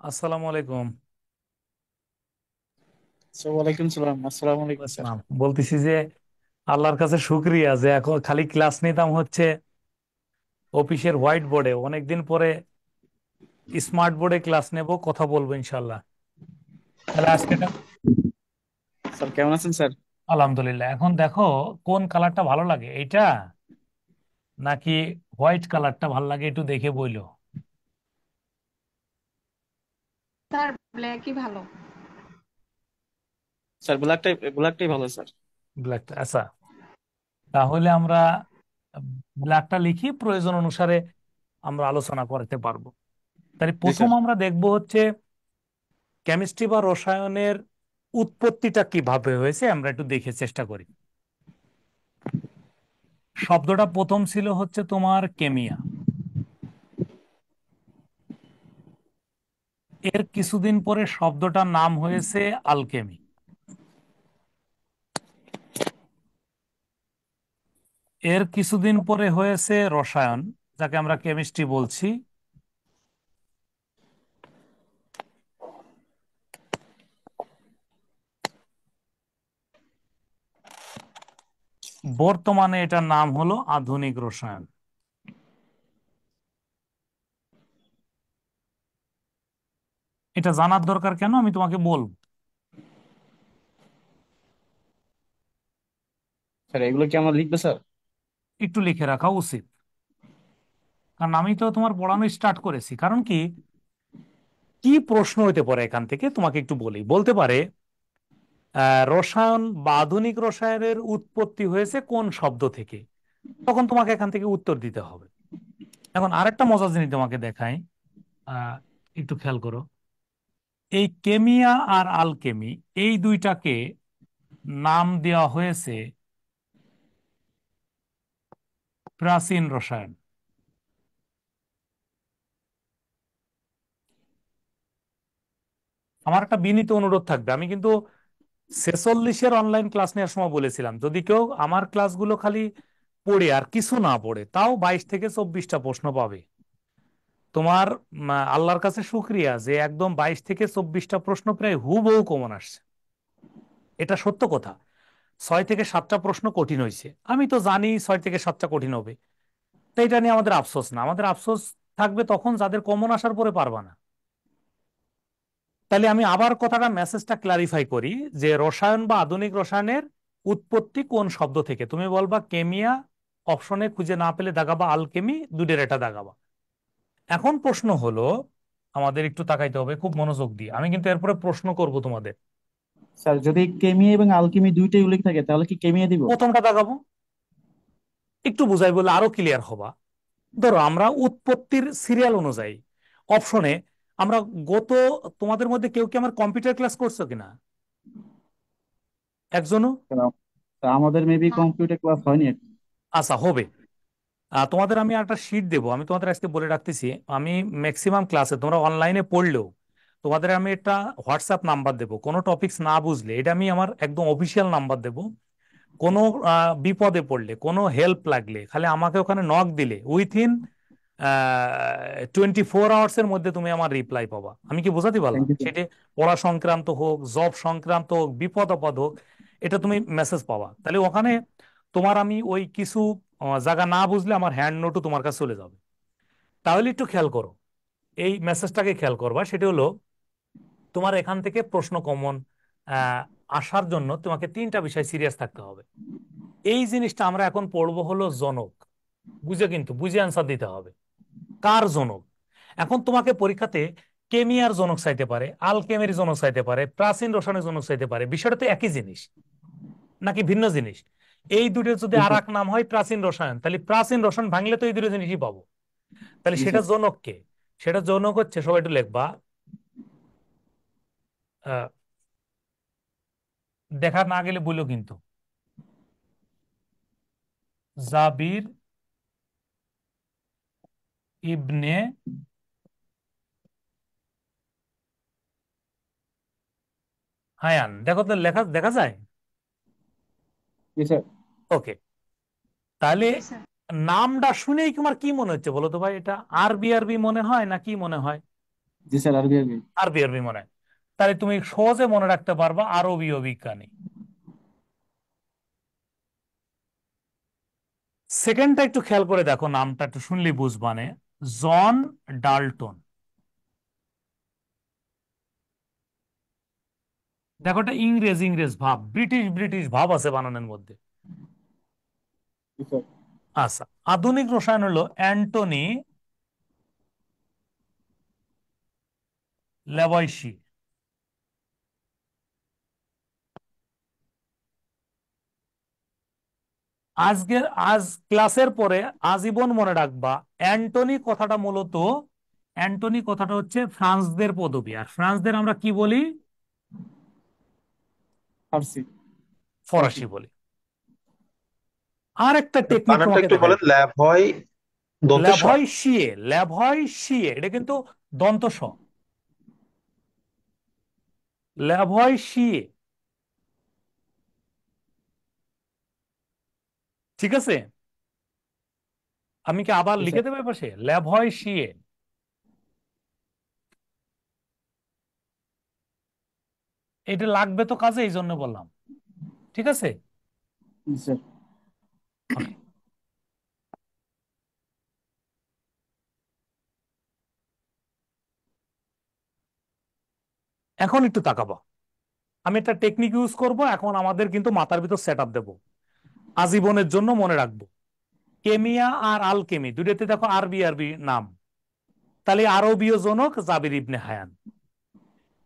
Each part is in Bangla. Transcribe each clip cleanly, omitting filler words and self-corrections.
আসসালামু আলাইকুম। ওয়ালাইকুম সালাম। আসসালামু আলাইকুম স্যার। ইসলাম বলতেছি যে আল্লাহর কাছে শুক্রিয়া যে এখন খালি ক্লাস নিতাম হচ্ছে অফিসের হোয়াইট বোর্ডে, অনেকদিন পরে স্মার্ট বোর্ডে ক্লাস নেব, কথা বলবো ইনশাল্লাহ। তাহলে আজকে এটা স্যার কেমন আছেন স্যার? আলহামদুলিল্লাহ। এখন দেখো কোন কালারটা ভালো লাগে, এইটা নাকি হোয়াইট কালারটা ভালো লাগে, একটু দেখে বইলো। স্যার ব্ল্যাকই ভালো। স্যার ব্ল্যাকটাই ভালো স্যার। ব্ল্যাকটা আচ্ছা, তাহলে আমরা ব্ল্যাকটা লিখি, প্রয়োজন অনুসারে আমরা আলোচনা করতে পারবো। তাহলে জি প্রথম স্যার। আমরা দেখবো হচ্ছে কেমিস্ট্রি বা রসায়নের উৎপত্তিটা কিভাবে হয়েছে, আমরা একটু দেখে চেষ্টা করি। শব্দটা প্রথম ছিল হচ্ছে তোমার কেমিয়া। এর কিছুদিন পরে শব্দটার নাম হয়েছে আলকেমি। এর কিছুদিন পরে হয়েছে রসায়ন, যাকে আমরা কেমিস্ট্রি বলছি। বর্তমানে এটার নাম হলো আধুনিক রসায়ন। এটা জানার দরকার কেন, আমি তোমাকে বলবো। স্যার এগুলো কি আমরা লিখবে স্যার? একটু লিখে রাখা উচিত, কারণ আমি তো তোমার পড়ানো স্টার্ট করেছি। কারণ কি কি প্রশ্ন হইতে পারে এখান থেকে তোমাকে একটু বলি, বলতে পারে রসায়ন বা আধুনিক রসায়নের উৎপত্তি হয়েছে কোন শব্দ থেকে, তখন তোমাকে এখান থেকে উত্তর দিতে হবে। এখন আরেকটা মজার জিনিস তোমাকে দেখাই, আহ, একটু খেয়াল করো। এই কেমিয়া আর আলকেমি, এই দুইটাকে নাম দেওয়া হয়েছে প্রাচীন রসায়ন। আমার একটা বিনীত অনুরোধ থাকবে, আমি কিন্তু 46-এর অনলাইন ক্লাস নেওয়ার সময় বলেছিলাম যদি কেউ আমার ক্লাসগুলো খালি পড়ে আর কিছু না পড়ে, তাও 22 থেকে 24টা প্রশ্ন পাবে। তোমার আল্লাহর কাছে শুক্রিয়া যে একদম 22 থেকে 24টা প্রশ্ন প্রায় হুবহু কমন আসছে। এটা সত্য কথা। 6 থেকে 7টা প্রশ্ন কঠিন হয়েছে, আমি তো জানি 6 থেকে 7টা কঠিন হবে। তো এটা নিয়ে আমাদের আফসোস না, আমাদের আফসোস থাকবে তখন যাদের কমন আসার পরে পারবা না। তাহলে আমি আবার কথাটা মেসেজটা ক্লারিফাই করি, যে রসায়ন বা আধুনিক রসায়নের উৎপত্তি কোন শব্দ থেকে, তুমি বলবা কেমিয়া, অপশনে খুঁজে না পেলে দাগাবা আলকেমি, দুটোর এটা দাগাবা। এখন প্রশ্ন হলো, আমাদের একটু তাকাইতে হবে খুব মনোযোগ দিয়ে, আমি কিন্তু এরপরে প্রশ্ন করব তোমাদের। স্যার যদি কেমিয়া এবং আলকেমি দুইটাই উল্লেখ থাকে তাহলে কি কেমিয়া দিব? প্রথমটা দাগাবো, একটু বুঝাই বলে আরো ক্লিয়ার হবা। ধরো আমরা উৎপত্তির সিরিয়াল অনুযায়ী অপশনে আমরা গত, তোমাদের মধ্যে কেউ কি আমার কম্পিউটার ক্লাস করছো কিনা, একজনও? স্যার আমাদের মেবি কম্পিউটার ক্লাস হয়নি আর কি। আচ্ছা হবে। তোমাদের আমি একটা শিট দেবো, আমি তোমাদের আজকে বলে রাখতেছি। আমি ম্যাক্সিমাম ক্লাসে তোমরা অনলাইনে পড়লেও তোমাদের আমি একটা হোয়াটসঅ্যাপ নাম্বার দেবো, কোনো টপিকস না বুঝলে এটা আমি আমার একদম অফিসিয়াল নাম্বার দেবো। কোনো বিপদে পড়লে, কোনো হেল্প লাগলে খালি আমাকে ওখানে নক দিলে উইথিন 24 আওয়ার্সের মধ্যে তুমি আমার রিপ্লাই পাবা। আমি কি বোঝাতে থ্যাংক পারলাম? You sir. সেটা পড়া সংক্রান্ত হোক, জব সংক্রান্ত হোক, বিপদ আপদ হোক, এটা তুমি মেসেজ পাবা। তাহলে ওখানে তোমার আমি ওই কিছু জায়গা না বুঝলে আমার হ্যান্ড নোটও তোমার কাছে চলে যাবে। তাহলে একটু খেয়াল করো, এই মেসেজটাকে খেয়াল করবা। সেটা হলো তোমার এখান থেকে প্রশ্ন কমন আহ আসার জন্য তোমাকে 3টা বিষয় সিরিয়াস থাকতে হবে। এই জিনিসটা আমরা এখন পড়বো হলো জনক। বুঝে, কিন্তু বুঝে অ্যান্সার দিতে হবে। কার জনক? এখন তোমাকে পরীক্ষাতে কেমিয়ার জনক চাইতে পারে, আলকেমের জনক চাইতে পারে, প্রাচীন রসায়নের জনক চাইতে পারে, বিষয়টা তো একই জিনিস নাকি ভিন্ন জিনিস? এই দুটোর যদি জি আর স্যার। এক নাম হয় প্রাচীন রসায়ন, তাহলে প্রাচীন রসায়ন ভাঙলে তো এই দুটো জিনিসই পাবো। তাহলে জি সেটা স্যার। জনক কে? সেটা জনক হচ্ছে, সবাই একটু লিখবা, আহ, দেখা না গেলে বললো কিন্তু, জাবির ইবনে হায়ান। দেখো তো লেখা দেখা যায়। জি স্যার। ওকে, তাহলে নামটা শুনেই তোমার কি মনে হচ্ছে বলো তো ভাই, এটা আরবি আরবি মনে হয় না কি মনে হয়? জি স্যার, আরবি আরবি। আরবি আরবি মনে হয়। তাহলে তুমি সহজে মনে রাখতে পারবা আরবীয় বিজ্ঞানী। সেকেন্ডটা একটু খেয়াল করে দেখো, নামটা একটু শুনলেই বুঝবানে, জন ডাল্টন। দেখো, এটা ইংরেজ ইংরেজ ভাব, ব্রিটিশ ব্রিটিশ ভাব আছে বানানের মধ্যে। জি স্যার। আচ্ছা, আধুনিক রসায়ন হলো অ্যান্টনি ল্যাভয়শি। আজকের আজ ক্লাসের পরে আজীবন মনে রাখবা, অ্যান্টনি কথাটা মূলত, অ্যান্টনি কথাটা হচ্ছে ফ্রান্সদের পদবী, আর ফ্রান্সদের আমরা কি বলি? ফার্সি। ফরাসি। ফরাসি বলি। আর একটা টেকনিক বানানটা তোমাকে একটু দেখাই। বলেন, ল্যাব হয় দন্তে স। ল্যাভয়শিয়ে, ল্যাভয়শিয়ে, এটা কিন্তু দন্ত স। ল্যাভয়শিয়ে, ঠিক আছে? আমি কি আবার জি লিখে স্যার। দেবো পাশে? ল্যাভয়শিয়ে। এটা লাগবে তো কাজে, এই জন্য বললাম। ঠিক আছে, জি স্যার। ওকে। এখন একটু তাকাবো, আমি একটা টেকনিক ইউজ করব এখন, আমাদের কিন্তু মাথার ভিতর সেট আপ দেবো, আজীবনের জন্য মনে রাখবো। কেমিয়া আর আলকেমি দুইটাতে দেখো আরবি আরবি নাম, তাহলে আরবীয় জনক জাবির ইবনে হায়ান।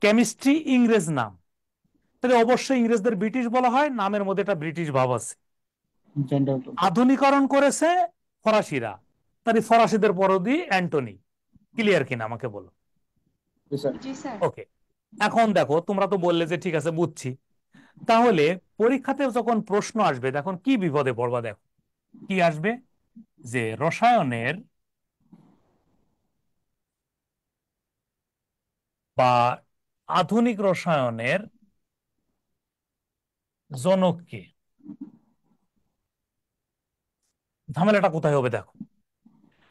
কেমিস্ট্রি ইংরেজ নাম, তাহলে অবশ্যই ইংরেজদের ব্রিটিশ বলা হয়, নামের মধ্যে একটা ব্রিটিশ ভাব আছে। John Dalton. আধুনিকরণ করেছে ফরাসিরা, তাহলে ফরাসিদের পরদি অ্যান্টনি। ক্লিয়ার কিনা আমাকে বলো? জি স্যার। জি স্যার। ওকে। এখন দেখো, তোমরা তো বললে যে ঠিক আছে বুঝছি, তাহলে পরীক্ষাতে যখন প্রশ্ন আসবে দেখুন কি বিপদে পড়বা, দেখো কি আসবে, যে রসায়নের বা আধুনিক রসায়নের জনক কে। ঝামেলাটা কোথায় হবে দেখো।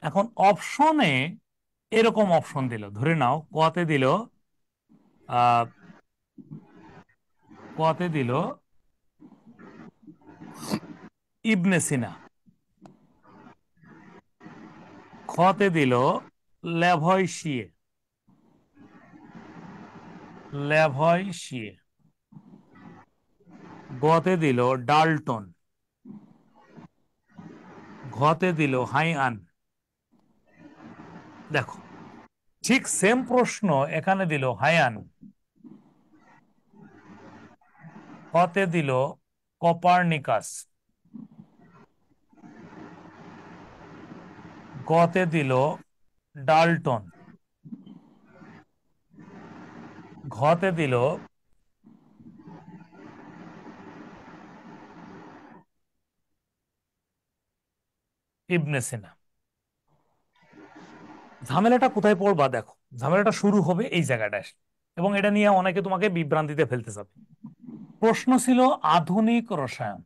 এখন অপশনে এরকম অপশন দিল, ধরে নাও কতে দিল, আহ কতে দিল ইবনে সিনা, খতে দিল ল্যাভয়শিয়ে, ল্যাভয়শিয়ে, গতে দিল ডাল্টন, ঘতে দিল হাইআন। দেখো, ঠিক সেম প্রশ্ন এখানে দিল হায়ান, হতে দিল কপার্নিকাস, গতে দিল ডাল্টন, ঘতে দিল ইবনে সিনা। ঝামেলাটা কোথায় পড়বা দেখো, ঝামেলাটা শুরু হবে এই জায়গাটায়, এবং এটা নিয়ে অনেকে তোমাকে বিভ্রান্তিতে ফেলতে যাবে। প্রশ্ন ছিল আধুনিক রসায়ন,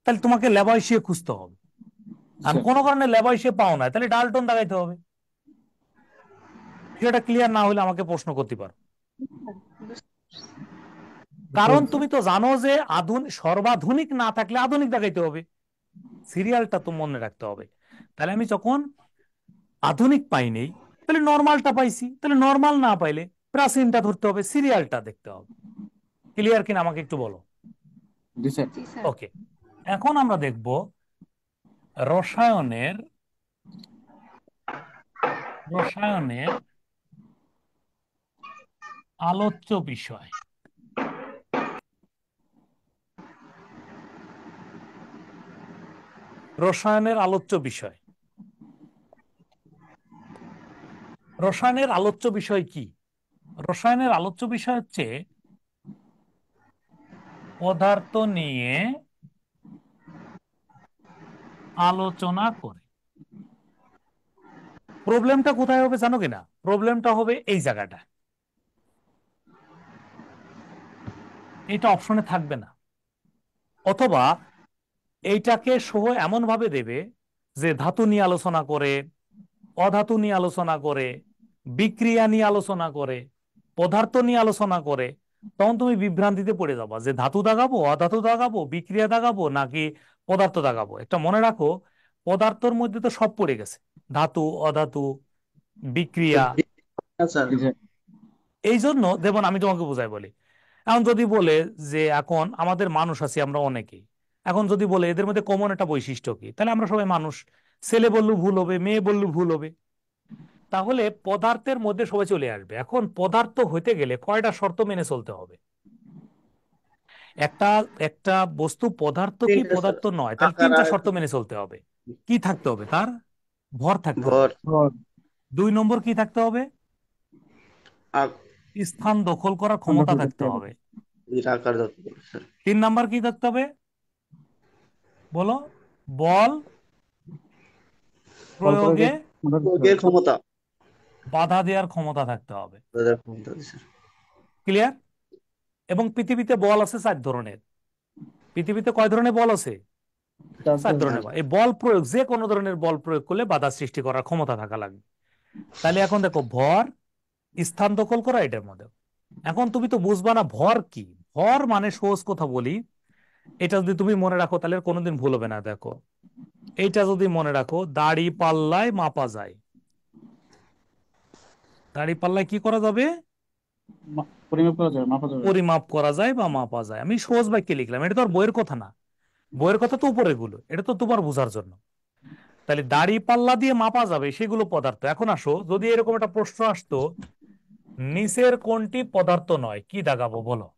তাহলে তোমাকে ল্যাবরেটরি খুঁজতে হবে। জি আর স্যার। কোনো কারণে ল্যাবরেটরি পাও না, তাহলে ডাল্টন দেখাইতে হবে। বিষয়টা ক্লিয়ার না হলে আমাকে প্রশ্ন করতে পারো, বুঝতে কারণ পারছি। তুমি তো জানো যে আধুনিক সর্বাধুনিক না থাকলে আধুনিক দেখাইতে হবে, সিরিয়ালটা তো মনে রাখতে হবে। তাহলে আমি যখন আধুনিক পাইনি, তাহলে নর্মালটা পাইছি, তাহলে নর্মাল না পাইলে প্রাচীনটা ধরতে হবে, সিরিয়ালটা দেখতে হবে। ক্লিয়ার কিনা আমাকে একটু বলো? জি স্যার। জি স্যার। ওকে। এখন আমরা দেখব রসায়নের, রসায়নের আলোচ্য বিষয়। রসায়নের আলোচ্য বিষয়, রসায়নের আলোচ্য বিষয় কি? রসায়নের আলোচ্য বিষয় হচ্ছে পদার্থ নিয়ে আলোচনা করে। প্রবলেমটা কোথায় হবে জানো কিনা? প্রবলেমটা হবে এই জায়গাটা, এটা অপশনে থাকবে না। অথবা এইটাকে সহ এমন ভাবে দেবে যে ধাতু নিয়ে আলোচনা করে, অধাতু নিয়ে আলোচনা করে, বিক্রিয়া নিয়ে আলোচনা করে, পদার্থ নিয়ে আলোচনা করে, তখন তুমি বিভ্রান্তিতে পড়ে যাবা যে ধাতু দাগাবো, অধাতু দাগাবো, বিক্রিয়া দাগাবো নাকি পদার্থ দাগাবো। একটা মনে রাখো, পদার্থর মধ্যে তো সব পড়ে গেছে, ধাতু, অধাতু, বিক্রিয়া। স্যার জি স্যার। এই জন্য দেখুন, আমি তোমাকে বোঝাই বলি। এখন যদি বলে যে এখন আমাদের মানুষ আছি আমরা অনেকেই, এখন যদি বলে এদের মধ্যে কমন একটা বৈশিষ্ট্য কি, তাহলে আমরা সবাই মানুষ। ছেলে বললেও ভুল হবে, মেয়ে বললেও ভুল হবে। তাহলে পদার্থের মধ্যে সবাই চলে আসবে। এখন পদার্থ হইতে গেলে কয়টা শর্ত মেনে চলতে হবে? একটা একটা বস্তু পদার্থ কি তিনটে স্যার। পদার্থ নয়, তাহলে আকার তিনটা আর শর্ত মেনে চলতে হবে। কি থাকতে হবে? তার ভর থাকতে ভর হবে। ভর। 2 নম্বর কি থাকতে হবে? আক- স্থান দখল করার ক্ষমতা দখল করতে থাকতে হবে। হবে। এর আকার যত বড়, স্যার। 3 নম্বর কি থাকতে হবে বলো? বল বল প্রয়োগে প্রয়োগের ক্ষমতা থাকতে প্রয়োগের হবে। ক্ষমতা, বাধা দেওয়ার ক্ষমতা থাকতে হবে। প্রয়োগের ক্ষমতা, জি, স্যার। ক্লিয়ার? এবং পৃথিবীতে বল আছে 4 ধরনের। পৃথিবীতে কয় ধরনের বল আছে? 4 4 ধরনের। ধরনের বল। এই বল প্রয়োগ, যে কোনো ধরনের বল প্রয়োগ করলে বাধা সৃষ্টি করার ক্ষমতা থাকা লাগবে। তাহলে এখন দেখো, ভর, স্থান দখল করা, এটার মধ্যে। এখন তুমি তো বুঝবা না ভর কি। ভর মানে সহজ কথা বলি, এটা যদি তুমি মনে রাখো তাহলে আর কোনোদিন ভুল হবে না। দেখো, এইটা যদি মনে রাখো, দাড়ি পাল্লায় মাপা যায়। দাড়ি পাল্লায় কি করা যাবে? পরিমাপ করা যাবে, মাপা যাবে। পরিমাপ করা যায় বা মাপা যায়। আমি সহজ বাক্যে লিখলাম, এটা তো আর বইয়ের কথা না। বইয়ের কথা তো উপরে গুলো, এটা তো তোমার বোঝার জন্য। তাহলে দাড়ি পাল্লা দিয়ে মাপা যাবে, সেগুলো পদার্থ। এখন আসো, যদি এরকম একটা প্রশ্ন আসতো, নিচের কোনটি পদার্থ নয়, কি দাগাবো বলো?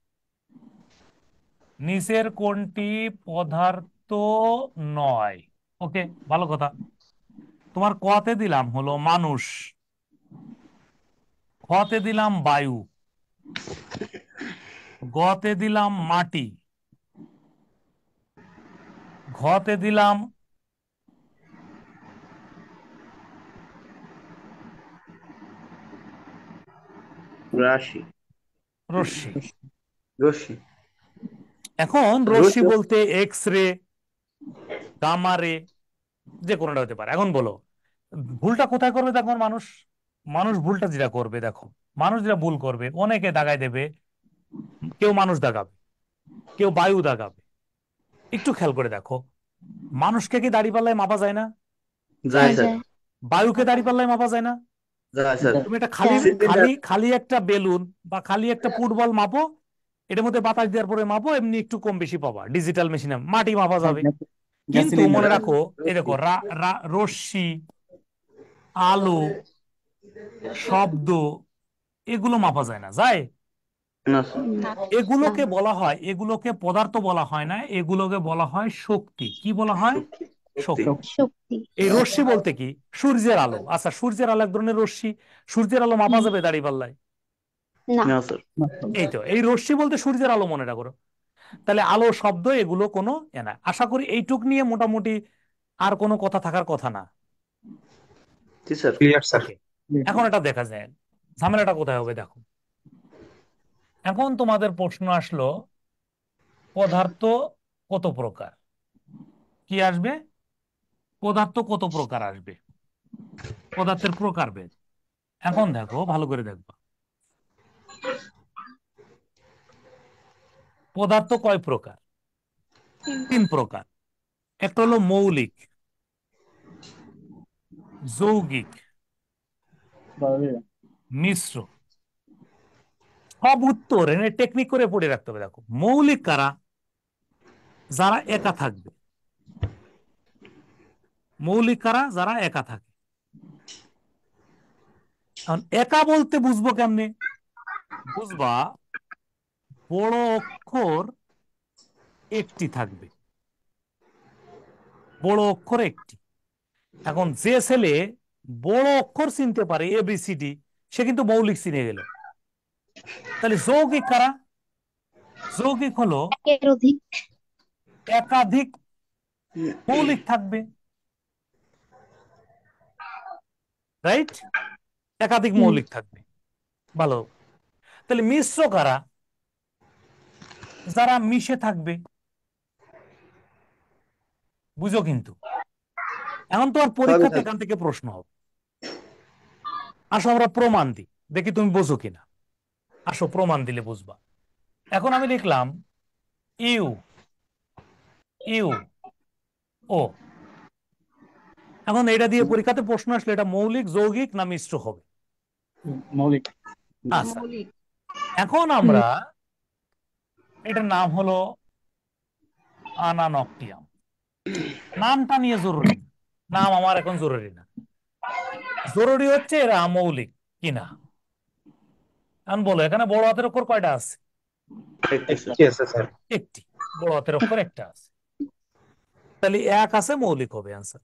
নিচের কোনটি পদার্থ নয়? ওকে, ভালো কথা। তোমার কতে দিলাম হলো মানুষ, খতে দিলাম বায়ু, গতে দিলাম মাটি, ঘতে দিলাম রাশি, রশ্মি। রশ্মি, এখন রশ্মি রশ্মি। বলতে এক্স রে, গামা রে, যে কোনোটা হতে পারে। এখন বলো, ভুলটা কোথায় করবে? দেখো মানুষ, মানুষ ভুলটা যেটা করবে, দেখো, মানুষ যেটা ভুল করবে, অনেকে দাগায় দেবে। কেউ মানুষ দাগাবে, কেউ বায়ু দাগাবে। একটু খেয়াল করে দেখো, মানুষকে কি দাঁড়িপাল্লায় মাপা যায় না? যায়, হ্যাঁ স্যার। যায়। বায়ুকে দাঁড়িপাল্লায় মাপা যায় না? যায়, স্যার। যা- তুমি একটা খালি খালি সিলিন্ডার। খালি একটা বেলুন বা খালি একটা ফুটবল মাপো, এটার মধ্যে বাতাস দেওয়ার পরে মাপো, এমনি একটু কম বেশি পাবা। ডিজিটাল মেশিনে মাটি মাপা হ্যাঁ, যাবে। গ্যাস কিন্তু সিলিন্ডার। মনে রাখো, এই রশ্মি। দেখো, রশ্মি, আলো, শব্দ, এগুলো মাপা যায় না, যায়? না, স্যার। না। এগুলোকে বলা হয়, এগুলোকে পদার্থ বলা হয় না, এগুলোকে বলা হয় শক্তি। কি বলা হয়? শক্তি, শক্তি। শক্তি। শক্তি। এই রশ্মি বলতে কি? সূর্যের আলো। আচ্ছা, সূর্যের আলো এক ধরনের রশ্মি। সূর্যের আলো মাপা হুম, যাবে দাঁড়িপাল্লায়? না। না, স্যার। না, এই তো, এই রশ্মি বলতে সূর্যের আলো মনে রাখো। তাহলে আলো, শব্দ, এগুলো কোনো না। আশা করি এইটুক নিয়ে মোটামুটি আর কোনো কথা থাকার কথা না। জি, স্যার। Clear, sir. ওকে, এখন এটা দেখা যায় ঝামেলাটা কোথায় হবে। দেখো, এখন তোমাদের প্রশ্ন আসলো, পদার্থ কত প্রকার? কি আসবে? পদার্থ কত প্রকার আসবে, পদার্থের প্রকারভেদ। এখন দেখো, ভালো করে দেখবা, পদার্থ কয় প্রকার? 3 প্রকার। একটা হলো মৌলিক, যৌগিক, ভাবে। মিশ্র। সব উত্তর এনে টেকনিক করে পড়ে রাখতে হবে। দেখো, মৌলিক কারা? যারা একা থাকবে। মৌলিক কারা? যারা একা থাকে। এখন একা বলতে বুঝবো কেমনে? বুঝবা, বড় অক্ষর একটি থাকবে, বড় অক্ষর একটি। এখন যে ছেলে বড় অক্ষর চিনতে পারে এবিসিডি, সে কিন্তু মৌলিক চিনে গেল। তাহলে যৌগিক কারা? যৌগিক হলো একের অধিক। একাধিক মৌলিক থাকবে, রাইট? একাধিক হুম, মৌলিক থাকবে, ভালো। তাহলে মিশ্র কারা? যারা মিশে থাকবে। বুঝো কিন্তু, এখন তোমার সবই পরীক্ষাতে থাকবে। এখান থেকে প্রশ্ন হবে। আসো আমরা প্রমাণ দিই, দেখি তুমি বোঝো কিনা। আসো প্রমাণ দিলে বুঝবা। এখন আমি লিখলাম ইউ ইউ ও। এখন এটা দিয়ে পরীক্ষাতে প্রশ্ন আসলে এটা মৌলিক, যৌগিক না মিশ্র হবে? মৌলিক। আচ্ছা, এখন আমরা এটার নাম হলো আনানক্টিয়াম। নামটা নিয়ে জরুরি না, নাম আমার এখন জরুরি না, জরুরি হচ্ছে এরা আমৌলিক কিনা। এখন বলো এখানে বড় হাতের অক্ষর কয়টা আছে? একটি স্যার। একটি আছে স্যার। একটি। বড় হাতের অক্ষর একটা আছে, তাহলে এক আছে, মৌলিক হবে অ্যান্সার।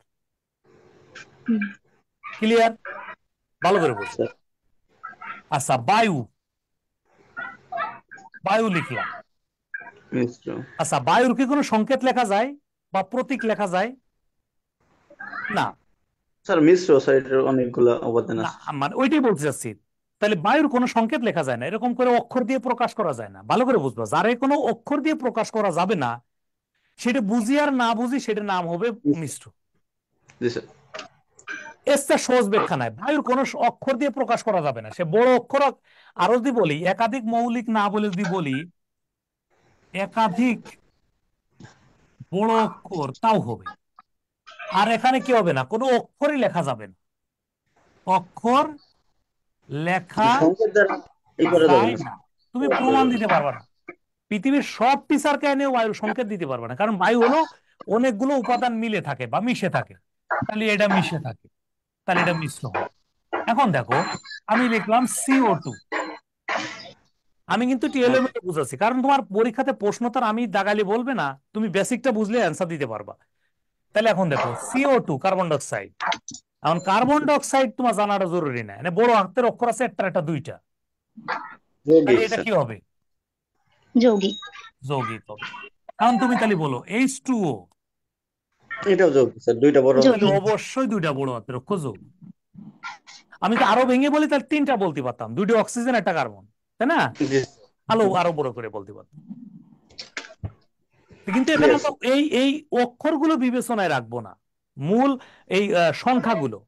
ক্লিয়ার? ভালো করে বলছি। স্যার আচ্ছা, বায়ু, বায়ু লিখলাম। মিশ্র। আচ্ছা, বায়ুর কি কোনো সংকেত লেখা যায় বা প্রতীক লেখা যায়? না। স্যার মিশ্র স্যার, এটার অনেকগুলো উপাদান না, আছে। মানে ওইটাই বলতে চাচ্ছি। তাহলে বায়ুর কোনো সংকেত লেখা যায় না, এরকম করে অক্ষর দিয়ে প্রকাশ করা যায় না। ভালো করে বুঝবো, যারে কোনো অক্ষর দিয়ে প্রকাশ করা যাবে না, সেটা বুঝি আর না বুঝি সেটা নাম হবে মিশ্র। জি স্যার। এসটা সহজ ব্যাখ্যা নাই, বায়ুর কোনো অক্ষর দিয়ে প্রকাশ করা যাবে না, সে বড় অক্ষর। আরো যদি বলি একাধিক মৌলিক না বলে যদি বলি একাধিক বড় অক্ষর, তাও হবে। আর এখানে কি হবে না, কোনো অক্ষরই লেখা যাবে না, অক্ষর লেখা সংকেত দ্বারা এই করা যাবে যায় না না। তুমি প্রমাণ দিতে পারবে না, পৃথিবীর সব টিচারকে এনেও বায়ুর সংকেত দিতে পারবে না, কারণ বায়ু হলো অনেকগুলো উপাদান মিলে থাকে বা মিশে থাকে। তাহলে এটা মিশে থাকে, তাহলে এটা মিশ্র হবে। এখন দেখো, আমি লিখলাম CO2। আমি কিন্তু টিএলএমএ বুঝাচ্ছি, কারণ তোমার পরীক্ষাতে প্রশ্ন তার আমি দাগালি বলবে না, তুমি বেসিকটা বুঝলে অ্যান্সার দিতে পারবা। তাহলে এখন দেখো CO2 কার্বন ডাইঅক্সাইড। এখন কার্বন ডাইঅক্সাইড তোমার জানাটা জরুরি না, মানে বড় হাতের অক্ষর আছে একটা একটা দুইটা, তাহলে যৌগিক এটা স্যার। কি হবে? যৌগিক। যৌগিক হবে। এখন তুমি তাহলে বলো H2O, এটাও যৌগিক স্যার, দুইটা বড় তাহলে যৌগিক। অবশ্যই দুইটা বড় হাতের অক্ষর যৌগিক। আমি তো আরো ভেঙে বলি তাহলে তিনটা বলতে পারতাম, দুইটা অক্সিজেন একটা কার্বন, তাই না? জি আলো আরো বড় করে বলতে পারতাম। কিন্তু এখানে ক্লিয়ার আমরা এই এই অক্ষরগুলো বিবেচনায় রাখবো না, মূল এই সংখ্যাগুলো,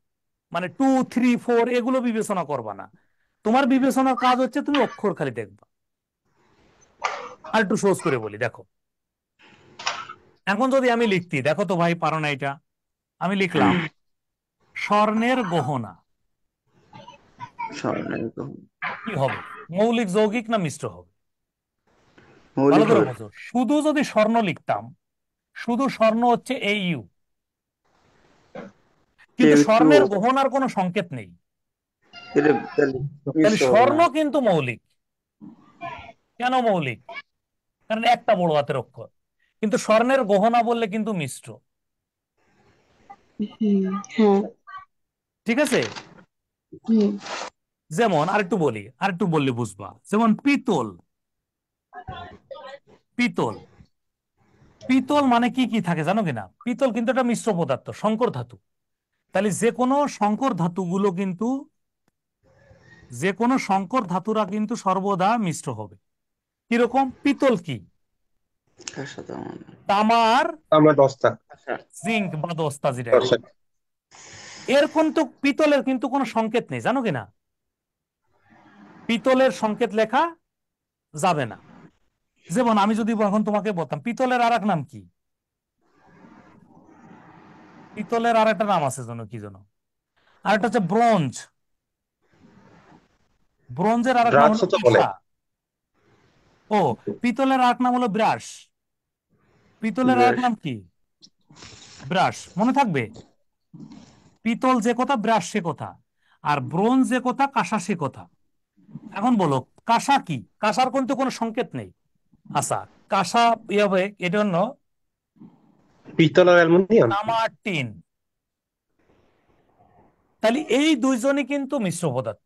মানে 2 3 4 এগুলো বিবেচনা করবা না। তোমার বিবেচনার কাজ হচ্ছে তুমি অক্ষর খালি দেখবা। আর একটু সহজ করে বলি, দেখো এখন যদি আমি লিখতি, দেখো তো ভাই পারো না এটা, আমি লিখলাম স্বর্ণের গহনা। স্যার। কি হবে, মৌলিক, যৌগিক না মিশ্র হবে? ভালো মৌলিক করে হবে। বোঝো, শুধু যদি স্বর্ণ লিখতাম, শুধু স্বর্ণ হচ্ছে AU, কিন্তু একটু স্বর্ণের গহনার কোনো সংকেত নেই, এটা তাহলে তাহলে মিশ্র হবে স্বর্ণ না। কিন্তু মৌলিক। কেন মৌলিক? কারণ একটা বড় হাতের অক্ষর। কিন্তু স্বর্ণের গহনা বললে কিন্তু মিশ্র। হ্যাঁ। ঠিক আছে? হুম। যেমন আরেকটু বলি, আরেকটু বললে বুঝবা, যেমন পিতল। পিতল, পিতল মানে কি কি থাকে জানো কিনা? পিতল কিন্তু একটা মিশ্র পদার্থ, সংকর ধাতু। তাহলে যে কোনো সংকর ধাতুরা কিন্তু সর্বদা মিশ্র হবে। কিরকম? পিতল কি? কার সাথে আমার তামার আমরা 10টা। আচ্ছা। জিঙ্ক বা দস্তা যেটা, 10 এর কিন্তু পিতলের কিন্তু কোনো সংকেত নেই, জানো কিনা? পিতলের সংকেত লেখা যাবে না। যেমন আমি যদি এখন তোমাকে বলতাম পিতলের আর এক নাম কি, পিতলের আর একটা নাম আছে যেন, কি যেন, আর একটা হচ্ছে ব্রোঞ্জ। ব্রোঞ্জের আর এক নাম হলো ড্রাগসও তো বলে। ঈষা। ও, পিতলের আর এক নাম হলো ব্রাশ। পিতলের আর এক ব্রাশ। নাম কি? ব্রাশ। মনে থাকবে, পিতল যে কথা, ব্রাশ সে কথা, আর ব্রোঞ্জ যে কথা, কাঁসা সে কথা। এখন বলো কাঁসা কি? কাঁসার কিন্তু কোনো সংকেত নেই। আচ্ছা, কাঁসা ইয়ে হবে, এটা জন্য পিতল আর অ্যালুমিনিয়াম। তামার টিন। তাহলে এই দুইজনই কিন্তু মিশ্র পদার্থ।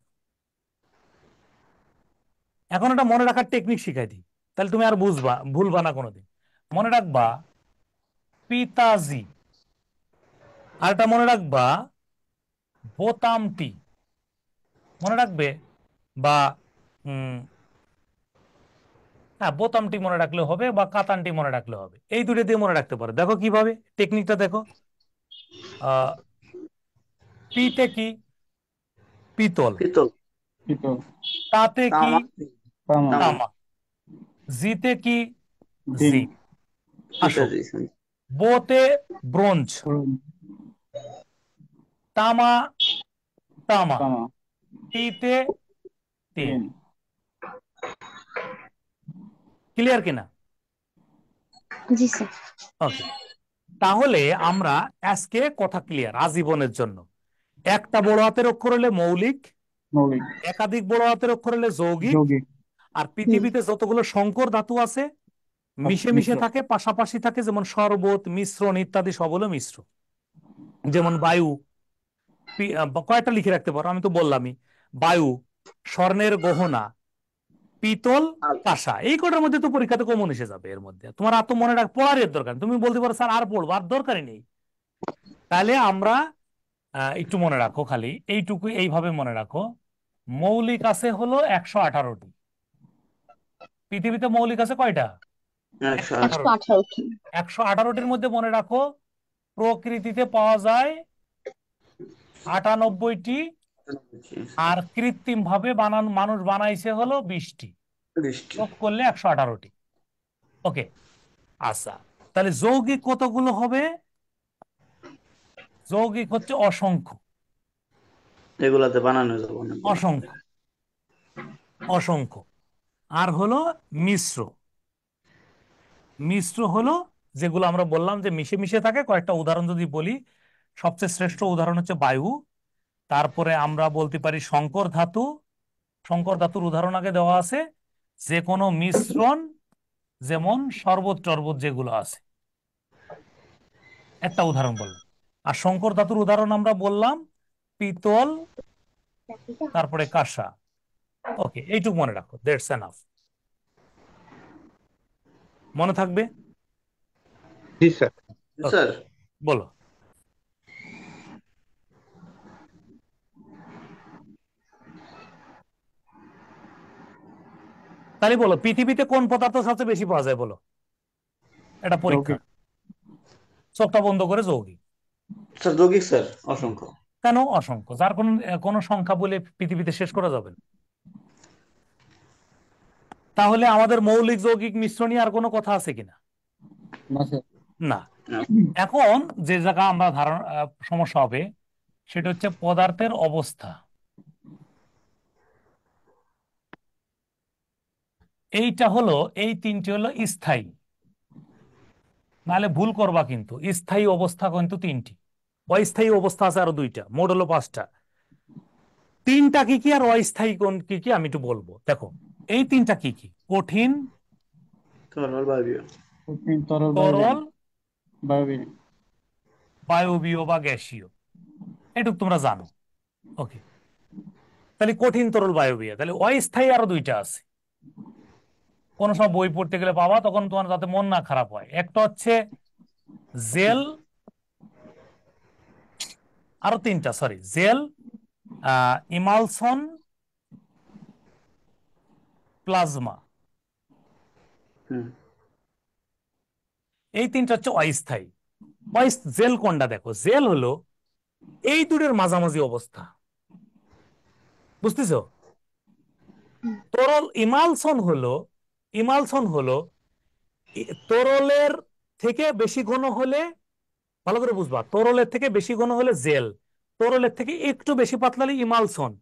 এখন এটা মনে রাখার টেকনিক শিখাই দিই, তাহলে তুমি আর বুঝবা, ভুলবা না কোনোদিন। মনে রাখবা পিতাজি, আর এটা মনে রাখবা বোতামটি, মনে রাখবে, বা উম হ্যাঁ বোতামটি মনে রাখলে হবে, বা কাতানটি মনে রাখলে হবে, এই দুটো দিয়ে মনে রাখতে পারো। দেখো কিভাবে, টেকনিকটা দেখো। আহ পিতে কি? পিতল। পিতল, পিতল, তাতে কি? তামা, তামা, তামা, তামা। জিতে কি? Zinc, zinc. ঠিক আসো, আছে। বোতে ব্রোঞ্জ, ব্রোঞ্জ, তামা তামা, তামা, টিতে টিন। টিন। ক্লিয়ার কিনা? জি স্যার। ওকে, তাহলে আমরা আজকে কথা ক্লিয়ার আজীবনের জন্য। একটা বড় হাতের অক্ষর হলে মৌলিক, মৌলিক, একাধিক বড় হাতের অক্ষর হলে যৌগিক, যৌগিক, আর হুম। পৃথিবীতে যতগুলো সংকর ধাতু আছে মিশে মিশে মিশ্র, থাকে, পাশাপাশি থাকে, যেমন শরবত, মিশ্রণ ইত্যাদি সব হলো মিশ্র। যেমন বায়ু, কয়টা লিখে রাখতে পারো? আমি তো বললামই, বায়ু, স্বর্ণের গহনা, পিতল, আর কাঁসা। এই কটার মধ্যে তো পরীক্ষাতে কমন এসে যাবে। এর মধ্যে তোমার আর তো মনে রাখ পড়ার এর দরকার নেই। তুমি বলতে পারো স্যার আর পড়বো, আর দরকারই নেই। তাহলে আমরা একটু মনে রাখো, খালি এইটুকু এইভাবে মনে রাখো, মৌলিক আছে হলো 118টি। পৃথিবীতে মৌলিক আছে কয়টা? 108, 118টি। 118টি। 118টির মধ্যে মনে রাখো প্রকৃতিতে পাওয়া যায় 98টি, আর কৃত্রিম ভাবে মানুষ বানাইছে হলো 20টি। বৃষ্টি, যোগ করলে 118টি। ওকে, আচ্ছা, তাহলে যৌগিক কতগুলো হবে? যৌগিক হচ্ছে অসংখ্য, এগুলাতে বানানো যাবে অনেকগুলো। অসংখ্য, অসংখ্য। আর হলো মিশ্র। মিশ্র হলো যেগুলো আমরা বললাম যে মিশে মিশে থাকে। কয়েকটা উদাহরণ যদি বলি, সবচেয়ে শ্রেষ্ঠ উদাহরণ হচ্ছে বায়ু। তারপরে আমরা বলতে পারি সংকর ধাতু। সংকর ধাতুর উদাহরণ আগে দেওয়া আছে, যে কোনো মিশ্রণ, যেমন শরবত টরবত যেগুলো আছে, একটা উদাহরণ বললাম। আর সংকর ধাতুর উদাহরণ আমরা বললাম পিতল, তারপরে কাঁসা। ওকে, এইটুকু মনে রাখো, দ্যাটস এনাফ। মনে থাকবে? জি স্যার। ওকে, স্যার, বলো। তাহলে বলো, পৃথিবীতে কোন পদার্থ সবচেয়ে বেশি পাওয়া যায়? বলো, এটা পরীক্ষা। যৌগিক, চোখটা বন্ধ করে যৌগিক। স্যার যৌগিক স্যার, হুম। অসংখ্য। কেন অসংখ্য? যার কোনো সংখ্যা বলে পৃথিবীতে শেষ করা যাবে না। তাহলে আমাদের মৌলিক যৌগিক মিশ্র নিয়ে আর কোনো কথা আছে কিনা? না স্যার। না। এখন যে জায়গা আমরা সমস্যা হবে সেটা হচ্ছে পদার্থের অবস্থা। এইটা হলো, এই তিনটি হলো স্থায়ী, নাহলে ভুল করবা কিন্তু। স্থায়ী অবস্থা কিন্তু তিনটি, অস্থায়ী অবস্থা আছে আরো দুইটা, মোট হলো পাঁচটা। তিনটা কি কি আর অস্থায়ী কোন কি কি আমি একটু বলবো। দেখো, এই তিনটা কি কি: কঠিন, তরল, বায়বীয়। কঠিন, তরল, বায়বীয়, তরল, বায়বীয়। বায়বীয় বা গ্যাসীয়। এটুকু তোমরা জানো। ওকে, তাহলে কঠিন, তরল, বায়বীয়। তাহলে অস্থায়ী আরো দুইটা আছে, কোন সব বই পড়তে গেলে পাবা, তখন তোমার যাতে মন না খারাপ হয়। একটা হচ্ছে জেল, আরো তিনটা, সরি, জেল, ইমালসন, প্লাজমা। হুম, এই তিনটা হচ্ছে অস্থায়ী। জেল কোনটা? দেখো, জেল হলো এই দুটোর মাঝামাঝি অবস্থা, বুঝতেছো? তরল ইমালসন হলো তরলের থেকে বেশি ঘন হলে, ভালো করে বুঝবা, তরলের থেকে বেশি ঘন হলে জেল, তরলের থেকে একটু বেশি পাতলা হলে ইমালসন,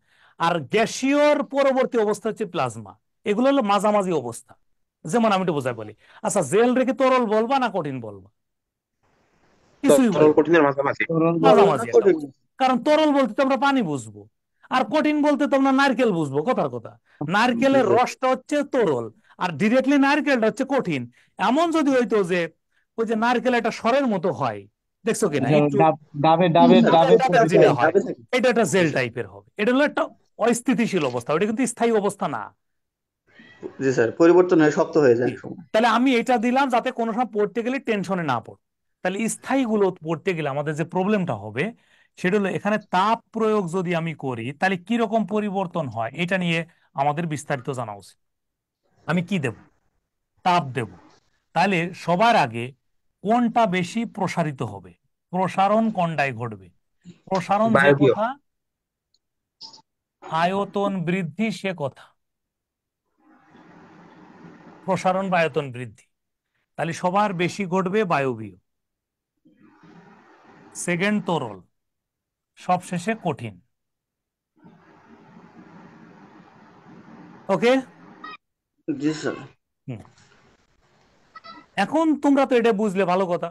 আর গ্যাসীয়র পরবর্তী অবস্থা হচ্ছে প্লাজমা। এগুলো হলো মাঝামাঝি অবস্থা। যেমন আমি একটু বোঝাই বলি, আচ্ছা, জেল রেখে তরল বলবা না কঠিন বলবা? কিছুই তরল বলবো, কঠিনের মাঝামাঝি। তরল, তরল না মাঝামাঝি একটা কঠিন। অবস্থা। কারণ তরল বলতে তো আমরা পানি বুঝবো, আর কঠিন বলতে তো আমরা নারকেল বুঝবো। কথার কথা, জি নারকেলের স্যার। রসটা হচ্ছে তরল, আর ডিরেক্টলি নারকেলটা হচ্ছে কঠিন। এমন যদি হইতো যে ওই যে নারকেল একটা স্বরের মতো হয়, দেখছো কিনা একটু, ডাবের জি ডাবের স্যার, ডাবের ডাবের সবজি যেটা টাইপ। হয়, যাবে থাকি। এটা একটা জি জেল স্যার। টাইপের হবে। এটা হলো একটা অস্থিতিশীল অবস্থা, ওটা কিন্তু স্থায়ী অবস্থা না। জি স্যার, পরিবর্তন হয়ে শক্ত হয়ে যায় জি। এক সময়। তাহলে আমি এটা দিলাম যাতে কোনো সময় পড়তে গেলে টেনশনে না পড়ো। তাহলে স্থায়ী গুলো পড়তে গেলে আমাদের যে প্রবলেমটা হবে সেটা হলো, এখানে তাপ প্রয়োগ যদি আমি করি তাহলে কি রকম পরিবর্তন হয়, এটা নিয়ে আমাদের বিস্তারিত জানা উচিত। আমি কি দেব? তাপ দেব। তাহলে সবার আগে কোনটা বেশি প্রসারিত হবে? প্রসারণ কোনটায় ঘটবে? প্রসারণ যে বায়বীয়। কথা, আয়তন বৃদ্ধি সে কথা, প্রসারণ বা আয়তন বৃদ্ধি। তাহলে সবার বেশি ঘটবে বায়বীয়, সেকেন্ড তরল, সবশেষে কঠিন। ওকে। জি স্যার। এখন তোমরা তো এটা বুঝলে, ভালো কথা।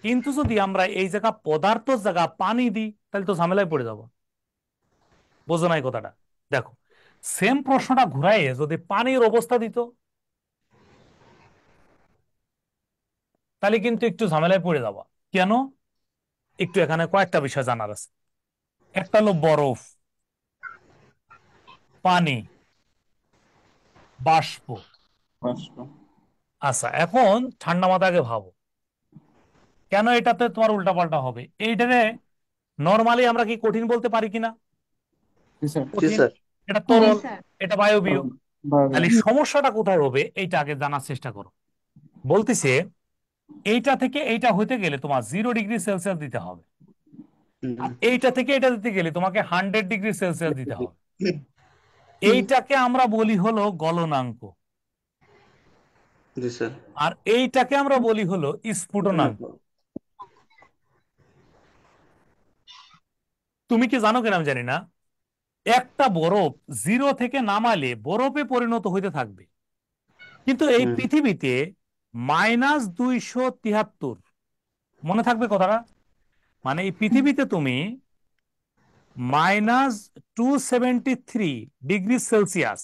কিন্তু যদি আমরা এই জায়গা পদার্থ জায়গা পানি দিই, তাহলে তো ঝামেলায় পড়ে যাবো। বোঝো নাই কথাটা? দেখো, সেম প্রশ্নটা ঘুরাইয়ে যদি পানির অবস্থা দিত, তাহলে কিন্তু একটু ঝামেলায় পড়ে যাবো। কেন? একটু এখানে কয়েকটা বিষয় জানার আছে। একটা হলো বরফ, পানি, বাষ্প। বাষ্প। আচ্ছা, এখন ঠান্ডা মাথায় আগে ভাবো, কেন এটাতে তোমার উল্টাপাল্টা হবে? এইটারে নর্মালি আমরা কি কঠিন বলতে পারি কিনা? জি স্যার। জি কঠিন। স্যার। এটা জি তরল, স্যার। এটা বায়বীয়। বায়বীয়। তাহলে সমস্যাটা কোথায় হবে এইটা আগে জানার চেষ্টা করো। বলতেছে এইটা থেকে এইটা হইতে গেলে তোমার 0 ডিগ্রি সেলসিয়াস দিতে হবে, আর এইটা থেকে এটা দিতে গেলে তোমাকে 100 ডিগ্রি সেলসিয়াস দিতে হবে। এইটাকে আমরা বলি হলো গলনাঙ্ক, জি স্যার। আর এইটাকে আমরা বলি হলো স্ফুটনাঙ্ক। তুমি কি জানো কিনা আমি জানি না, একটা বরফ 0 থেকে নামালে বরফে পরিণত হইতে থাকবে, কিন্তু এই পৃথিবীতে -273, মনে থাকবে কথাটা? মানে এই পৃথিবীতে তুমি -273 ডিগ্রি সেলসিয়াস,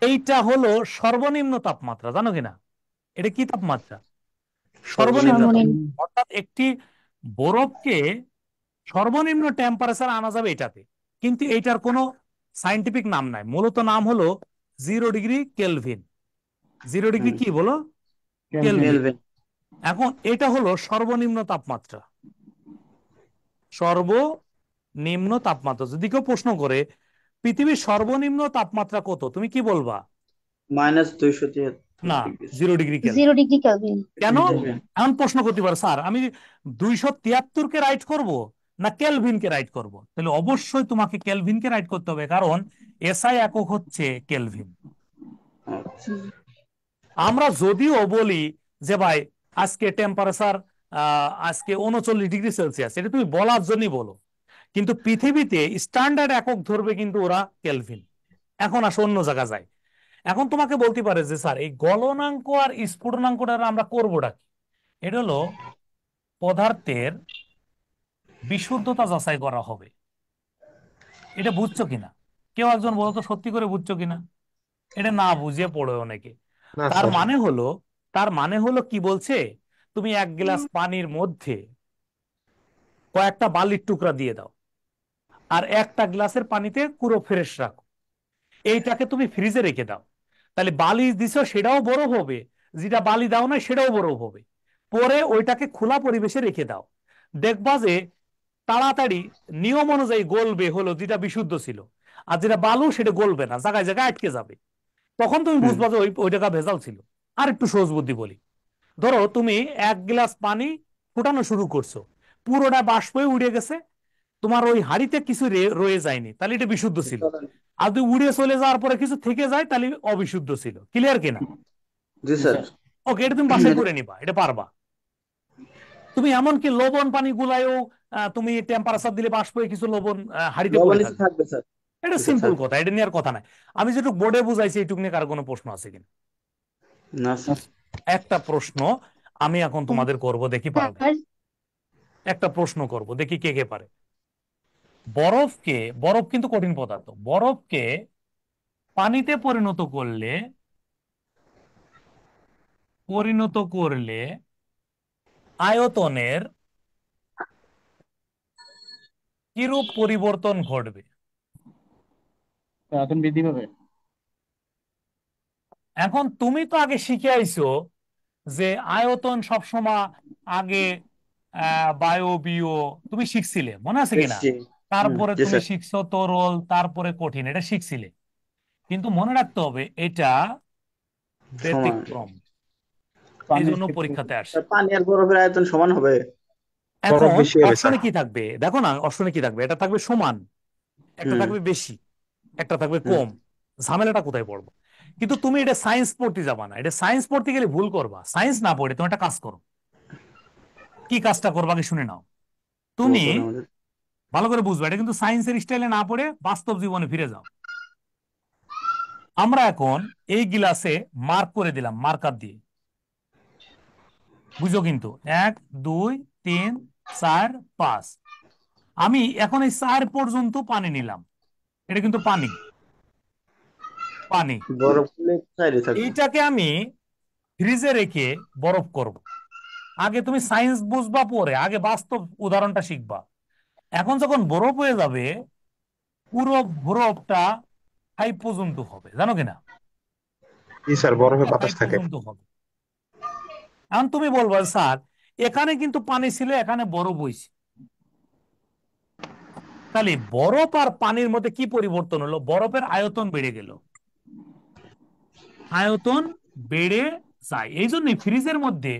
এইটা হলো সর্বনিম্ন তাপমাত্রা। জানো কিনা এটা কি তাপমাত্রা? সর্বনিম্ন সর্বনিম্ন। তাপমাত্রা। অর্থাৎ একটি বরফকে সর্বনিম্ন টেম্পারেচার আনা যাবে এটাতে, কিন্তু এইটার কোনো সাইন্টিফিক নাম নাই। মূলত নাম হলো 0 ডিগ্রি কেলভিন। 0 ডিগ্রি কি বলো? কেলভিন। কেলভিন। এখন এটা হলো সর্বনিম্ন তাপমাত্রা। সর্বনিম্ন তাপমাত্রা যদি কেউ প্রশ্ন করে পৃথিবীর সর্বনিম্ন তাপমাত্রা কত, তুমি কি বলবা? -273 না, degree. 0 degree kelvin. 0 degree kelvin. কেন? কেলভিন। এমন প্রশ্ন করতে পারে, স্যার আমি 273-কে রাইট করব না কেলভিনকে রাইট করব? তাহলে অবশ্যই তোমাকে কেলভিনকে রাইট করতে হবে, কারণ এসআই একক হচ্ছে কেলভিন। আচ্ছা। আমরা যদিও বলি যে ভাই আজকে টেম্পারেচার আজকে 39 ডিগ্রি সেলসিয়াস, এটা তুমি বলার জন্যই বলো, কিন্তু পৃথিবীতে স্ট্যান্ডার্ড একক ধরবে কিন্তু ওরা কেলভিন। এখন আসো অন্য জায়গা যায়। এখন তোমাকে বলতে পারে যে স্যার এই গলনাঙ্ক আর স্ফুটনাঙ্কটা আমরা করবোটা কি? এটা হলো পদার্থের বিশুদ্ধতা যাচাই করা হবে। এটা বুঝছো কিনা? কেউ একজন বলো তো, সত্যি করে বুঝছো কিনা? এটা না বুঝিয়ে পড়ে অনেকে। না তার স্যার। মানে হলো কি বলছে, তুমি 1 গ্লাস পানির মধ্যে কয়েকটা বালির টুকরা দিয়ে দাও, আর একটা গ্লাসের পানিতে পুরো ফ্রেশ রাখো। এইটাকে তুমি ফ্রিজে রেখে দাও, তাহলে বালি দিছো সেটাও বরফ হবে, যেটা বালি দাও না সেটাও বরফ হবে। পরে ওইটাকে খোলা পরিবেশে রেখে দাও, দেখবা যে তাড়াতাড়ি নিয়ম অনুযায়ী গলবে হলো যেটা বিশুদ্ধ ছিল, আর যেটা বালু সেটা গলবে না, জায়গায় জায়গায় আটকে যাবে। তখন তুমি বুঝবা যে ওই জায়গা ভেজাল ছিল। আর একটু সহজ বুদ্ধি বলি, ধরো তুমি 1 গ্লাস পানি ফুটানো শুরু করছো, পুরোটা বাষ্প হয়ে উড়ে গেছে, তোমার ওই হাঁড়িতে কিছু রয়ে যায়নি, তাহলে এটা বিশুদ্ধ ছিল। আর যদি উড়ে চলে যাওয়ার পরে কিছু থেকে যায়, তাহলে অবিশুদ্ধ ছিল। ক্লিয়ার কিনা? জি স্যার। ওকে, এটা তুমি বাসায় করে নিবা, এটা পারবা। তুমি এমনকি লবণ পানি গুলায়ও তুমি টেম্পারেচার দিলে বাষ্প হয়ে কিছু লবণ হাঁড়িতে পড়ে লবণিত থাকবে। থাকবে স্যার। এটা জি সিম্পল স্যার। কথা, এটা নিয়ে আর কথা নাই। আমি যেটুকু বোর্ডে বুঝাইছি এইটুকু নিয়ে কারো কোনো প্রশ্ন আছে কিনা? না স্যার। একটা প্রশ্ন আমি এখন তোমাদের করব, দেখি পারবে। স্যার। একটা প্রশ্ন করব, দেখি কে কে পারে। বরফ কিন্তু কঠিন পদার্থ, বরফকে পানিতে পরিণত করলে আয়তনের কিরূপ পরিবর্তন ঘটবে? আয়তন বৃদ্ধি পাবে। এখন তুমি তো আগে শিখে আইছো যে আয়তন সবসময় আগে বায়বীয়, তুমি শিখছিলে, মনে আছে কিনা? এসছি। তারপরে জি তুমি স্যার। শিখছো তরল, তারপরে কঠিন, এটা শিখছিলে। কিন্তু মনে রাখতে হবে এটা সমান। ব্যতিক্রম, এই পানির জন্য ক্ষেত্রে পরীক্ষাতে আসে। স্যার, পানি আর বরফের আয়তন সমান হবে? বরফ এখন বেশি হবে স্যার। অপশনে কি থাকবে দেখো না, অপশনে কি থাকবে, এটা থাকবে সমান, একটা হুম থাকবে বেশি, একটা থাকবে হুম কম। ঝামেলাটা কোথায় পড়বো? কিন্তু তুমি এটা সায়েন্স পড়তে যাবা না, এটা সায়েন্স পড়তে গেলে ভুল করবা। সায়েন্স না পড়ে তুমি একটা কাজ করো। কি কাজটা করবা কি শুনে নাও। তুমি বলুন আমাদের। ভালো করে বুঝবা, এটা কিন্তু সায়েন্সের স্টাইলে না পড়ে বাস্তব জীবনে ফিরে যাও। আমরা এখন এই গিলাসে মার্ক করে দিলাম মার্কার দিয়ে, বুঝো কিন্তু 1 2 3 4 5। আমি এখন এই 4 পর্যন্ত পানি নিলাম, এটা কিন্তু পানি, পানি। বরফ গুলো সাইডে থাকবে। এইটাকে আমি ফ্রিজে রেখে বরফ করব। আগে তুমি সায়েন্স বুঝবা, পরে আগে বাস্তব উদাহরণটা শিখবা। এখন যখন বরফ হয়ে যাবে, পুরো বরফটা 5 পর্যন্ত হবে, জানো কিনা? জি স্যার, বরফে 5 বাতাস থাকে। পর্যন্ত হবে। এখন তুমি বলবা স্যার এখানে কিন্তু পানি ছিল, এখানে বরফ হয়েছে, তাহলে বরফ আর পানির মধ্যে কি পরিবর্তন হলো? বরফের আয়তন বেড়ে গেল, আয়তন বেড়ে যায়। এই জন্যই ফ্রিজের মধ্যে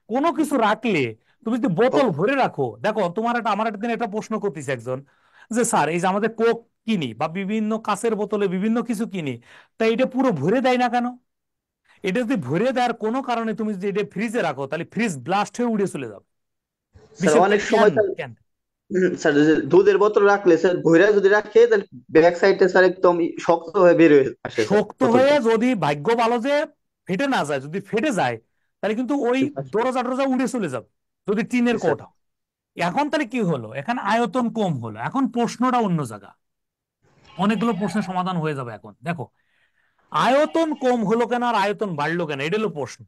কোনো কিছু রাখলে, তুমি যদি বোতল ভরে রাখো, দেখো তোমার একটা, আমার একটা দিন একটা প্রশ্ন করতেছে একজন, যে স্যার এই যে আমাদের কোক কিনি বা বিভিন্ন কাঁচের বোতলে বিভিন্ন কিছু কিনি, তাই এটা পুরো ভরে দেয় না কেন? এটা যদি ভরে দেওয়ার কোনো কারণে তুমি যদি এটা ফ্রিজে রাখো, তাহলে ফ্রিজ ব্লাস্ট হয়ে উড়ে চলে যাবে। স্যার বিষয়টা অনেক কেন? সময় স্যার, কেন? স্যার যে দুধের বোতল রাখলে স্যার ভইরা যদি রাখে তাহলে ব্যাক সাইডে স্যার একদম শক্ত হয়ে বের হয়ে আসে স্যার শক্ত হয়ে বোতলটা। যদি ভাগ্য ভালো যে ফেটে না যায়, যদি ফেটে যায় তাহলে কিন্তু ওই দরজা টরজা উড়ে চলে যাবে, যদি টিনের জি স্যার। কোটা। এখন তাহলে কি হলো? এখানে আয়তন কম হলো, এখন প্রশ্নটা অন্য জায়গা, অনেকগুলো প্রশ্নের সমাধান হয়ে যাবে। এখন দেখো আয়তন কম হলো কেন আর আয়তন বাড়লো কেন, এটা হলো প্রশ্ন।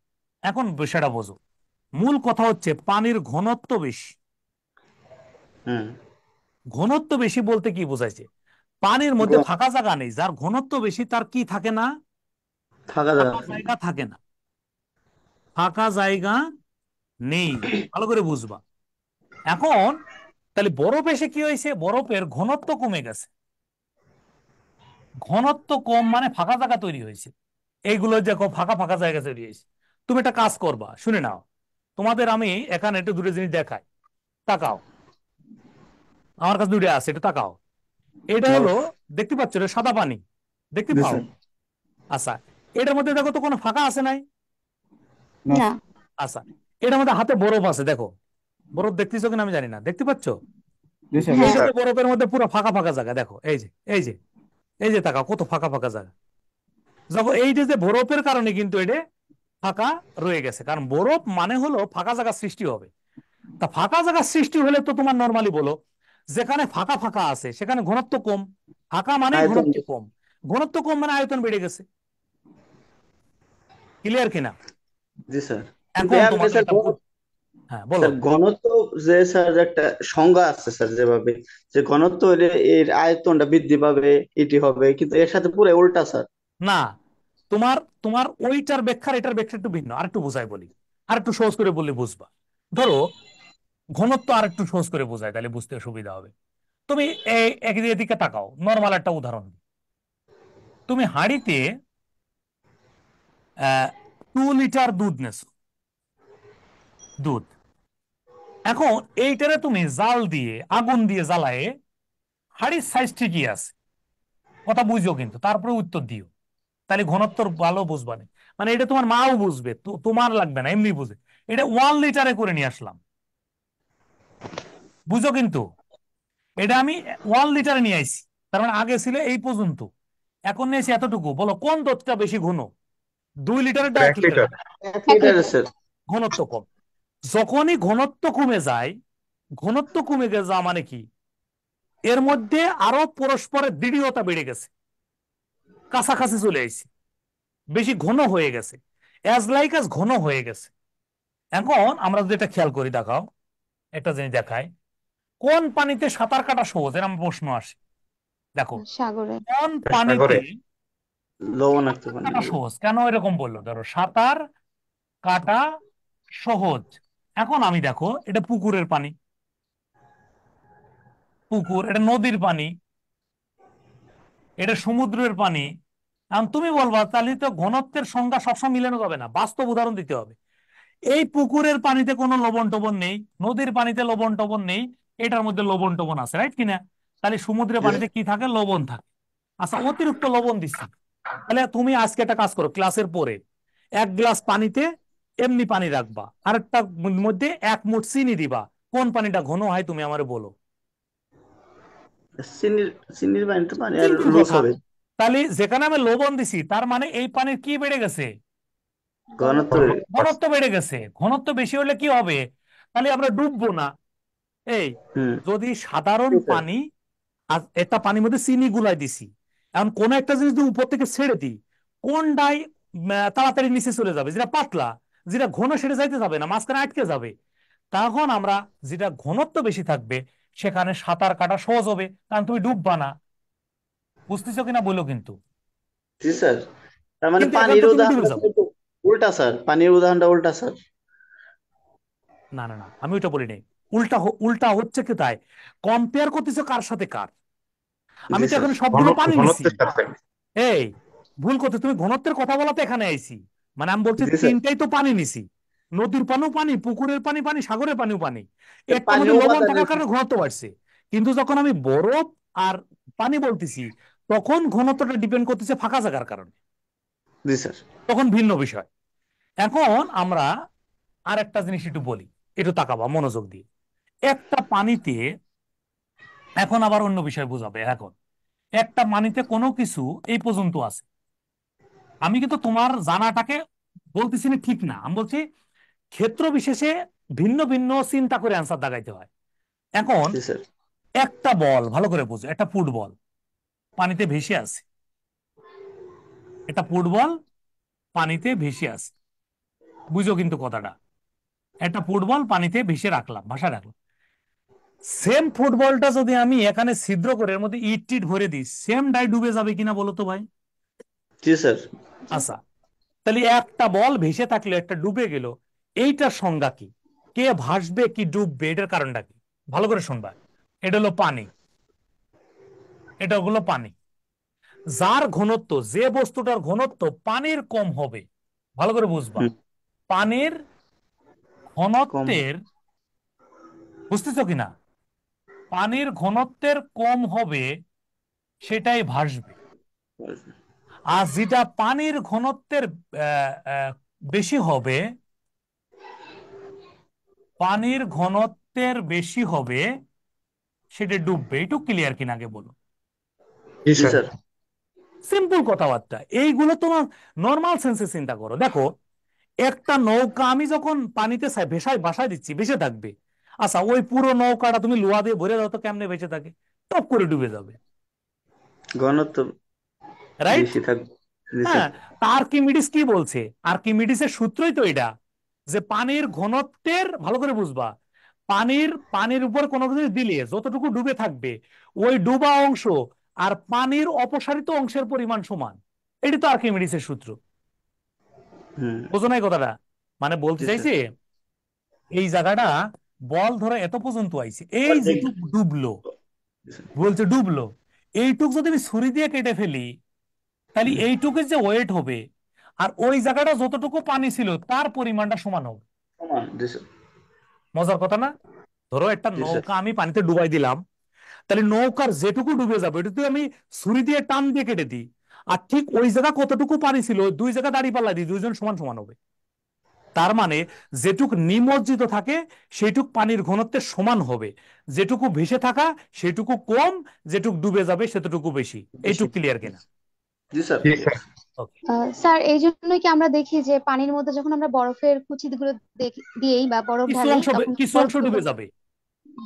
এখন বিষয়টা বোঝো। মূল কথা হচ্ছে পানির ঘনত্ব বেশি। হুম। ঘনত্ব বেশি বলতে কি বোঝাইছে? পানির মধ্যে গ- ফাঁকা জায়গা নেই, যার ঘনত্ব বেশি তার কি থাকে না? থাকা যাবে ফাঁকা না। জায়গা থাকে না, ফাঁকা জায়গা নেই। ভালো করে বুঝবা। এখন তাহলে বরফ এসে কি হয়েছে? বরফের ঘনত্ব কমে গেছে। ঘনত্ব কম মানে ফাঁকা জায়গা তৈরি হয়েছে। এইগুলো দেখো ফাঁকা ফাঁকা জায়গা তৈরি হয়েছে। তুমি একটা কাজ করবা, শুনে নাও। তোমাদের আমি এখানে একটু দুটো জিনিস দেখাই, তাকাও। আমার কাছে দুটো আছে, একটু তাকাও। এটা হলো, দেখতে পাচ্ছ এটা সাদা পানি, দেখতে জি পাও? স্যার। আচ্ছা, এটার মধ্যে দেখো তো কোনো ফাঁকা আছে নাই? না। না। আচ্ছা, এটার মধ্যে হাতে বরফ আছে, দেখো। বরফ দেখতেছো কিনা আমি জানি না, দেখতে পাচ্ছ? জি স্যার, জি হ্যাঁ। এইটা স্যার। তো বরফের মধ্যে পুরো ফাঁকা ফাঁকা জায়গা, দেখো এই যে, এই যে, এই যে তাকাও কত ফাঁকা ফাঁকা জায়গা। যখন এই যে বরফের কারণে কিন্তু এটা ফাঁকা রয়ে গেছে, কারণ বরফ মানে হলো ফাঁকা জায়গা সৃষ্টি হবে। তা ফাঁকা জায়গা সৃষ্টি হলে তো তোমার নর্মালি বলো, যেখানে ফাঁকা ফাঁকা আছে সেখানে ঘনত্ব কম। ফাঁকা মানেই আয়তন ঘনত্ব বেশি। কম, ঘনত্ব কম মানে আয়তন বেড়ে গেছে। ক্লিয়ার কিনা? জি স্যার। কিন্তু এখন এমনি তোমাকে স্যার এটা হ্যাঁ বলো। স্যার ঘনত্ব যে স্যার একটা সংজ্ঞা আছে স্যার, যেভাবে যে ঘনত্ব হলে এর আয়তনটা বৃদ্ধি পাবে, এটি হবে, কিন্তু এর সাথে পুরো উল্টা স্যার। না, তোমার তোমার ওইটার ব্যাখ্যা এটার ব্যাখ্যা একটু ভিন্ন। আর একটু বোঝাই বলি, আর একটু সহজ করে বললে বুঝবা। ধরো ঘনত্ব আর একটু সহজ করে বোঝায়, তাহলে বুঝতে সুবিধা হবে। তুমি এই এদিকে তাকাও, নর্মাল একটা উদাহরণ দিই। তুমি হাঁড়িতে 2 লিটার দুধ নেছো, দুধ। এখন এইটারে তুমি জাল দিয়ে, আগুন দিয়ে জ্বালায়ে, হাঁড়ির সাইজ ঠিকই আছে, কথা বুঝো কিন্তু তারপরে উত্তর দিও, তাহলে ঘনত্বর ভালো বুঝবা না। মানে এটা তোমার মাও বুঝবে, তোমার লাগবে না, এমনি বুঝে। এটা 1 লিটারে করে নিয়ে আসলাম, বুঝো কিন্তু। এটা আমি 1 লিটারে নিয়ে আইছি, তার মানে আগে ছিল এই পর্যন্ত, এখন নিয়েছি এতটুকু। বলো কোন দুধটা বেশি ঘন, 2 লিটারেরটা, 1 লিটার। 1 লিটারেরটা? 1 লিটারের 1 লিটার। স্যার। ঘনত্ব কম। যখনই ঘনত্ব কমে যায়, ঘনত্ব কমে যাওয়া মানে কি? এর মধ্যে আরো পরস্পরের দৃঢ়তা বেড়ে গেছে, কাছাকাছি চলে এসেছে, বেশি ঘন হয়ে গেছে, অ্যাজ লাইক অ্যাজ ঘন হয়ে গেছে। এখন আমরা যদি এটা খেয়াল করি, দেখাও, একটা জিনিস দেখায়। কোন পানিতে সাঁতার কাটা সহজ, এরকম প্রশ্ন আসে। দেখো সাগরে। কোন পানিতে সাগরে। লবণাক্ত সাঁতার পানি কাটা গুলো। সহজ, কেন এরকম বললো? ধরো সাঁতার কাটা সহজ। এখন আমি দেখো এটা পুকুরের পানি, পুকুর, এটা নদীর পানি, এটা সমুদ্রের পানি। এখন তুমি বলবা তাহলে তো ঘনত্বের সংজ্ঞা সবসময় মিলানো যাবে না, বাস্তব উদাহরণ দিতে হবে। এই পুকুরের পানিতে কোনো লবণ টবণ নেই, নদীর পানিতে লবণ টবণ নেই, এটার মধ্যে লবণ টবণ আছে, রাইট কিনা? তাহলে সমুদ্রের পানিতে কি থাকে? লবণ থাকে। আচ্ছা, অতিরিক্ত লবণ দিচ্ছি, তাহলে তুমি আজকে একটা কাজ করো, ক্লাসের পরে 1 গ্লাস পানিতে এমনি পানি রাখবা, আরেকটা মধ্যে 1 মুঠ চিনি দিবা। কোন পানিটা ঘন হয় তুমি আমারে বলো। চিনির চিনির পানিতে পানি আর সিম্পল লুজ কথা। হবে, তাহলে যেখানে আমি লবণ দিছি তার মানে এই পানির কি বেড়ে গেছে? ঘনত্ব বেড়ে ঘনত্ব বেড়ে গেছে। ঘনত্ব বেশি হলে কি হবে? তাহলে আমরা ডুববো না। এই হুম যদি সাধারণ জি স্যার। পানি, আর একটা পানির মধ্যে চিনি গুলাই দিছি, এখন কোন একটা জিনিস যদি উপর থেকে ছেড়ে দিই, কোনটাই তাড়াতাড়ি নিচে চলে যাবে? যেটা পাতলা, যেটা ঘন সেটা যাইতে যাবে না, মাঝখানে আটকে যাবে। তখন আমরা যেটা ঘনত্ব বেশি থাকবে সেখানে সাঁতার কাটা সহজ হবে, কারণ তুমি ডুববা না। বুঝতেছো কিনা বলো কিন্তু। জি স্যার, তার মানে কিন্তু এখানে পানির তো তুমি ডুবে উদাহরণটা যাবে। কিন্তু উল্টা স্যার, পানির উদাহরণটা উল্টা স্যার। না না না, আমি ওইটা বলি নাই। উল্টা উল্টা হচ্ছে কি তাই? কম্পেয়ার করতেছো কার সাথে কার? আমি জি তো স্যার। এখানে সবগুলো পানি নিছি। ঘনত্বের সাথে। এই ভুল করতে, তুমি ঘনত্বের কথা বলাতে এখানে আইছি। মানে আমি বলছি জি স্যার, তিনটাই তো পানি নিছি। নদীর পানিও পানি, পুকুরের পানি পানি, সাগরের পানিও পানি। একটার পানি মধ্যে লবণ উপাদানের, থাকার কারণে ঘনত্ব বাড়ছে। কিন্তু যখন আমি বরফ আর পানি বলতেছি, তখন ঘনত্বটা ডিপেন্ড করতেছে ফাঁকা জায়গার কারণে। জি স্যার। তখন ভিন্ন বিষয়। এখন আমরা আর একটা জিনিস একটু বলি, একটু তাকাবা মনোযোগ দিয়ে। একটা পানিতে, এখন আবার অন্য বিষয় বোঝাবে। এখন একটা পানিতে কোনো কিছু এই পর্যন্ত আছে। আমি কিন্তু তোমার জানাটাকে বলতেছি না ঠিক না, আমি বলছি ক্ষেত্র বিশেষে ভিন্ন ভিন্ন চিন্তা করে অ্যান্সার দাগাইতে হয়। এখন জি স্যার। একটা বল, ভালো করে বুঝো, একটা ফুটবল পানিতে ভেসে আছে। একটা ফুটবল পানিতে ভেসে আছে, বুঝো কিন্তু কথাটা। একটা ফুটবল পানিতে ভেসে রাখলাম, ভাসা রাখলাম। সেম ফুটবলটা যদি আমি এখানে ছিদ্র করে এর মধ্যে ইট টিট ভরে দিই, সেম ডাই ডুবে যাবে কিনা বলো তো ভাই? জি স্যার। আচ্ছা, তাহলে একটা বল ভেসে থাকলে একটা ডুবে গেল, এইটার সংজ্ঞা কি? কে ভাসবে কি ডুববে, এটার কারণটা কি? ভালো করে শুনবা। এটা হলো পানি, এটা হলো পানি। যার ঘনত্ব, যে বস্তুটার ঘনত্ব পানির কম হবে, ভালো করে বুঝবা, হুম, পানির কম ঘনত্বের, বুঝতেছো কিনা, পানির ঘনত্বের কম হবে সেটাই ভাসবে। হবে। আর যেটা পানির ঘনত্বের বেশি হবে, পানির ঘনত্বের বেশি হবে সেটা ডুববে। একটু ক্লিয়ার কিনা আগে বলো। জি জি স্যার। স্যার। সিম্পল কথাবার্তা, এইগুলো তোমার নর্মাল সেন্সে চিন্তা করো। দেখো, একটা নৌকা আমি যখন পানিতে ভেসায় ভাসায় দিচ্ছি, ভেসে থাকবে। আচ্ছা, ওই পুরো নৌকাটা তুমি লোহা দিয়ে ভরে দাও তো কেমনে ভেসে থাকে? টপ করে ডুবে যাবে, ঘনত্ব রাইট? বেশি থাকবে। জি স্যার। হ্যাঁ। তা আর্কিমিডিস কি বলছে? আর্কিমিডিসের সূত্রই তো এটা, যে পানির ঘনত্বের, ভালো করে বুঝবা, পানির পানির উপর কোনো কিছু দিলে যতটুকু ডুবে থাকবে, ওই ডুবা অংশ আর পানির অপসারিত অংশের পরিমাণ সমান। এটি তো আর্কিমিডিসের সূত্র। হুম। বোঝো না এই কথাটা? মানে বলতে জি স্যার। চাইছে, এই জায়গাটা বল ধরো এত পর্যন্ত আইছে, এই অর্ধেক। যেটুক ডুবলো, জি স্যার। বলছে ডুবলো, এইটুক যদি আমি ছুরি দিয়ে কেটে ফেলি, তাহলে হুম, এইটুকের যে ওয়েট হবে আর ওই জায়গাটা যতটুকু পানি ছিল তার পরিমাণটা সমান হবে। সমান। জি স্যার। মজার কথা না? ধরো একটা জি স্যার। নৌকা আমি পানিতে ডুবাই দিলাম, তাহলে নৌকার যেটুকু ডুবে যাবে এটা যদি আমি ছুরি দিয়ে টান দিয়ে কেটে দিই, আর ঠিক ওই জায়গা কতটুকু পানি ছিল ওই দুই জায়গা দাঁড়িয়ে পাল্লা দিই, দুইজন সমান সমান হবে। তার মানে যেটুক নিমজ্জিত থাকে সেইটুক পানির ঘনত্বের সমান হবে, যেটুকু ভেসে থাকা সেটুকু কম, যেটুক ডুবে যাবে সেতটুকু বেশি। বেশি। এইটুক ক্লিয়ার কিনা? জি স্যার। জি স্যার। ওকে। স্যার এই জন্যই কি আমরা দেখি যে পানির মধ্যে যখন আমরা বরফের কুচিগুলো দিই বা বরফ কিছু ঢালি অংশ তখন কিছু অংশ বরফগুলো ডুবে যাবে,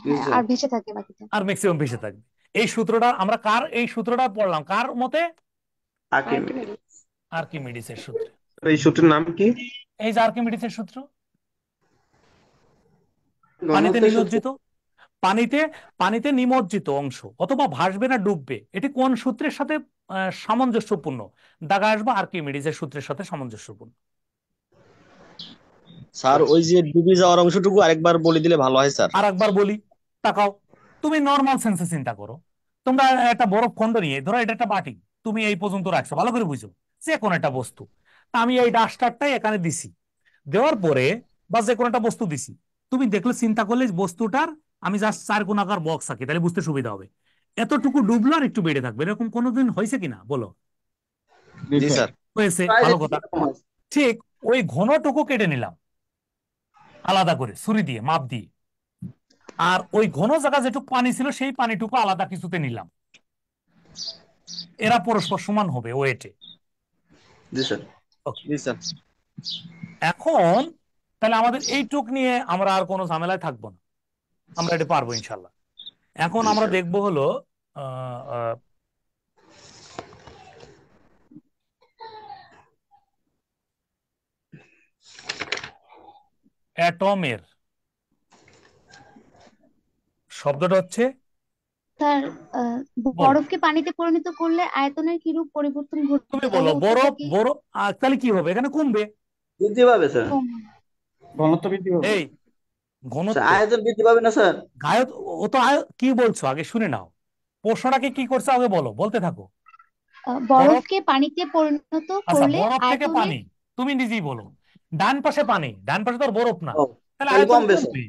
জি হ্যাঁ স্যার। আর ভেসে থাকে বাকিটা। আর ম্যাক্সিমাম ভেসে থাকবে। এই সূত্রটা আমরা কার, এই সূত্রটা পড়লাম কার মতে? আর্কিমিডিস। আর্কিমিডিসের সূত্রে। এই সূত্রের নাম কি? এই যে আর্কিমিডিসের সূত্র, পানিতে ঘনত্বের সূত্র। নিমজ্জিত, পানিতে পানিতে নিমজ্জিত অংশ অথবা ভাসবে না ডুববে, এটি কোন সূত্রের সাথে সামঞ্জস্যপূর্ণ? দাগা আসবে আর্কিমিডিসের সূত্রের সাথে সামঞ্জস্যপূর্ণ। স্যার ওই যে ডুবে যাওয়ার অংশটুকু আরেকবার বলে দিলে ভালো হয় স্যার। আর একবার বলি, তাকাও, তুমি নর্মাল সেন্সে চিন্তা করো। তোমরা একটা বরফ খন্ড নিয়ে, ধরো এটা একটা বাটি, তুমি এই পর্যন্ত রাখছো, ভালো করে বুঝো, যে কোনো একটা বস্তু। তা আমি এই ডাস্টারটাই এখানে দিছি, দেওয়ার পরে বা যে কোনো একটা বস্তু দিছি, তুমি দেখলে চিন্তা করলে বস্তুটার, আমি জাস্ট 4 কোণাকার বক্স আঁকি তাহলে বুঝতে সুবিধা হবে। এতটুকু ডুবলো আর একটু বেড়ে থাকবে, এরকম কোনোদিন হয়েছে কিনা বলো? জি জি স্যার। স্যার। হয়েছে, প্রায় ভালো দেখি কথা। এরকম হয়। ঠিক ওই ঘনটুকু কেটে নিলাম আলাদা করে ছুরি দিয়ে মাপ দিয়ে, আর ওই ঘন জায়গা যেটুকু পানি ছিল সেই পানিটুকু আলাদা কিছুতে নিলাম, এরা পরস্পর সমান হবে ওয়েটে। জি স্যার। ওকে, জি স্যার। এখন তাহলে আমাদের এইটুক নিয়ে আমরা আর কোনো ঝামেলায় থাকবো না, আমরা এটা পারবো ইনশাল্লাহ। এখন আমরা ইনশাআল্লাহ। দেখবো হলো আহ, আহ, অ্যাটমের শব্দটা হচ্ছে, স্যার, বলো বরফকে পানিতে পরিণত করলে আয়তনের কিরূপ পরিবর্তন তুমি ঘটবে, বলো, তাহলে উত্তরটা বরফ কি? বরফ তাহলে কি হবে, এখানে কমবে। বৃদ্ধি পাবে স্যার। কম। ঘনত্ব বৃদ্ধি পাবে। এই স্যার ঘনত্ব আয়তন বৃদ্ধি পাবে না স্যার? গায়ত, ও তো কি বলছো আগে শুনে নাও, প্রশ্নটাকে কি করছে আগে বলো, বলতে থাকো। বরফ, বরফকে পানিতে পরিণত আচ্ছা করলে বরফ থেকে আয়তনের। পানি, তুমি নিজেই বলো। ডান পাশে পানি, ডান পাশে তো আর বরফ না, ও, তাহলে তাহলে আয়তন কমবে স্যার। কমবে।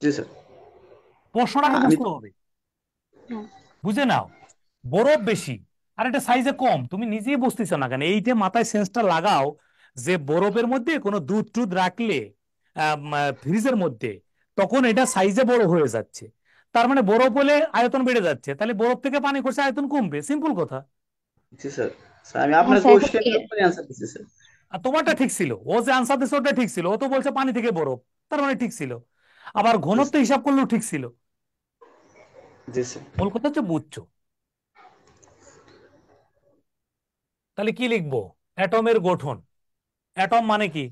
জি স্যার। প্রশ্নটাকে আমি বুঝতে তো হবে, হ্যাঁ। বুঝে নাও। বরফ বেশি আর এটা সাইজে কম, তুমি নিজেই বুঝতেছো না কেন? এইটা মাথায় সেন্সটা লাগাও যে বরফের মধ্যে কোনো দুধ টুধ রাখলে ফ্রিজের মধ্যে, তখন এটা সাইজে বড় হয়ে যাচ্ছে, তার মানে বরফ হলে আয়তন বেড়ে যাচ্ছে, তাহলে বরফ থেকে পানি করছে আয়তন কমবে, সিম্পল কথা। জি স্যার। স্যার আমি হ্যাঁ আপনার স্যার, এখন কোশ্চেনের উপরে অ্যান্সার দিচ্ছি স্যার। আর তোমারটা ঠিক ছিল, ও যে আনসার দিচ্ছে ওটা ঠিক ছিল, ও তো বলছে পানি থেকে বরফ, তার মানে ঠিক ছিল। আবার জি ঘনত্ব স্যার। হিসাব করলেও ঠিক ছিল। জি স্যার। মূল কথা হচ্ছে বুঝছো। তাহলে কি লিখবো? অ্যাটমের গঠন। অ্যাটম মানে কি?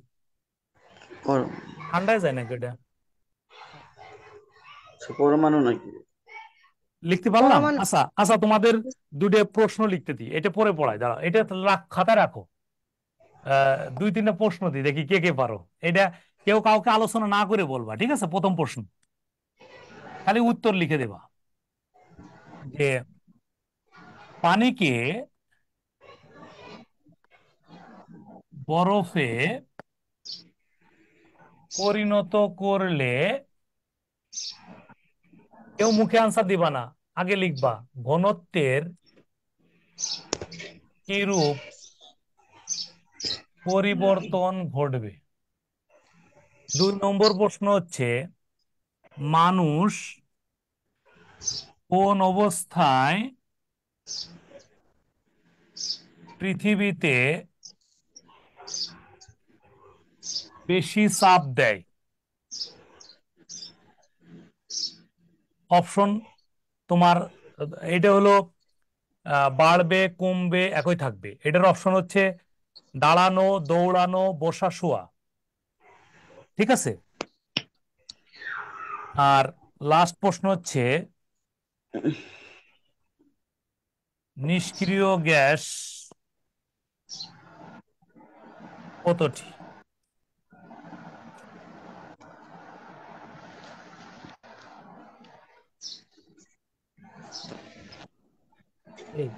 পর- ঠান্ডায় যায় নাকি এটা? পরমাণু নাকি? লিখতে পারলাম? পরমাণু। আচ্ছা আচ্ছা, তোমাদের দুটো প্রশ্ন লিখতে দিই, এটা পরে পড়ায়, দাঁড়াও এটা খাতায় রাখো। দুই তিনটা প্রশ্ন দিই, দেখি কে কে পারো এটা। কেউ কাউকে আলোচনা না করে বলবা, ঠিক আছে? প্রথম প্রশ্ন খালি উত্তর লিখে দেবা যে পানিকে বরফে পরিণত করলে, কেউ মুখে আনসার দিবা না, আগে লিখবা ঘনত্বের কিরূপ পরিবর্তন ঘটবে। 2 নম্বর প্রশ্ন হচ্ছে মানুষ কোন অবস্থায় পৃথিবীতে বেশি চাপ দেয়? অপশন তোমার এটা হলো বাড়বে কমবে একই থাকবে, এটার অপশন হচ্ছে দাঁড়ানো, দৌড়ানো, বসা, শোয়া। ঠিক আছে? আর লাস্ট প্রশ্ন হচ্ছে নিষ্ক্রিয় গ্যাস কতটি? এই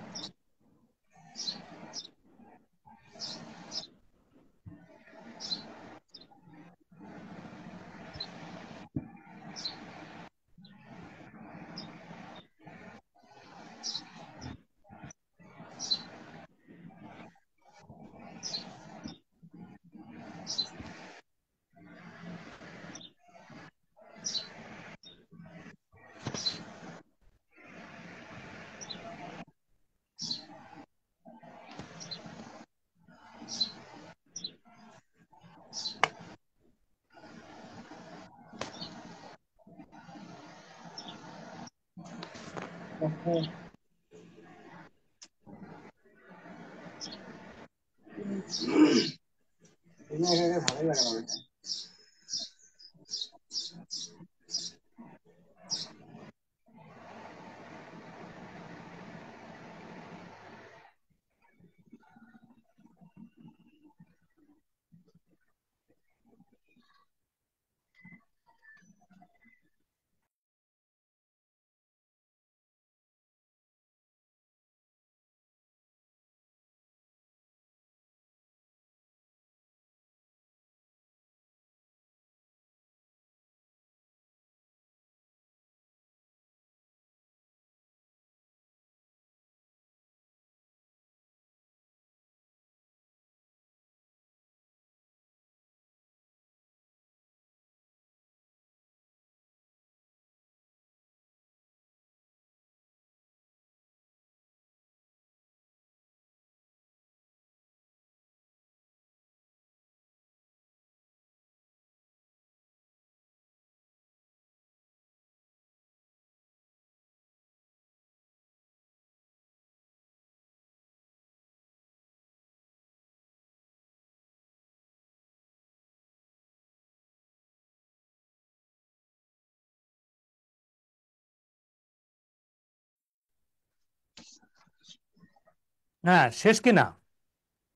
হ্যাঁ, শেষ কিনা?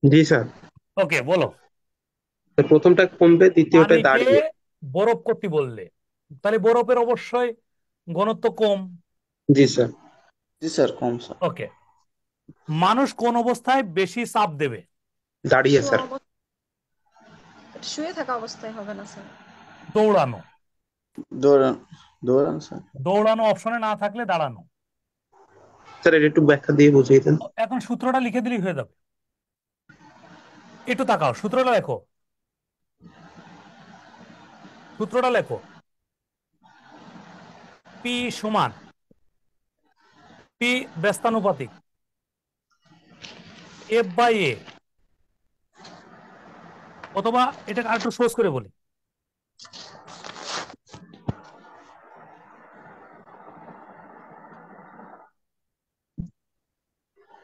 জি স্যার। ওকে, বলো। তো প্রথমটা কমবে, দ্বিতীয়টায় পানিকে দাঁড়িয়ে। বরফ করতে বললে, তাহলে বরফের অবশ্যই ঘনত্ব কম। জি স্যার। জি স্যার, কম স্যার। ওকে, মানুষ কোন অবস্থায় বেশি চাপ দেবে? দাঁড়িয়ে শোয়া স্যার। অবস্থা শুয়ে থাকা অবস্থায় হবে না স্যার। দৌড়ানো। দৌড়ান, দৌড়ান স্যার। দৌড়ানো অপশনে না থাকলে দাঁড়ানো। স্যার এটা একটু ব্যাখ্যা দিয়ে বুঝিয়ে দেন। এখন সূত্রটা লিখে দিলেই হয়ে যাবে। একটু তাকাও, সূত্রটা লেখো, সূত্রটা লেখো। পি সমান, পি ব্যস্তানুপাতিক, এফ বাই এ, অথবা এটাকে আরেকটু সহজ করে বলি,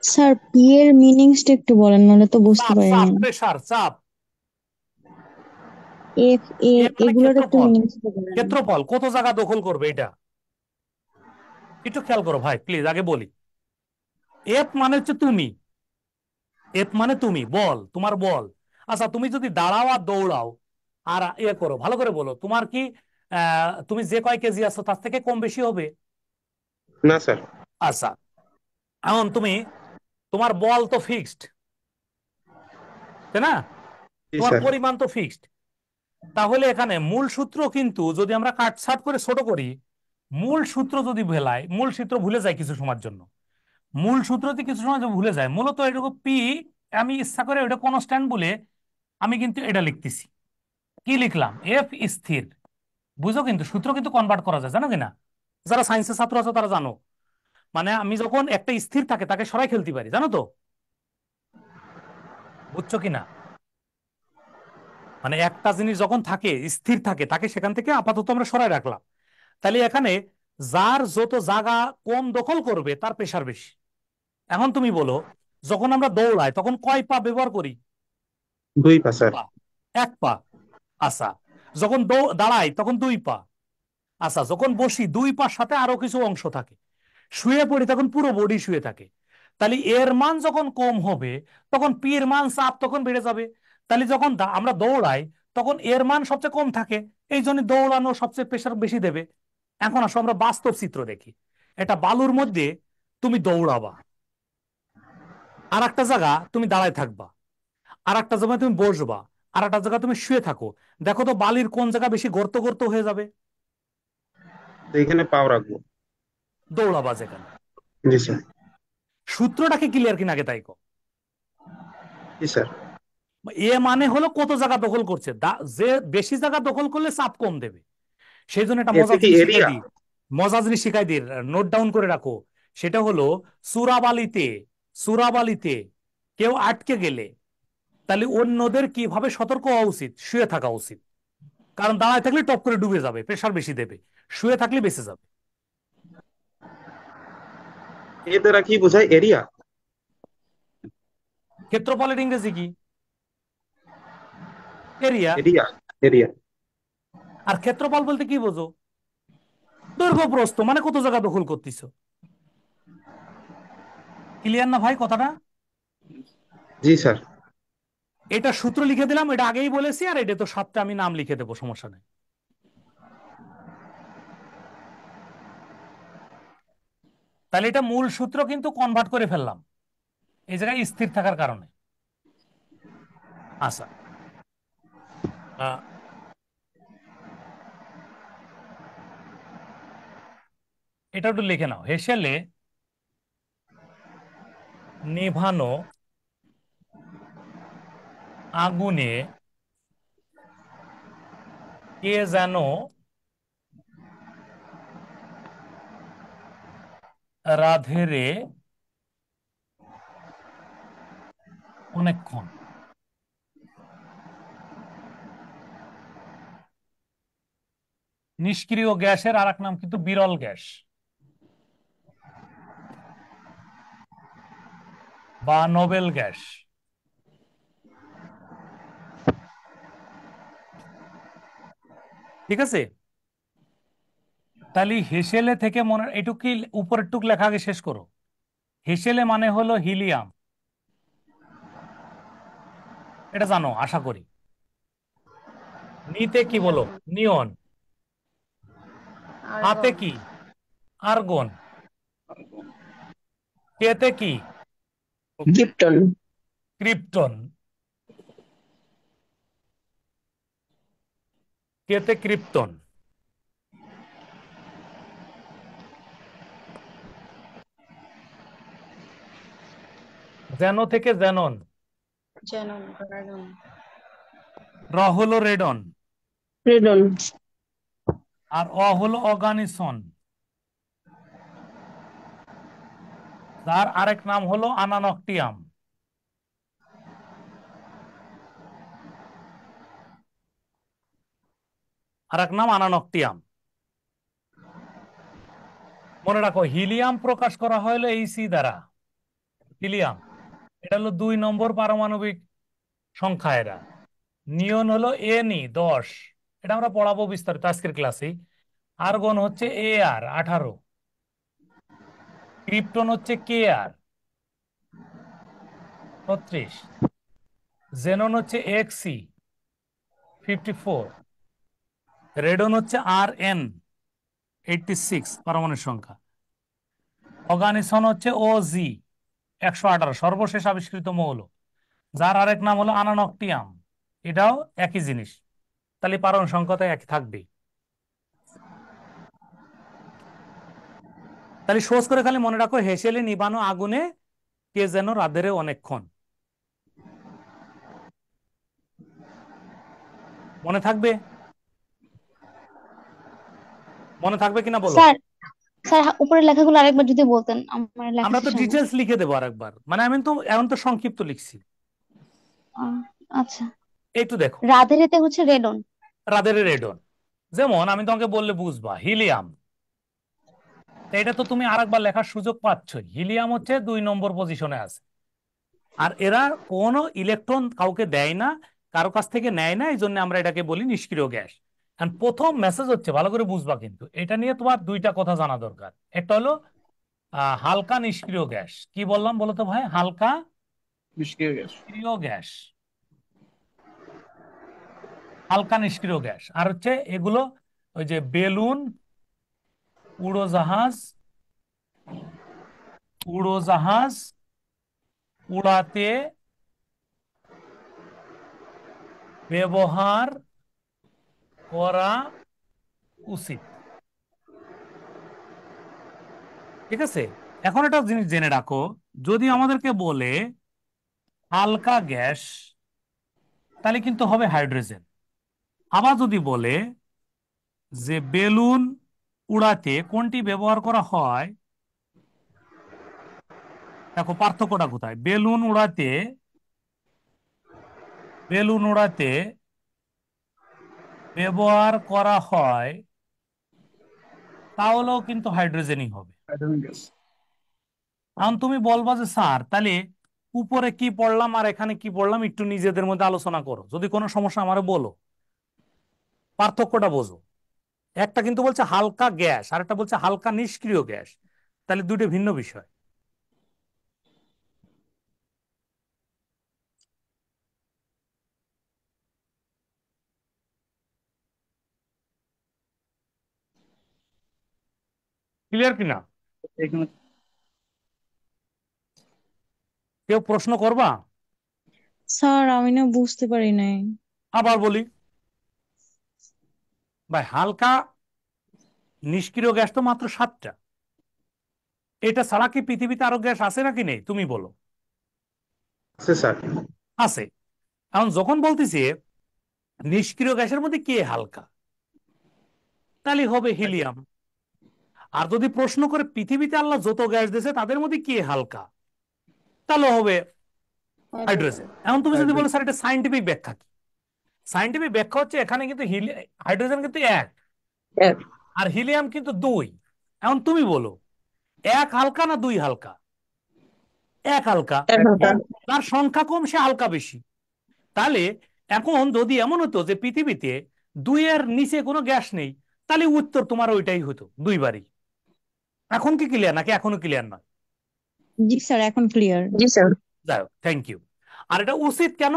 স্যার পি এর মিনিংসটা একটু বলেন, নাহলে তো বুঝতে চাপ, পারিনি চাপ, আমি। প্রেসার, চাপ। এফ এ এ মানে এগুলোর একটু ক্ষেত্রফল। মিনিংসটা বলেন। ক্ষেত্রফল কত জায়গা দখল করবে এটা একটু খেয়াল করো ভাই, প্লিজ। আগে বলি, এফ মানে হচ্ছে তুমি, এফ মানে তুমি, বল, তোমার বল। আচ্ছা, তুমি যদি দাঁড়াও আর দৌড়াও আর করো, ভালো করে বলো, তোমার কি তুমি যে কয় কেজি আছো তার থেকে কম বেশি হবে? না স্যার। আচ্ছা, এখন তুমি, তোমার বল তো ফিক্সড, তাই না? জি তোমার স্যার। পরিমাণ তো ফিক্সড। তাহলে এখানে মূল সূত্র কিন্তু যদি আমরা কাটছাট করে ছোট করি, মূল সূত্র যদি ভুলাই, মূল সূত্র ভুলে যায় কিছু সময়ের জন্য, মূল সূত্র যদি কিছু সময় ভুলে যায়, মূলত এটুকু পি, আমি ইচ্ছা করে ওটা কনস্ট্যান্ট বলে আমি কিন্তু এটা লিখতেছি। কি লিখলাম? এফ স্থির। বুঝো, কিন্তু সূত্র কিন্তু কনভার্ট করা যায়, জানো কিনা? যারা সায়েন্সের ছাত্র আছো তারা জানো। মানে আমি যখন একটা স্থির থাকে তাকে সরাই ফেলতে পারি, জানো তো? বুঝছো কিনা? মানে একটা জিনিস যখন থাকে, স্থির থাকে, তাকে সেখান থেকে আপাতত আমরা সরাই রাখলাম। তাহলে এখানে যার যত জায়গা কম দখল করবে তার প্রেসার বেশি। এখন তুমি বলো, যখন আমরা দৌড়াই তখন কয় পা ব্যবহার করি? 2 পা স্যার। পা, এক পা। আচ্ছা, যখন দাঁড়াই তখন দুই পা। আচ্ছা, যখন বসি দুই পার সাথে আরো কিছু অংশ থাকে। শুয়ে পড়ি তখন পুরো বডি শুয়ে থাকে। তাহলে এর মান যখন কম হবে, তখন পি এর মান, চাপ তখন বেড়ে যাবে। তাহলে যখন আমরা দৌড়াই তখন এর মান সবচেয়ে কম থাকে, এই জন্য দৌড়ানো সবচেয়ে প্রেশার বেশি দেবে। এখন আসো আমরা বাস্তব চিত্র দেখি। এটা বালুর মধ্যে তুমি দৌড়াবা, আর একটা জায়গা তুমি দাঁড়ায় থাকবা, আর একটা জায়গায় তুমি বসবা, আর একটা জায়গায় তুমি শুয়ে থাকো। দেখো তো বালির কোন জায়গা বেশি গর্ত গর্ত হয়ে যাবে? তো এখানে পাও রাখবো। দৌড়াবা যেখানে। জি স্যার। সূত্রটাকে ক্লিয়ার কিনা আগে তাই কো। জি স্যার। এ মানে হলো কত জায়গা দখল করছে, যে বেশি জায়গা দখল করলে চাপ কম দেবে। সেই জন্য একটা এতে মজার কি জিনিস শিখাই এরিয়া? দিই, মজার জিনিস শিখাই দিই, নোট ডাউন করে রাখো। সেটা হলো, চূড়াবালিতে, চূড়াবালিতে কেউ আটকে গেলে তাহলে অন্যদের কিভাবে সতর্ক হওয়া উচিত? শুয়ে থাকা উচিত। কারণ দাঁড়ায় থাকলে টপ করে ডুবে যাবে, প্রেশার বেশি দেবে। শুয়ে থাকলে বেঁচে যাবে। এ দ্বারা কি বোঝায়? এরিয়া। ক্ষেত্রফলের ইংরেজি কি? এরিয়া। এরিয়া। এরিয়া। আর ক্ষেত্রফল বলতে কি বোঝো? দৈর্ঘ্য প্রস্থ, মানে কত জায়গা দখল করতেছো। ক্লিয়ার না ভাই কথাটা? জি স্যার। এটা সূত্র লিখে দিলাম, এটা আগেই বলেছি, আর এটা তো সাতটা আমি নাম লিখে দেবো, সমস্যা নেই। তাহলে এটা মূল সূত্র কিন্তু কনভার্ট করে ফেললাম এই জায়গায় স্থির থাকার কারণে। আচ্ছা, আহ, এটা একটু লিখে নাও। হেসেলে নেভানো আগুনে কে যেন রাধে রে অনেকক্ষণ। নিষ্ক্রিয় গ্যাসের আর এক নাম কিন্তু বিরল গ্যাস বা নোবেল গ্যাস। ঠিক আছে? তাহলে হেসেলে থেকে মনে, এটুক কি উপরের টুক লেখা আগে শেষ করো। হেসেলে মানে হলো হিলিয়াম, এটা জানো আশা করি। নিতে কি বলো? আর্গন। নিয়ন। হাতে আর্গন। কি? আর্গন। কেতে কি? ক্রিপ্টন। ক্রিপ্টন। কেতে ক্রিপ্টন। জেনো থেকে জেনন। জেনন। রাডন। র হলো রেডন। রেডন। আর অ হলো অর্গানিসন, তার আরেক নাম হলো আনানক্টিয়াম। আরেক নাম আনানক্টিয়াম। মনে রাখো হিলিয়াম প্রকাশ করা হলো He দ্বারা। হিলিয়াম এটা হলো 2 নম্বর পারমাণবিক সংখ্যা। এরা নিয়ন হলো Ni 10, এটা আমরা পড়াবো বিস্তারিত আজকের ক্লাসে। আর্গন হচ্ছে Ar 18, ক্রিপ্টন হচ্ছে Kr 36, জেনন হচ্ছে Xc 54, রেডন হচ্ছে Rn 86 পারমাণবিক সংখ্যা, অর্গানিসন হচ্ছে Oz 118 সর্বশেষ আবিষ্কৃত মৌল, যার আরেক নাম হলো আনানক্টিয়াম, এটাও একই জিনিস। তাহলে পারমাণবিক সংখ্যাটা একই থাকবে। তাহলে সোজ করে খালি মনে রাখো হেসেলে নিবানো আগুনে কে যেন রাধেরে অনেকক্ষণ। মনে থাকবে? মনে থাকবে কিনা বলো। স্যার, স্যার উপরের লেখাগুলো আরেকবার যদি বলতেন, আমার লেখা আমরা তো শেষ হয়নি। ডিটেলস লিখে দেবো আরেকবার, মানে আমি তো এখন তো সংক্ষিপ্ত লিখছি। আহ, আচ্ছা। একটু দেখো রাধেরেতে হচ্ছে রেডন। রাধেরে রেডন, যেমন আমি তোমাকে বললে বুঝবা হিলিয়াম, তো এটা তো তুমি আরেকবার লেখার সুযোগ পাচ্ছই। হিলিয়াম হচ্ছে 2 নম্বর পজিশনে আছে, আর এরা কোনো ইলেকট্রন কাউকে দেয় না, কারো কাছ থেকে নেয় না, এই জন্য আমরা এটাকে বলি নিষ্ক্রিয় গ্যাস। আর প্রথম মেসেজ হচ্ছে, ভালো করে বুঝবা কিন্তু, এটা নিয়ে তোমার 2টা কথা জানা দরকার। একটা হলো হালকা নিষ্ক্রিয় গ্যাস। কি বললাম বলো তো ভাই? হালকা নিষ্ক্রিয় গ্যাস। নিষ্ক্রিয় গ্যাস, হালকা নিষ্ক্রিয় গ্যাস। আর হচ্ছে এগুলো ওই যে বেলুন, উড়োজাহাজ, উড়োজাহাজ উড়াতে ব্যবহার করা উচিত। ঠিক আছে, এখন একটা জিনিস জেনে রাখো, যদি আমাদেরকে বলে হালকা গ্যাস তাহলে কিন্তু হবে হাইড্রোজেন। আবার যদি বলে যে বেলুন উড়াতে কোনটি ব্যবহার করা হয়, দেখো পার্থক্যটা কোথায়। বেলুন উড়াতে ব্যবহার করা হয়, তাহলেও কিন্তু হাইড্রোজেনই হবে। Hydrogen gas. এখন তুমি বলবা যে স্যার তাহলে উপরে কি পড়লাম আর এখানে কি পড়লাম, একটু নিজেদের মধ্যে আলোচনা করো, যদি কোনো সমস্যা আমারে বলো, পার্থক্যটা বোঝো। একটা কিন্তু বলছে হালকা গ্যাস আর একটা বলছে হালকা নিষ্ক্রিয় গ্যাস, তাহলে দুটো ভিন্ন বিষয়। ক্লিয়ার কিনা? এখানে কেউ প্রশ্ন করবা? স্যার আমি না বুঝতে পারি নাই। আবার বলি ভাই, হালকা নিষ্ক্রিয় গ্যাস তো মাত্র 7টা। এটা ছাড়া কি পৃথিবীতে আরো গ্যাস আছে নাকি নেই তুমি বলো? আছে স্যার। আছে। এখন যখন বলতেছি নিষ্ক্রিয় গ্যাসের মধ্যে কে হালকা, তাহলে হবে হিলিয়াম। আর যদি প্রশ্ন করে পৃথিবীতে আল্লাহ যত গ্যাস দিয়েছে তাদের মধ্যে কে হালকা, তাহলে হবে হাইড্রোজেন। এখন তুমি যদি বলো স্যার এটা সাইন্টিফিক ব্যাখ্যা কি, সাইন্টিফিক ব্যাখ্যা হচ্ছে এখানে কিন্তু হাইড্রোজেন কিন্তু 1 আর হিলিয়াম কিন্তু 2। এখন তুমি বলো 1 হালকা না 2 হালকা? 1 হালকা। তার সংখ্যা কম, সে হালকা বেশি। তাহলে এখন যদি এমন হতো যে পৃথিবীতে 2-এর নিচে কোনো গ্যাস নেই, তাহলে উত্তর তোমার ওইটাই হতো 2বারই। এখন কি ক্লিয়ার নাকি এখনো ক্লিয়ার নয়? জি স্যার, এখন ক্লিয়ার। জি স্যার। যাই হোক, থ্যাংক ইউ। আর এটা উচিত কেন?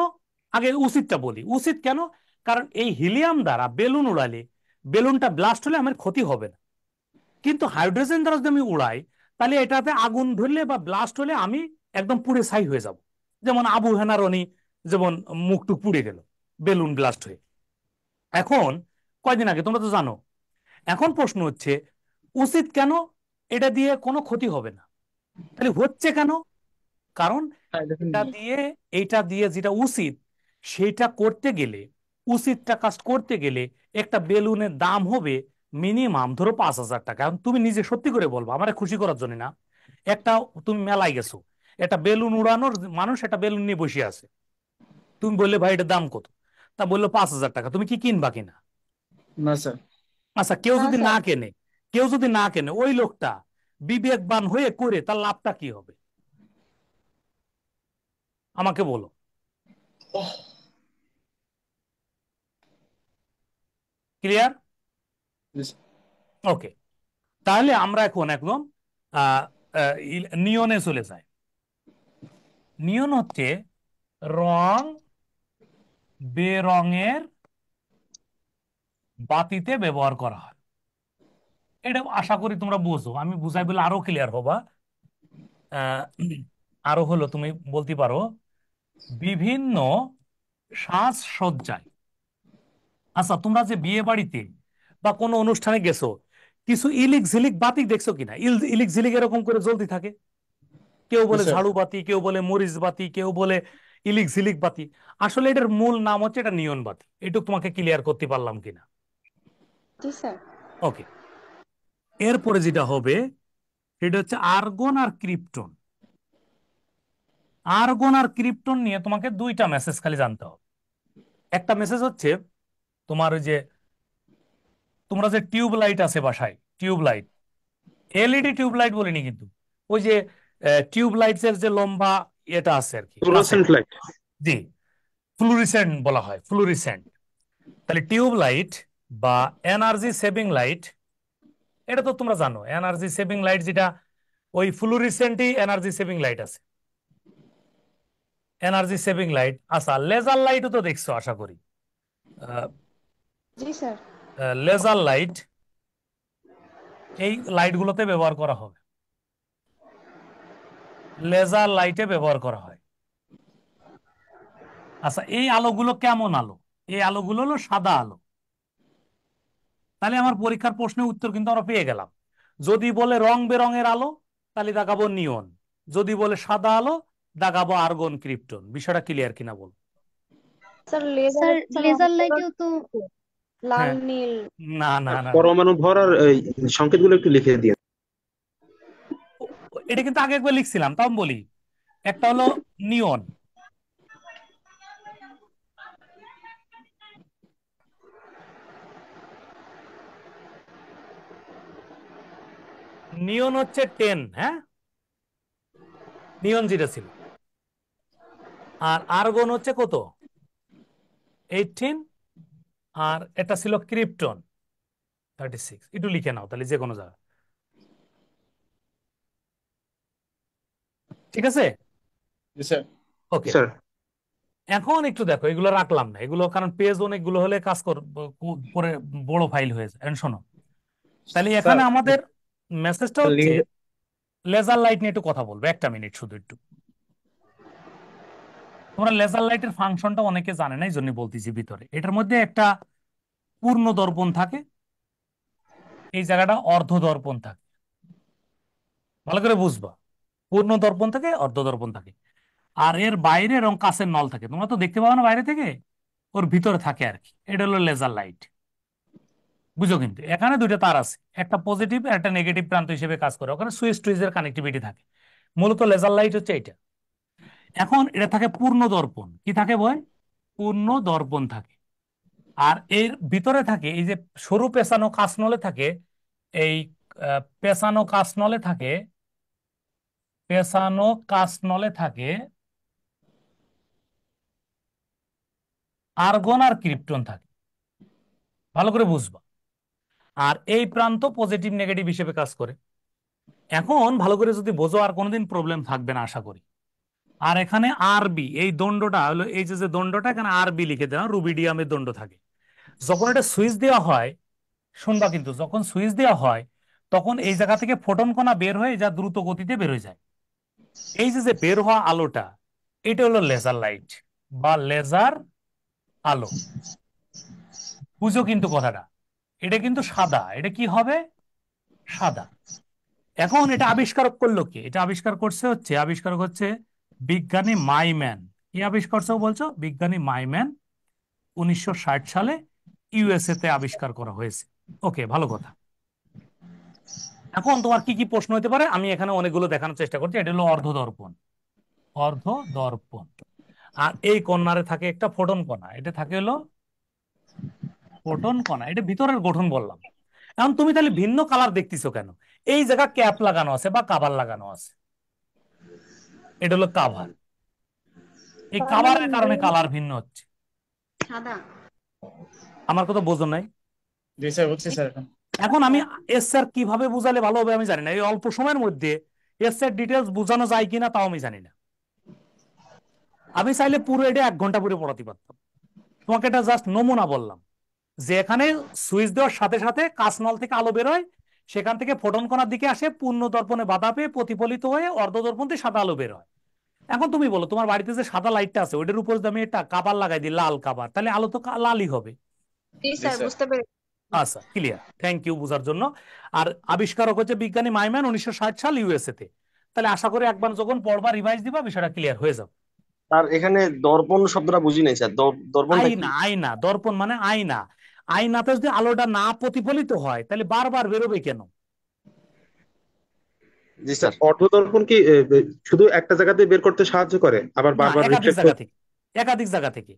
আগে উচিতটা বলি, উচিত কেন? কারণ এই হিলিয়াম দ্বারা বেলুন উড়ালে বেলুনটা ব্লাস্ট হলে আমার ক্ষতি হবে না, কিন্তু হাইড্রোজেন দ্বারা যদি আমি উড়াই তাহলে এটাতে আগুন ধরলে বা ব্লাস্ট হলে আমি একদম পুড়ে ছাই হয়ে যাব। যেমন আবু হেনারনি যেমন মুখটুক পুড়ে গেল বেলুন ব্লাস্ট হয়ে। এখন কয়দিন আগে, তোমরা তো জানো। এখন প্রশ্ন হচ্ছে উচিত কেন? এটা দিয়ে কোনো ক্ষতি হবে না, তাহলে হচ্ছে কেন? কারণ হ্যাঁ দেখেন এইটা দিয়ে যেটা উচিত সেটা করতে গেলে, উচিতটা কাজ করতে গেলে একটা বেলুনের দাম হবে মিনিমাম ধরো 5,000 টাকা। এখন তুমি নিজে সত্যি করে বলবো, আমার খুশি করার জন্য না। একটা তুমি মেলায় গেছো, একটা বেলুন উড়ানোর মানুষ একটা বেলুন নিয়ে বসে আছে, তুমি বললে ভাই এটার দাম কত? তা বললো 5,000 টাকা, তুমি কি কিনবা কিনা? না স্যার। আচ্ছা, কেউ না যদি না স্যার। কেনে, কেউ যদি না কেনে, ওই লোকটা বিবেকবান হয়ে করে তার লাভটা কি হবে আমাকে বলো। ক্লিয়ার? Yes, sir. ওকে, তাহলে আমরা এখন একদম আহ, নিয়নে চলে যাই। নিয়ন হচ্ছে রং বেরঙের বাতিতে ব্যবহার করা হয়। এটা আশা করি তোমরা বুঝো, আমি বুঝাই বলে আরো ক্লিয়ার হবা। আহ, আরো হলো তুমি বলতে পারো বিভিন্ন সাজসজ্জায়। আচ্ছা, তোমরা যে বিয়ে বাড়িতে বা কোনো অনুষ্ঠানে গেছো, কিছু ইলিক ঝিলিক বাতি দেখছো কিনা? ইলিক ঝিলিক এরকম করে জ্বলতে থাকে। কেউ Yes, বলে sir. ঝাড়ু বাতি, কেউ বলে মরিচ বাতি, কেউ বলে ইলিক ঝিলিক বাতি। আসলে এটার মূল নাম হচ্ছে এটা নিয়ন বাতি। এটুকু তোমাকে ক্লিয়ার করতে পারলাম কিনা? জি স্যার। ওকে, এরপরে যেটা হবে সেটা হচ্ছে আর্গন আর ক্রিপ্টন। আর্গন আর ক্রিপ্টন নিয়ে তোমাকে দুইটা মেসেজ খালি জানতে হবে। একটা মেসেজ হচ্ছে তোমার ওই যে তোমরা যে টিউব লাইট আছে বাসায়, tube light, LED tube light বলিনি কিন্তু, ওই যে টিউব লাইটসের যে লম্বা এটা আছে আর কি, কাছের। Fluorescent light. জি, ফ্লুরিসেন্ট বলা হয়, ফ্লুরিসেন্ট। তাহলে টিউব লাইট বা এনার্জি সেভিং লাইট, এটা তো তোমরা জানো এনার্জি সেভিং লাইট যেটা, ওই ফ্লুরিসেন্টই এনার্জি সেভিং লাইট আছে, এনার্জি সেভিং লাইট। আচ্ছা, লেজার লাইটও তো দেখছো আশা করি। জি স্যার। লেজার লাইট, এই লাইটগুলোতে ব্যবহার করা হবে, লেজার লাইটে ব্যবহার করা হয়। আচ্ছা, এই আলোগুলো কেমন আলো? এই আলোগুলো হলো সাদা আলো। তাহলে আমার পরীক্ষার প্রশ্নের উত্তর কিন্তু আমরা পেয়ে গেলাম। যদি বলে রং বেরঙের আলো, তাহলে দেখাবো নিয়ন। যদি বলে সাদা আলো, দেখাবো আর্গন ক্রিপ্টন। বিষয়টা ক্লিয়ার কিনা বল। স্যার লেজার স্যার হচ্ছে লেজার লাইটেও তো লাল হ্যাঁ, নীল। না না না, পরমাণু ভর আর এই সংকেতগুলো একটু লিখে দিন। এটা কিন্তু আগে একবার লিখছিলাম, তাও আমি বলি। একটা হলো নিয়ন, নিয়ন হচ্ছে 10, হ্যাঁ, নিয়ন যেটা ছিল। আর আর্গন হচ্ছে কত? 18। আর এটা ছিল ক্রিপ্টন 36। একটু লিখে নাও তাহলে যে কোনো জায়গায়, ঠিক আছে? জি স্যার। ওকে, স্যার। এখন একটু দেখো, এগুলো রাখলাম না এগুলো, কারণ পেজ অনেকগুলো হলে কাজ পরে বড় ফাইল হয়ে যায়। এখন শোনো, তাহলে স্যার এখানে আমাদের মেসেজটা হচ্ছে লিঙ্ক। লেজার লাইট নিয়ে একটু কথা বলবো, একটা মিনিট শুধু একটু। তোমরা লেজার লাইটের ফাংশনটা অনেকে জানে না, এই জন্য বলতেছি। ভিতরে এটার মধ্যে একটা পূর্ণ দর্পণ থাকে, এই জায়গাটা অর্ধ দর্পণ থাকে। ভালো করে বুঝবা, পূর্ণ দর্পণ থাকে, অর্ধ দর্পণ থাকে। আর এর বাইরে এরকম কাঁচের নল থাকে, তোমরা তো দেখতে পাও না বাইরে থেকে, ওর ভিতরে থাকে আর কি। এটা হলো লেজার লাইট, বুঝো? কিন্তু এখানে দুইটা তার আছে, একটা পজিটিভ আর একটা নেগেটিভ প্রান্ত হিসেবে কাজ করে, ওখানে সুইচ টুইচের কানেক্টিভিটি থাকে। মূলত লেজার লাইট হচ্ছে এটা। এখন এটা থাকে পূর্ণ দর্পণ, কি থাকে বয়? পূর্ণ দর্পণ থাকে। আর এর ভিতরে থাকে এই যে সরু পেঁচানো কাঁচনলে থাকে, এই পেঁচানো কাঁচনলে থাকে, পেঁচানো কাঁচনলে থাকে আর্গন আর ক্রিপ্টন থাকে। ভালো করে বুঝবা। আর এই প্রান্ত পজিটিভ নেগেটিভ হিসেবে কাজ করে। এখন ভালো করে যদি বোঝো আর কোনোদিন প্রবলেম থাকবে না আশা করি। আর এখানে আরবি, এই দণ্ডটা হলো এই যে যে দণ্ডটা, এখানে আরবি লিখে দিলাম, রুবিডিয়ামের দণ্ড থাকে। যখন এটা সুইচ দেওয়া হয়, শুনবা কিন্তু, যখন সুইচ দেওয়া হয় তখন এই জায়গা থেকে ফোটন কণা বের হয়ে যা দ্রুত গতিতে বের হয়ে যায়। এই যে যে বের হওয়া আলোটা, এটা হলো লেজার লাইট বা লেজার আলো। বুঝো কিন্তু কথাটা, এটা কিন্তু সাদা, এটা কি হবে? সাদা। এখন এটা আবিষ্কার করলো কে? এটা আবিষ্কারক হচ্ছে বিজ্ঞানী মাইম্যান। কি আবিষ্কার করছে বলছো? বিজ্ঞানী মাইম্যান, 1960 সালে ইউএসএ তে আবিষ্কার করা হয়েছে। ওকে, ভালো কথা। এখন তোমার কি কি প্রশ্ন হতে পারে আমি এখানে অনেকগুলো দেখানোর চেষ্টা করছি। এটা হলো অর্ধদর্পণ। অর্ধদর্পণ। আর এই কর্নারে থাকে একটা ফোটন কণা, এটা থাকে হলো ফোটন কণা। এটা ভিতরের গঠন বললাম। এখন তুমি তাহলে ভিন্ন কালার দেখতেছো কেন? এই জায়গা ক্যাপ লাগানো আছে বা কাভার লাগানো আছে, এটা হলো কাভার। এই কাভারের কারণে কালার ভিন্ন হচ্ছে। সাদা। আমার কথা বোঝো নাই? জি স্যার, বুঝছি স্যার এখন। এখন আমি এস স্যার কিভাবে বুঝালে ভালো হবে আমি জানি না। এই অল্প সময়ের মধ্যে এস স্যার ডিটেলস বোঝানো যায় কিনা তাও আমি জানি না। আমি চাইলে পুরো এটা 1 ঘন্টা পুরো পড়াতে পারতাম। তোমাকে এটা জাস্ট নমুনা বললাম যে এখানে সুইচ দেওয়ার সাথে সাথে কাঁচনল থেকে আলো বেরোয়, সেখান থেকে ফোটন কণার দিকে আসে, পূর্ণ দর্পণে বাধা পেয়ে প্রতিফলিত হয়ে অর্ধ দর্পণ থেকে সাদা আলো বের হয়। এখন তুমি বলো, তোমার বাড়িতে যে সাদা লাইটটা আছে ওইটার উপর আমি একটা কাবার লাগাই দিই, লাল কাবার, তাহলে আলো তো লালই হবে। জি জি স্যার, স্যার। বুঝতে পেরেছি। আচ্ছা, ক্লিয়ার, থ্যাংক ইউ বোঝার জন্য। আর আবিষ্কারক হচ্ছে বিজ্ঞানী মাইম্যান, 1960 সাল ইউএসএ তে। তাহলে আশা করি একবার যখন পড়বা রিভাইজ দিবা বিষয়টা ক্লিয়ার হয়ে যাবে। আর এখানে দর্পণ শব্দটা বুঝি নাই স্যার, দর্পণটা কি? আয়না, আয়না, দর্পণ মানে আয়না। আয়নাতে যদি আলোটা না প্রতিফলিত হয় তাহলে বারবার বেরোবে কেন? জি স্যার। অর্ধদর্পণ কি শুধু একটা জায়গাতে বের করতে সাহায্য করে, আবার না, বারবার একাধিক রিফ্লেক্ট? জায়গা থেকে। একাধিক জায়গা থেকে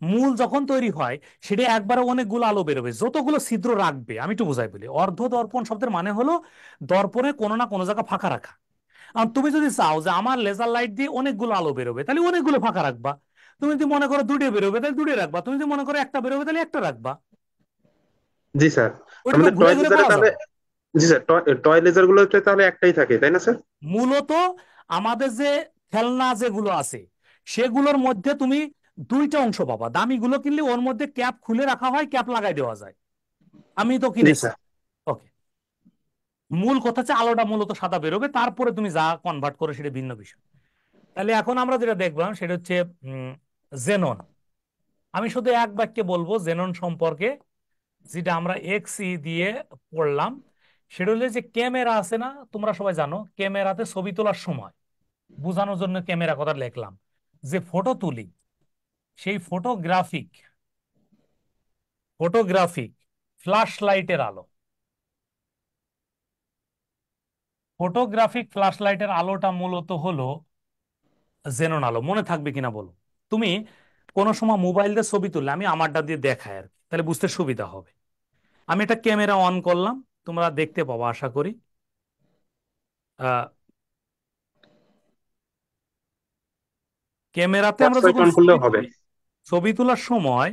মূল যখন তৈরি হয় সেটা একবারে অনেকগুলো আলো বেরোবে, যতগুলো ছিদ্র রাখবে। আমি একটু বোঝাই বলি, অর্ধ দর্পণ শব্দের মানে হলো দর্পণে কোনো না কোনো জায়গা ফাঁকা রাখা। আর তুমি যদি চাও যে আমার লেজার লাইট দিয়ে অনেকগুলো আলো বেরোবে তাহলে অনেকগুলো ফাঁকা রাখবা। তুমি যদি মনে করো দুটো বেরোবে তাহলে দুটো রাখবা, তুমি যদি মনে করো একটা বেরোবে তাহলে একটা রাখবা। জি স্যার। ওইটা তো আমাদের ঘুরে টয় ঘুরে লেজারে পাওয়া তাহলে, যাবে। জি স্যার, টয় লেজার গুলোতে তাহলে একটাই থাকে, তাই না স্যার? মূলত আমাদের যে খেলনা যেগুলো আছে সেগুলোর মধ্যে তুমি দুইটা অংশ পাবা। দামিগুলো কিনলে ওর মধ্যে ক্যাপ খুলে রাখা হয়, ক্যাপ লাগাই দেওয়া যায়। আমি তো জি কিনেছি। স্যার। ওকে, মূল কথা হচ্ছে আলোটা মূলত সাদা বেরোবে, তারপরে তুমি যা কনভার্ট করো সেটা ভিন্ন বিষয়। তাহলে এখন আমরা যেটা দেখলাম সেটা হচ্ছে জেনন। আমি শুধু এক বাক্যে বলবো জেনন সম্পর্কে, যেটা আমরা এক্স দিয়ে পড়লাম। সেটা হলো যে ক্যামেরা আছে না, তোমরা সবাই জানো ক্যামেরাতে ছবি তোলার সময় বোঝানোর জন্য ক্যামেরা কথা লিখলাম, যে ফটো তুলি সেই ফটোগ্রাফিক ফ্ল্যাশ লাইটের আলো, ফটোগ্রাফিক ফ্ল্যাশ লাইটের আলোটা মূলত হলো জেনন আলো। মনে থাকবে কিনা বলো? তুমি কোনো সময় মোবাইল দিয়ে ছবি তুললে, আমি আমারটা দিয়ে দেখাই আর কি, তাহলে বুঝতে সুবিধা হবে। আমি একটা ক্যামেরা অন করলাম, তোমরা দেখতে পাবো আশা করি। ক্যামেরাতে টর্চ আমরা লাইট যখন অন করলেও হবে ছবি তোলার সময়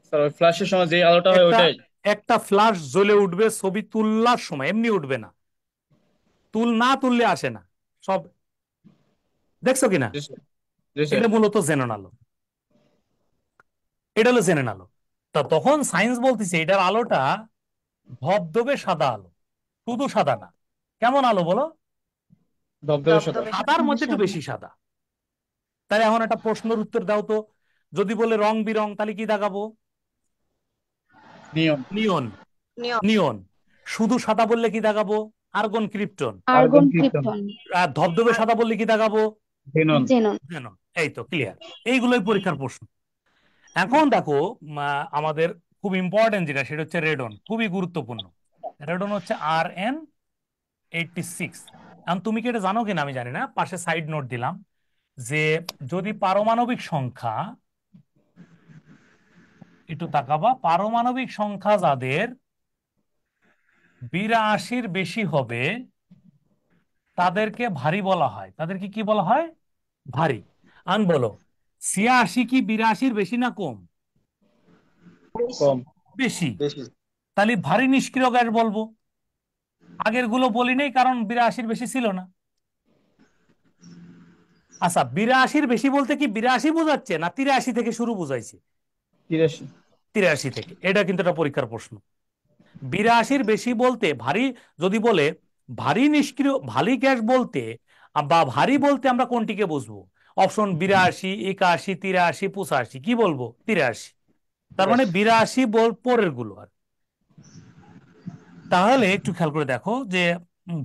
স্যার? ওই ফ্ল্যাশের সময় যে আলোটা হয় একটা ওইটাই? একটা ফ্ল্যাশ জ্বলে উঠবে ছবি তোলার সময়, এমনি উঠবে না, না তুললে আসে না সব। দেখছো কিনা? জি স্যার। জি স্যার। এটা মূলত জেনন আলো। এটা হলো জেনন আলো। তা তখন সায়েন্স বলতেছে এটার আলোটা ধবধবে সাদা আলো, শুধু সাদা না। কেমন আলো বলো? ধবধবে সাদা। ধবধবে সাদার মধ্যে একটু বেশি সাদা। তাহলে এখন একটা প্রশ্নের উত্তর দাও তো। যদি বলে রং বিরং তাহলে কি দেখাবো? নিয়ন। নিয়ন। নিয়ম। নিয়ন। শুধু সাদা বললে কি দেখাবো? Argon krypton. Argon argon krypton. Krypton. আর ধবধবে সাদা বললে কি দেখাবো? xenon। জেনন। কেন? এই তো ক্লিয়ার। এইগুলোই পরীক্ষার প্রশ্ন। এখন দেখো আমাদের খুব ইম্পর্টেন্ট যেটা সেটা হচ্ছে রেডন, খুবই গুরুত্বপূর্ণ। রেডন হচ্ছে RN86। এখন তুমি কি এটা জানো কিনা আমি জানি না, পাশে সাইড নোট দিলাম যে যদি পারমাণবিক সংখ্যা, একটু তাকাবা, পারমাণবিক সংখ্যা যাদের 82-র বেশি হবে তাদেরকে ভারী বলা হয়। তাদেরকে কি বলা হয়? ভারী। আন বলো, 86 কি 82-র বেশি না কম? কম। বেশি। বেশি। তাহলে ভারী নিষ্ক্রিয় গ্যাস বলবো। আগের গুলো বলি নেই কারণ 82-র বেশি ছিল না। আচ্ছা, 82-র বেশি বলতে কি 82 বোঝাচ্ছে না 83 থেকে শুরু বুঝাইছে? 83। 83 থেকে। এটা কিন্তু একটা পরীক্ষার প্রশ্ন। 82-র বেশি বলতে ভারী, যদি বলে ভারী নিষ্ক্রিয় ভারী গ্যাস বলতে বা ভারী বলতে আমরা কোনটিকে বুঝবো? অপশন 82, 81, 83, 85, কি বলবো? 83। তার মানে 82 পরের গুলো আর। তাহলে একটু খেয়াল করে দেখো যে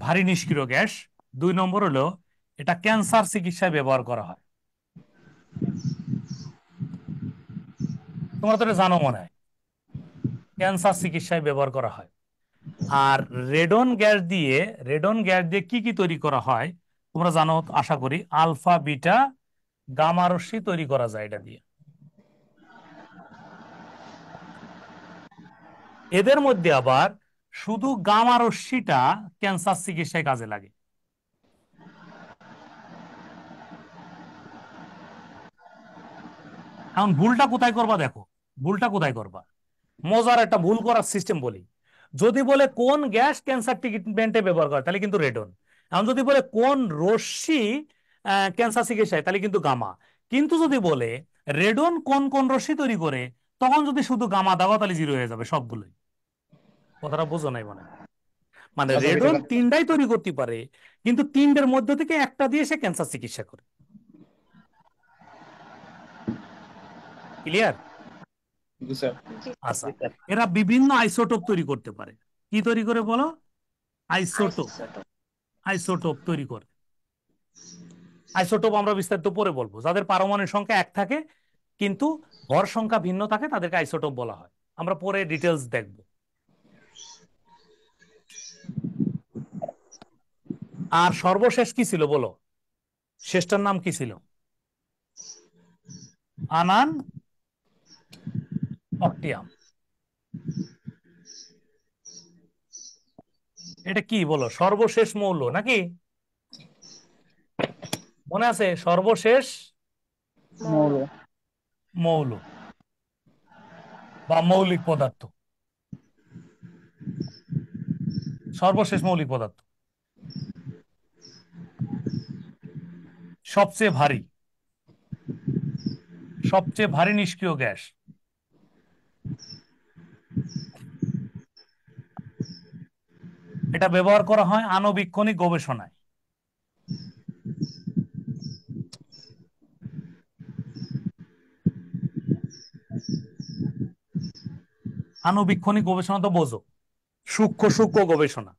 ভারী নিষ্ক্রিয় গ্যাস 2 নম্বর হলো এটা ক্যান্সার চিকিৎসায় ব্যবহার করা হয়। তোমরা তো এটা জানো মনে হয়, ক্যান্সার চিকিৎসায় ব্যবহার করা হয়। আর রেডন গ্যাস দিয়ে কি কি তৈরি করা হয় তোমরা জানো আশা করি। আলফা, বিটা, গামা রশ্মি তৈরি করা যায় এটা দিয়ে। এদের মধ্যে আবার শুধু গামা রশ্মিটা ক্যান্সার চিকিৎসায় কাজে লাগে। এখন ভুলটা কোথায় করবা দেখো, ভুলটা কোথায় করবা। মজার একটা ভুল করার সিস্টেম বলি। যদি বলে কোন গ্যাস ক্যান্সার ট্রিটমেন্টে ব্যবহার করে তাহলে কিন্তু রেডন। এখন যদি বলে কোন রশ্মি ক্যান্সার চিকিৎসায় তাহলে কিন্তু গামা। কিন্তু যদি বলে রেডন কোন কোন রশ্মি তৈরি করে, তখন যদি শুধু গামা দাও তাহলে জিরো হয়ে যাবে সবগুলোই। কথাটা বোঝো নাই মনে হয়? মানে আচ্ছা রেডন তিনটাই তৈরি করতে পারে, কিন্তু তিনটের মধ্যে থেকে একটা দিয়ে সে ক্যান্সার চিকিৎসা করে। ক্লিয়ার? জি স্যার। আচ্ছা, এরা বিভিন্ন আইসোটোপ তৈরি করতে পারে। কি তৈরি করে বলো? আইসোটোপ। আইসোটোপ তৈরি করে। আইসোটোপ আমরা বিস্তারিত পরে বলবো। যাদের পারমাণবিক সংখ্যা 1 থাকে কিন্তু ভর সংখ্যা ভিন্ন থাকে তাদেরকে আইসোটোপ বলা হয়। আমরা পরে ডিটেলস দেখব। আর সর্বশেষ কি ছিল বলো? শেষটার নাম কি ছিল? আনান অক্টিয়াম। এটা কি বলো? সর্বশেষ মৌল নাকি? মনে আছে? সর্বশেষ মৌল। মৌল বা মৌলিক পদার্থ। সর্বশেষ মৌলিক পদার্থ, সবচেয়ে ভারী, সবচেয়ে ভারী নিষ্ক্রিয় গ্যাস। এটা ব্যবহার করা হয় আণুবীক্ষণিক গবেষণায়। আণুবীক্ষণিক গবেষণা তো বোঝো, সূক্ষ্ম সূক্ষ্ম গবেষণা।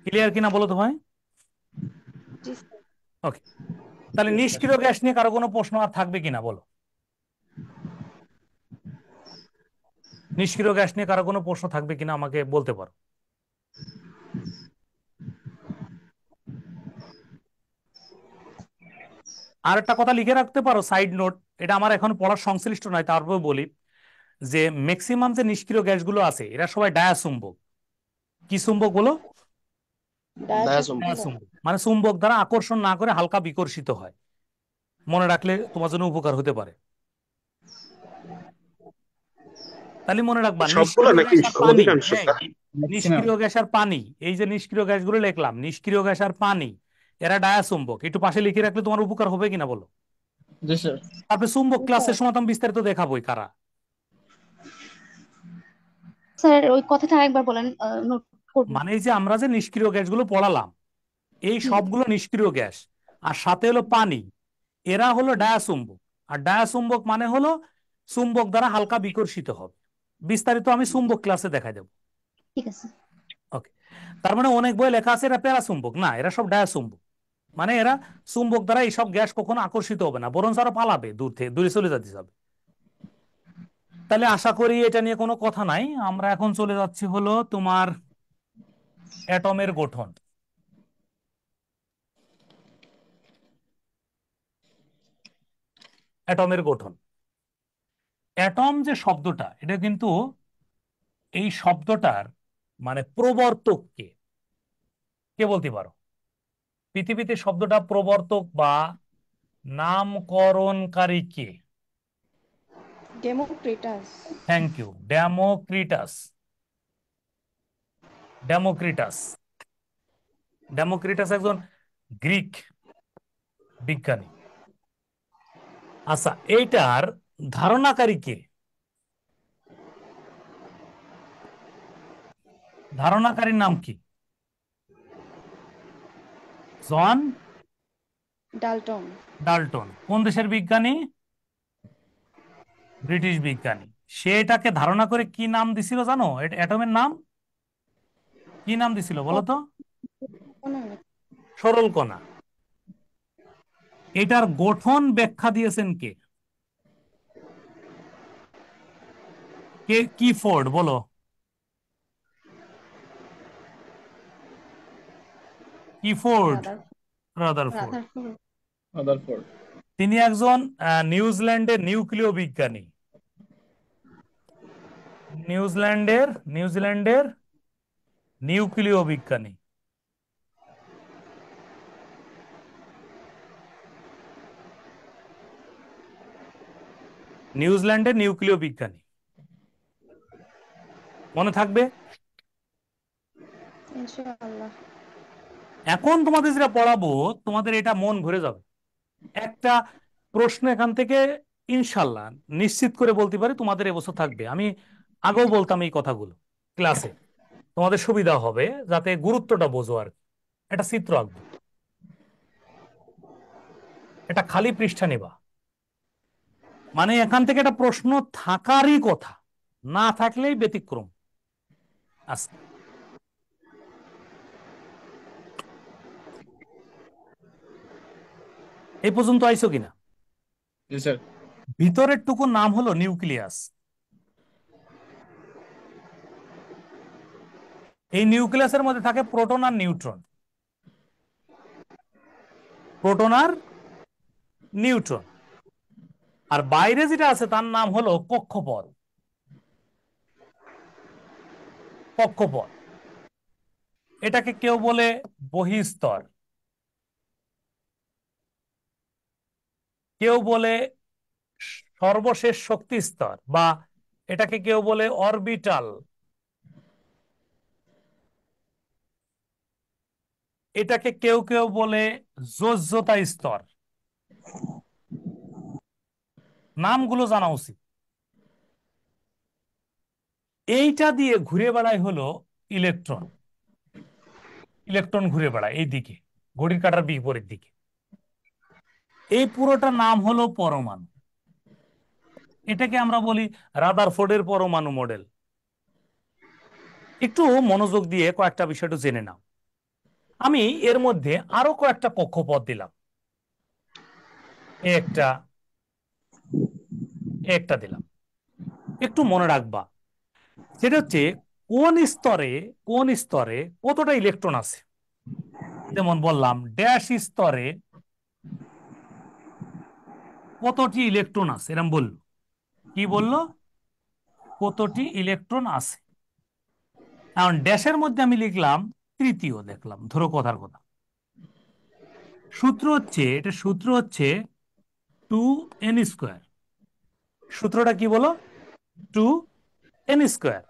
ক্লিয়ার কিনা বলো তো ভাই? জি স্যার। ওকে, তাহলে নিষ্ক্রিয় গ্যাস নিয়ে কারো কোনো প্রশ্ন আর থাকবে কিনা বলো? নিষ্ক্রিয় গ্যাস নিয়ে কারো কোনো প্রশ্ন থাকবে কিনা আমাকে বলতে পারো। আর একটা কথা লিখে রাখতে পারো সাইড নোট, এটা আমার এখন পড়ার সংশ্লিষ্ট নয়, তারপর বলি যে ম্যাক্সিমাম যে নিষ্ক্রিয় গ্যাসগুলো আছে এরা সবাই ডায়াচুম্বক। কি চুম্বক বলো? ডায়াচুম্বক। মানে চুম্বক দ্বারা আকর্ষণ না করে হালকা বিকর্ষিত হয়। মনে রাখলে তোমার জন্য উপকার হতে পারে। তাহলে মনে রাখবা সবগুলো নিষ্ক্রিয় নাকি গ্যাস আর পানি। অধিকাংশটা? ম্যাক্সিমাম। নিষ্ক্রিয় গ্যাস আর পানি, এই যে নিষ্ক্রিয় গ্যাসগুলো লিখলাম, নিষ্ক্রিয় গ্যাস আর পানি, এরা ডায়াচুম্বক। একটু পাশে লিখে রাখলে তোমার উপকার হবে কিনা বলো? জি স্যার। তারপরে চুম্বক ক্লাসের সময় তো আমি বিস্তারিত দেখাবোই কারা। স্যার ওই কথাটা আরেকবার বলেন, নোট করবো। মানে এই যে আমরা যে নিষ্ক্রিয় গ্যাসগুলো পড়ালাম এই জি। সবগুলো নিষ্ক্রিয় গ্যাস, আর সাথে হলো পানি, এরা হলো ডায়াচুম্বক। আর ডায়াচুম্বক মানে হলো চুম্বক দ্বারা হালকা বিকর্ষিত হবে। বিস্তারিত আমি চুম্বক ক্লাসে দেখাই দেবো। ঠিক আছে। ওকে, তার মানে অনেক বই লেখা আছে এরা প্যারাচুম্বক, না, এরা সব ডায়াচুম্বক। মানে এরা চুম্বক দ্বারা এইসব গ্যাস কখনো আকর্ষিত হবে না, বরং আরো পালাবে, দূর থেকে দূরে চলে যেতে হবে। তাহলে আশা করি এটা নিয়ে কোনো কথা নাই। আমরা এখন চলে যাচ্ছি হলো তোমার অ্যাটমের গঠন। অ্যাটমের গঠন। অ্যাটম যে শব্দটা, এটা কিন্তু এই শব্দটার মানে প্রবর্তক কে? কে বলতে পারো? পৃথিবীতে শব্দটা প্রবর্তক বা নামকরণকারী কে? Democritus. Thank you, Democritus. Democritus. Democritus একজন গ্রিক বিজ্ঞানী। আচ্ছা, এইটার ধারণাকারী কে? ধারণাকারীর নাম কি? John Dalton. ডাল্টন। কোন দেশের বিজ্ঞানী? ব্রিটিশ বিজ্ঞানী। সে এটাকে ধারণা করে কি নাম দিছিল জানো? অ্যাটমের নাম কি নাম দিছিল বলো তো? সরল কণা। এটার গঠন ব্যাখ্যা দিয়েছেন কে? কে কি ফোর্ড বলো? কি ফোর্ড? রাদারফোর্ড। রাদারফোর্ড। তিনি একজন নিউজিল্যান্ডের নিউক্লিয় বিজ্ঞানী। নিউজিল্যান্ডের নিউক্লিয় বিজ্ঞানী। নিউজিল্যান্ডের নিউক্লিয় বিজ্ঞানী, মনে থাকবে। ইনশাআল্লাহ। এখন তোমাদের যেটা পড়াবো তোমাদের এটা মন ভরে যাবে। একটা প্রশ্ন এখান থেকে ইনশাল্লাহ নিশ্চিত করে বলতে পারি তোমাদের এবছর থাকবে। আমি আগেও বলতাম এই কথাগুলো ক্লাসে, তোমাদের সুবিধা হবে যাতে গুরুত্বটা বোঝো। আর একটা চিত্র আঁকবো, এটা খালি পৃষ্ঠা নেবা, মানে এখান থেকে একটা প্রশ্ন থাকারই কথা, না থাকলেই ব্যতিক্রম। আচ্ছা, এই পর্যন্ত আইছো কিনা? জি স্যার। ভিতরের টুকু নাম হলো নিউক্লিয়াস। এই নিউক্লিয়াসের মধ্যে থাকে প্রোটন আর নিউট্রন। প্রোটন আর নিউট্রন। আর বাইরে যেটা আছে তার নাম হলো কক্ষপথ। কক্ষপথ এটাকে কেউ বলে বহিঃস্তর, কেউ বলে সর্বশেষ শক্তি স্তর, বা এটাকে কেউ বলে অরবিটাল, এটাকে কেউ কেউ বলে যোজ্যতা স্তর। নামগুলো জানা উচিত। এইটা দিয়ে ঘুরে বেড়ায় হলো ইলেকট্রন। ইলেকট্রন ঘুরে বেড়ায় এই দিকে, ঘড়ির কাঁটার বিপরীত দিকে। এই পুরোটা নাম হলো পরমাণু। এটাকে আমরা বলি রাদারফোর্ডের পরমাণু মডেল। একটু মনোযোগ দিয়ে কয়েকটা বিষয় একটু জেনে নাও। আমি এর মধ্যে আরো কয়েকটা কক্ষপথ দিলাম, একটা একটা দিলাম। একটু মনে রাখবা সেটা হচ্ছে কোন স্তরে কতটা ইলেকট্রন আছে। যেমন বললাম ড্যাশ স্তরে কতটি ইলেকট্রন আছে, এরকম বললো। কি বললো? কতটি ইলেকট্রন আছে। এখন ড্যাশের মধ্যে আমি লিখলাম তৃতীয়, দেখলাম ধরো কথার কথা। সূত্র হচ্ছে 2n²। সূত্রটা কি বলো? 2n²।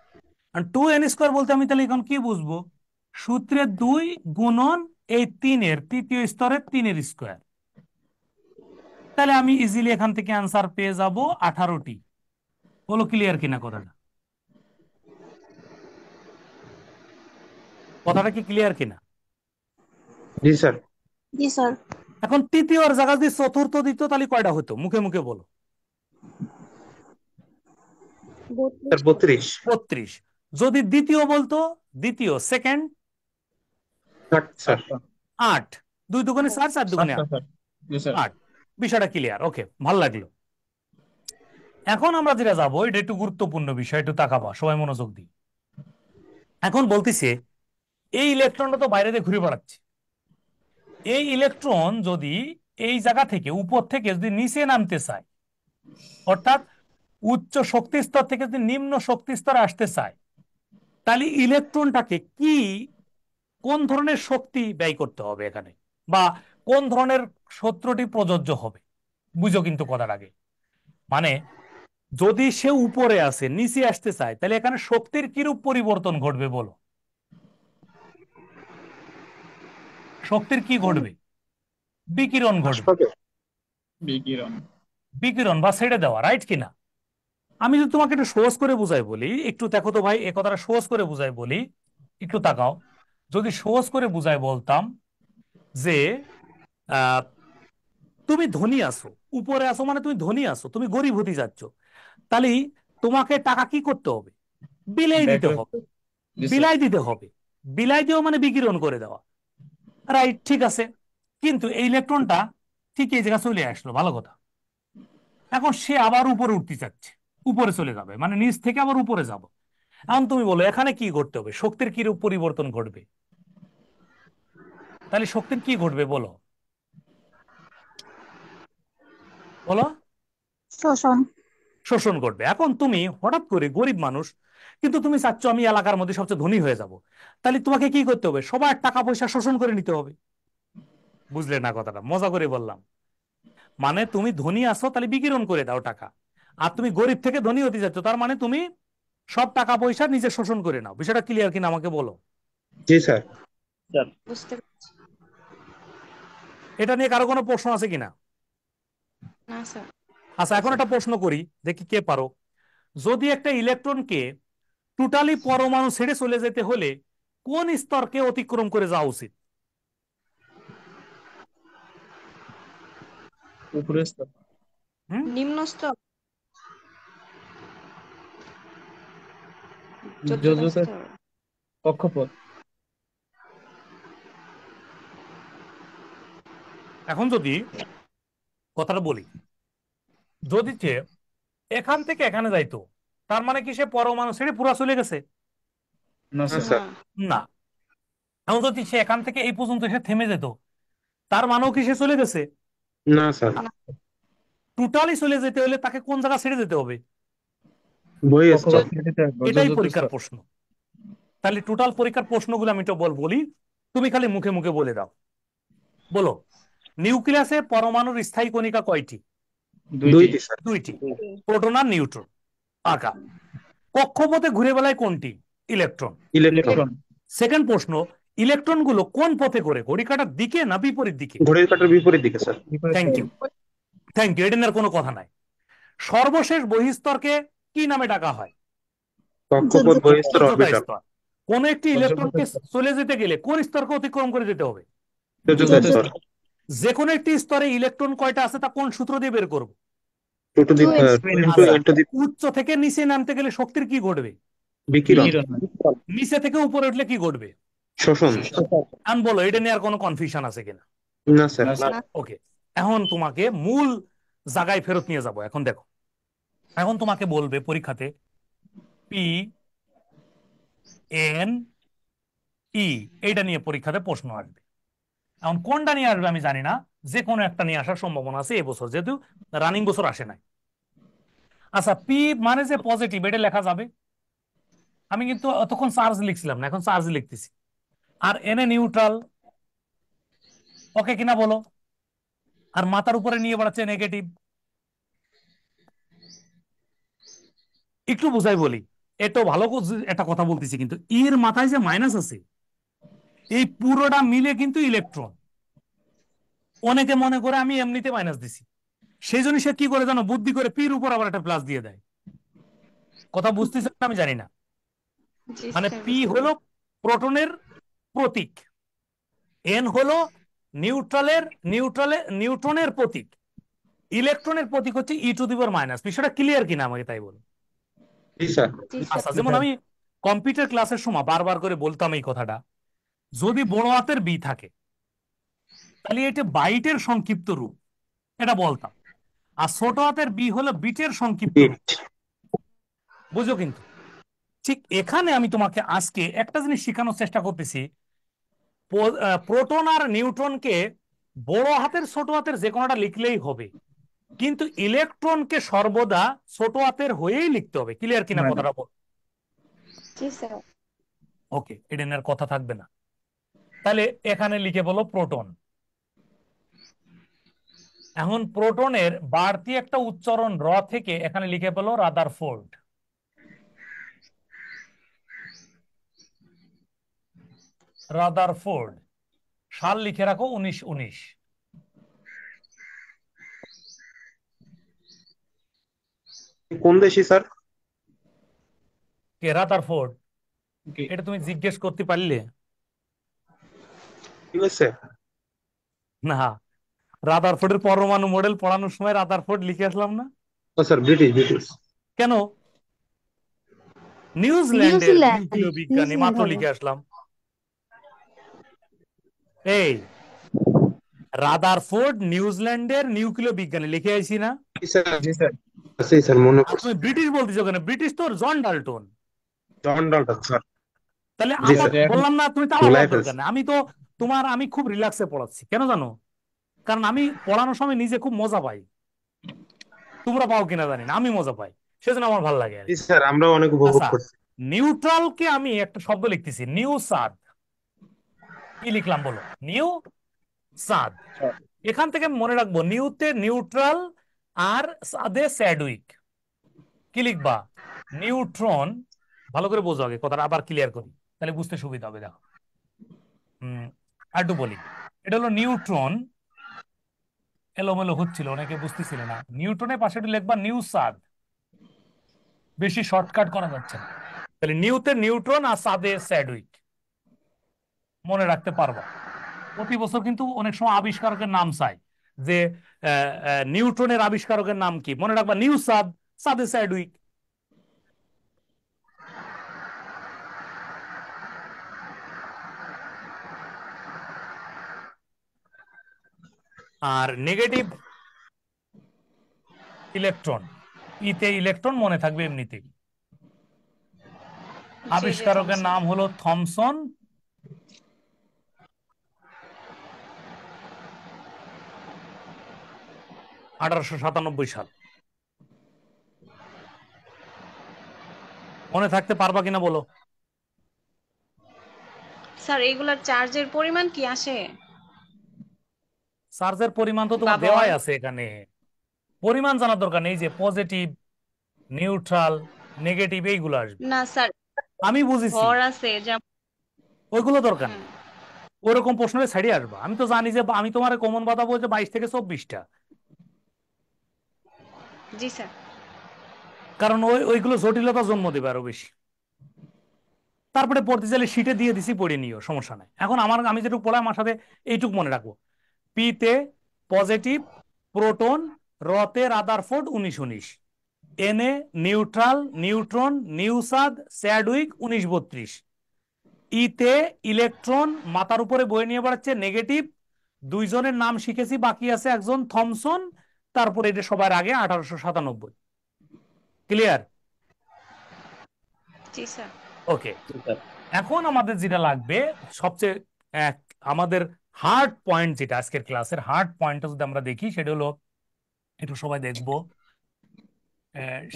2n² বলতে আমি তাহলে এখন কি বুঝবো? সূত্রের 2 গুণন এই 3-এর তৃতীয় স্তরের 3-এর স্কোয়ার। তাহলে আমি ইজিলি এখান থেকে আনসার পেয়ে যাব 18টি। বলো ক্লিয়ার কিনা কথাটা? কথাটা কি ক্লিয়ার কিনা? জি স্যার। জি স্যার। এখন তৃতীয়র জায়গা যদি চতুর্থ দিত তাহলে কয়টা হতো? মুখে মুখে বলো। স্যার 32। 32। যদি দ্বিতীয় বলতো, দ্বিতীয় সেকেন্ড 8 স্যার। 8। 2 দুগুণে 4, 4 দুগুণে 8। জি স্যার। 8। বিষয়টা ক্লিয়ার? ওকে, ভালো লাগলো। এখন আমরা যেটা যাবো এটা একটু গুরুত্বপূর্ণ বিষয়, একটু তাকাবা সবাই মনোযোগ দিই। এখন বলতেছে এই ইলেকট্রনটা তো বাইরে দিয়ে ঘুরে বেড়াচ্ছে। এই ইলেকট্রন যদি এই জায়গা থেকে উপর থেকে যদি নিচে নামতে চায়, অর্থাৎ উচ্চ শক্তি স্তর থেকে যদি নিম্ন শক্তি স্তরে আসতে চায়, তাহলে ইলেকট্রনটাকে কোন ধরনের শক্তি ব্যয় করতে হবে এখানে, বা কোন ধরনের সূত্রটি প্রযোজ্য হবে? বুঝো কিন্তু কথার আগে, মানে যদি সে উপরে আসে নিচে আসতে চায় তাহলে এখানে শক্তির কিরূপ পরিবর্তন ঘটবে বলো? শক্তির কি ঘটবে? বিকিরণ হ্রাস ঘটবে। পাবে। বিকিরণ। বিকিরণ বা ছেড়ে দেওয়া, রাইট কিনা? আমি যদি তোমাকে একটু সহজ করে বুঝাই বলি, একটু দেখো তো ভাই, এ কথাটা সহজ করে বুঝাই বলি, একটু তাকাও। যদি সহজ করে বুঝাই বলতাম যে আহ তুমি ধনী আছো, উপরে আছো মানে তুমি ধনী আছো, তুমি গরিব হতে যাচ্ছ, তাহলে তোমাকে টাকা কি করতে হবে? বিলাই দিতে ব্যাকওয়ার্ড। হবে। জি স্যার। বিলাই দিতে হবে। বিলাই দেওয়া মানে বিকিরণ করে দেওয়া, রাইট? ঠিক আছে, কিন্তু এই ইলেকট্রনটা ঠিক এই জায়গায় চলে আসলো, ভালো কথা। এখন সে আবার উপরে উঠতে চাচ্ছে, উপরে চলে যাবে, মানে নিচ থেকে আবার উপরে যাব। এখন তুমি বলো এখানে কি ঘটতে হবে? শক্তির কি রূপ পরিবর্তন ঘটবে? তাহলে শক্তির কি ঘটবে বলো, বলো? শোষণ। শোষণ ঘটবে। এখন তুমি হঠাৎ করে গরিব মানুষ, কিন্তু তুমি চাচ্ছ আমি এলাকার মধ্যে সবচেয়ে ধনী হয়ে যাব, তাহলে তোমাকে কি করতে হবে? সবার টাকা পয়সা শোষণ করে নিতে হবে। বুঝলে না কথাটা? মজা করে বললাম। মানে তুমি ধনী আছো, তাহলে বিকিরণ করে দাও টাকা। আর তুমি গরিব থেকে ধনী হতে যাচ্ছ, তার মানে তুমি সব টাকা পয়সা নিজে শোষণ করে নাও। বিষয়টা ক্লিয়ার কিনা আমাকে বলো। জি স্যার। স্যার। বুঝতে পারছি। এটা নিয়ে কারো কোনো প্রশ্ন আছে কিনা? না স্যার। আচ্ছা, এখন একটা প্রশ্ন করি, দেখি কে পারো। যদি একটা ইলেকট্রনকে টোটালি পরমাণু ছেড়ে চলে যেতে হলে কোন স্তরকে অতিক্রম করে যাওয়া উচিত? উপরে স্যার। হুম? নিম্ন স্তর, চতুর্থ যোজকের স্তর। কক্ষপথ। এখন যদি কথাটা বলি, যদি সে এখান থেকে এখানে যাইতো, তার মানে কি সে পরমাণু ছেড়ে পুরা চলে গেছে? না না স্যার। স্যার। না। না। এখন যদি সে এখান থেকে এই পর্যন্ত এসে থেমে যেত, তার মানেও কি সে চলে গেছে? না স্যার। না। টোটালি চলে যেতে হলে তাকে কোন জায়গা ছেড়ে যেতে হবে? বই স্তর। কক্ষপথ ছেড়ে আসবো, এটাই যোজক পরীক্ষার স্তর। প্রশ্ন। তাহলে টোটাল পরীক্ষার প্রশ্নগুলো আমি তো বলি, তুমি খালি মুখে মুখে বলে দাও। বলো, নিউক্লিয়াসে পরমাণুর স্থায়ী কণিকা কয়টি? দুইটি। দুইটি স্যার। দুইটি, প্রোটন আর নিউট্রন। আঁকা। কক্ষপথে ঘুরে বেড়ায় কোনটি? ইলেকট্রন। ইলেকট্রন। ইলেকট্রন। সেকেন্ড প্রশ্ন, ইলেকট্রন গুলো কোন পথে করে? ঘড়ি কাঁটার দিকে না বিপরীত দিকে? ঘড়ির কাঁটার বিপরীত দিকে স্যার। বিপরীত থ্যাংক দিকে। ইউ, থ্যাংক ইউ, এটা নিয়ে আর কোনো কথা নাই। সর্বশেষ বহিঃস্তরকে কি নামে ডাকা হয়? কক্ষপথ বহিঃস্তর উচ্চতা অরবিটাল। স্তর। কোন একটি যোজক ইলেকট্রনকে স্তর। চলে যেতে গেলে কোন স্তরকে অতিক্রম করে যেতে হবে? যোজক যোজক স্তর। স্তর। যে কোনো একটি স্তরে ইলেকট্রন কয়টা আছে তা কোন সূত্র দিয়ে বের করব? 2 to the 2 into আচ্ছা, 10 to the উচ্চ থেকে নিচে নামতে গেলে শক্তির কি ঘটবে? বিকিরণ। বিকিরণ। নিচে থেকে উপরে উঠলে কি ঘটবে? শোষণ। আমি বলো, এটা নিয়ে আর কোনো কনফিউশন আছে কিনা? না স্যার। না স্যার। না। ওকে, এখন তোমাকে মূল জায়গায় ফেরত নিয়ে যাব। এখন দেখো, এখন তোমাকে বলবে পরীক্ষাতে পি এন ই, এইটা নিয়ে পরীক্ষাতে প্রশ্ন আসবে। এখন কোনটা নিয়ে আসবে আমি জানি না, যে কোনো একটা নিয়ে আসার সম্ভাবনা আছে এবছর, যেহেতু রানিং বছর আসে নাই। আচ্ছা, পি মানে যে পজিটিভ, এটা লেখা যাবে। আমি কিন্তু তখন চার্জ লিখছিলাম না, এখন চার্জ লিখতেছি। আর এন এ নিউট্রাল, ওকে কিনা বলো? আর মাথার উপরে নিয়ে বেড়াচ্ছে নেগেটিভ। একটু বুঝাই বলি, এত ভালো একটা কথা বলতেছি, কিন্তু এর মাথায় যে মাইনাস আছে, এই পুরোটা মিলে কিন্তু ইলেকট্রন। অনেকে মনে করে আমি এমনিতে মাইনাস দিছি, সেই জন্য সে কি করে জানো, বুদ্ধি করে পির উপর আবার একটা প্লাস দিয়ে দেয়। কথা বুঝতেছেন না আমি জানি না। জি মানে স্যার, পি বুঝতে হলো পারছি। প্রোটনের প্রতীক, এন হলো নিউট্রনের প্রতীক, ইলেকট্রনের প্রতীক হচ্ছে ই টু দি পাওয়ার মাইনাস। বিষয়টা ক্লিয়ার কিনা আমাকে তাই বলুন। জি স্যার। জি স্যার। আচ্ছা, যেমন আমি কম্পিউটার ক্লাসের সময় বারবার করে বলতাম এই কথাটা, যদি বড় হাতের বি থাকে তাহলে এটা বাইটের সংক্ষিপ্ত রূপ, এটা বলতাম। আর ছোট হাতের বি হলো বিটের সংক্ষিপ্ত রূপ। বিট। বুঝো কিন্তু? ঠিক এখানে আমি তোমাকে আজকে একটা জিনিস শেখানোর চেষ্টা করতেছি, প্রোটন আর নিউট্রনকে বড় হাতের ছোট হাতের যে কোনোটা লিখলেই হবে, কিন্তু ইলেকট্রনকে সর্বদা ছোট হাতের হয়েই লিখতে হবে। ক্লিয়ার কিনা কথাটা বল? জি স্যার। ওকে, এটা নিয়ে আর কথা থাকবে না। তাহলে এখানে লিখে বলো প্রোটন। এখন প্রোটনের বাড়তি একটা উচ্চারণ র থেকে এখানে লিখে পেলো রাদারফোর্ড। রাদারফোর্ড সাল লিখে রাখো 1919। কোন দেশি স্যার? কে? রাদারফোর্ড। ওকে, এটা তুমি জিজ্ঞেস করতে পারলে ইউএসএ? না? রাদারফোর্ডের পরমাণু মডেল পড়ানোর সময় রাদারফোর্ড লিখে আসলাম না? ও স্যার, ব্রিটিশ ব্রিটিশ। কেন? নিউজিল্যান্ডের নিউজিল্যান্ড, নিউক্লিয় বিজ্ঞানী নিউজিল্যান্ড মাত্র হবে। লিখে আসলাম। এই রাদারফোর্ড নিউজিল্যান্ডের নিউক্লিয় বিজ্ঞানী লিখে আইছি না? জি স্যার, জি স্যার। জি স্যার, মনে আর পড়ছে। তুমি ব্রিটিশ বলতেছো কেন? ব্রিটিশ তো John Dalton. John Dalton sir. তাহলে জি আমার স্যার, যে এখন বললাম না, তুমি তালা ভুলাই হওয়ার দরকার ফেলছি। নেই। আমি খুব রিল্যাক্সে পড়াচ্ছি, কেন জানো? কারণ আমি পড়ানোর সময় নিজে খুব মজা পাই। তোমরা পাও কিনা জানি না, আমি মজা পাই, সেজন্য আমার ভালো লাগে আর জি কি। স্যার, আমরা অনেক উপভোগ আচ্ছা, করছি। নিউট্রালকে আমি একটা শব্দ লিখতেছি, নিউ সাদ। কি লিখলাম বলো? নিউ সাদ। এখান থেকে আমি মনে রাখবো নিউতে নিউট্রাল আর সাদে স্যাডউইক। কি লিখবা? নিউট্রন। ভালো করে বোঝো, আগে কথাটা আবার ক্লিয়ার করি, তাহলে বুঝতে সুবিধা হবে। দেখো, আর একটু বলি। এটা হলো নিউট্রন। এলোমেলো হচ্ছিল, অনেকে বুঝতেছিল না। নিউটনের পাশে একটু লিখবা নিউ সাদ, বেশি শর্টকাট করা যাচ্ছে না। তাহলে নিউতে নিউট্রন আর সাদে স্যাডউইক, মনে রাখতে পারবা। প্রতি বছর কিন্তু অনেক সময় আবিষ্কারকের নাম চাই, যে নিউটনের আবিষ্কারকের নাম কি, মনে রাখবা নিউ সাদ, সাদে স্যাডউইক। আর নেগেটিভ ইলেকট্রন, ইতে ইলেকট্রন মনে থাকবে এমনিতেই। জি জি আবিষ্কারকের থমসন। নাম হলো থমসন। 1897 সাল। মনে থাকতে পারবা কিনা বলো? স্যার এগুলার চার্জের পরিমাণ কি আসে চার্জের পরিমাণ তো বা তোমার ভর? দেওয়াই আছে এখানে, পরিমাণ জানার দরকার নেই। যে পজিটিভ, নিউট্রাল, নেগেটিভ এইগুলো আসবে। না স্যার, আমি বুঝেছি, ভর আছে যেমন। ওইগুলো দরকার হ্যাঁ, নেই। ওরকম প্রশ্নের ছাড়িয়ে আসবা। আমি তো জানি যে আমি তোমার কমন বাতাবো যে 22 থেকে 24টা, জি স্যার। কারণ ওইগুলো জটিলতা জন্ম দেবে আরো বেশি। তারপরে পড়তে চাইলে শিটে দিয়ে দিছি, পড়ে নিও, সমস্যা নাই। এখন আমি যেটুকু পড়াই আমার সাথে এইটুকু মনে রাখবো। পিতে পজিটিভ প্রোটন, রতে রাদারফোর্ড 1919, এনে নিউট্রাল, নিউট্রন, নিউসাদ, স্যাডউইক 1932, ইতে ইলেকট্রন মাথার উপরে বয়ে নিয়ে বেড়াচ্ছে নেগেটিভ, দুইজনের নাম শিখেছি, বাকি আছে একজন থমসন। তারপরে এটা সবার আগে 1897। ক্লিয়ার? জি স্যার। ওকে। এখন আমাদের যেটা লাগবে সবচেয়ে এক, আমাদের হার্ড পয়েন্ট, যেটা আজকের ক্লাসের হার্ড পয়েন্টটা যদি আমরা দেখি, সেটা হলো, একটু সবাই দেখবো,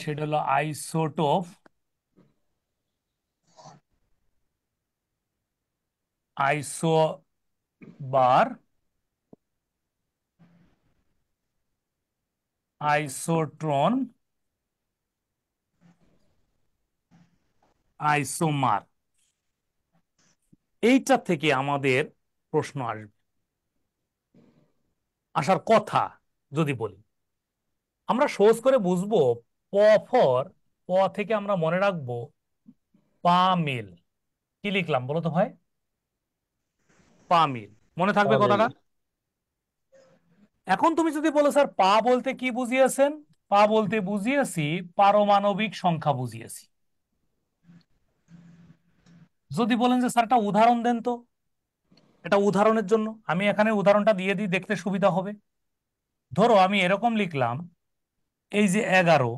সেটা হলো আইসোটোপ, আইসোবার, আইসোট্রন, আইসোমার। এইটা থেকে আমাদের প্রশ্ন আসবে, আসার কথা। যদি বলি, আমরা সহজ করে বুঝবো। প ফর, প থেকে আমরা মনে রাখবো পামিল। কি লিখলাম বলো তো ভাই? পামিল। মনে থাকবে কথাটা? এখন তুমি যদি বলো স্যার পা বলতে কি বুঝিয়েছেন, পা বলতে বুঝিয়েছি পারমাণবিক সংখ্যা বুঝিয়েছি। যদি বলেন যে স্যার একটা উদাহরণ দেন তো, এটা উদাহরণের জন্য আমি এখানে উদাহরণটা দিয়ে দিই, দেখতে সুবিধা হবে। ধরো আমি এরকম লিখলাম, এই যে 11,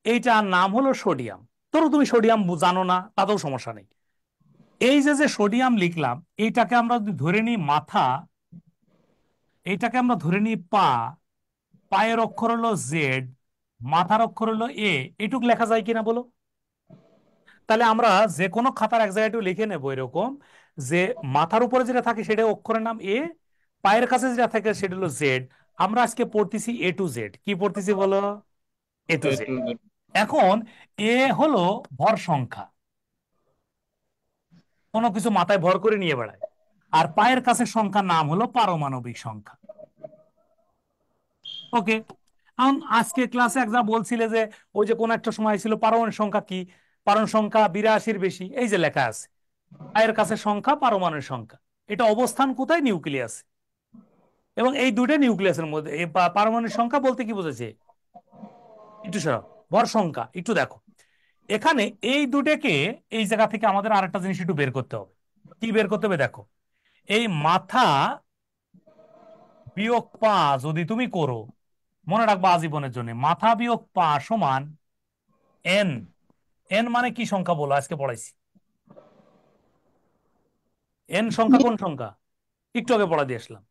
এইটার নাম হলো সোডিয়াম। ধরো তুমি সোডিয়াম জানো না, তাতেও সমস্যা নেই। এই যে যে সোডিয়াম লিখলাম, এইটাকে আমরা যদি ধরে নিই মাথা, এইটাকে আমরা ধরে নিই পা, পায়ের অক্ষর হলো জেড, মাথার অক্ষর হলো এ, এটুক লেখা যায় কিনা বলো? তাহলে আমরা যে কোনো খাতার এক জায়গায় একটু লিখে নেবো এরকম, যে মাথার উপরে যেটা থাকে সেটা অক্ষরের নাম এ, পায়ের কাছে যেটা থাকে সেটা হলো জেড। আমরা আজকে পড়তেছি এ টু জেড। কি পড়তেছি বলো? এ টু জেড। এখন এ হলো ভর সংখ্যা, কোনো কিছু মাথায় ভর করে নিয়ে বেড়ায়। আর পায়ের কাছে সংখ্যার নাম হলো পারমাণবিক সংখ্যা। ওকে, এখন আজকে ক্লাসে একদম বলছিলে যে ওই যে কোন একটা সময় ছিল পারমাণবিক সংখ্যা কি, পারমাণবিক সংখ্যা 82-র বেশি, এই যে লেখা আছে পায়ের কাছে সংখ্যা পারমাণবিক সংখ্যা, এটা অবস্থান কোথায়? নিউক্লিয়াসে। এবং এই দুটো নিউক্লিয়াসের মধ্যে এই পারমাণবিক সংখ্যা বলতে কি বোঝাচ্ছে? একটু সরাও, ভর সংখ্যা একটু দেখো এখানে এই দুটোকে, এই জায়গা থেকে আমাদের আরেকটা জিনিস একটু বের করতে হবে। কি বের করতে হবে দেখো, এই মাথা বিয়োগ পা যদি তুমি করো, মনে রাখবা আজীবনের জন্য, মাথা বিয়োগ পা সমান এন। এন মানে কি সংখ্যা বলো, আজকে পড়াইছি। এন সংখ্যা কোন সংখ্যা? একটু আগে পড়া দিয়ে আসলাম,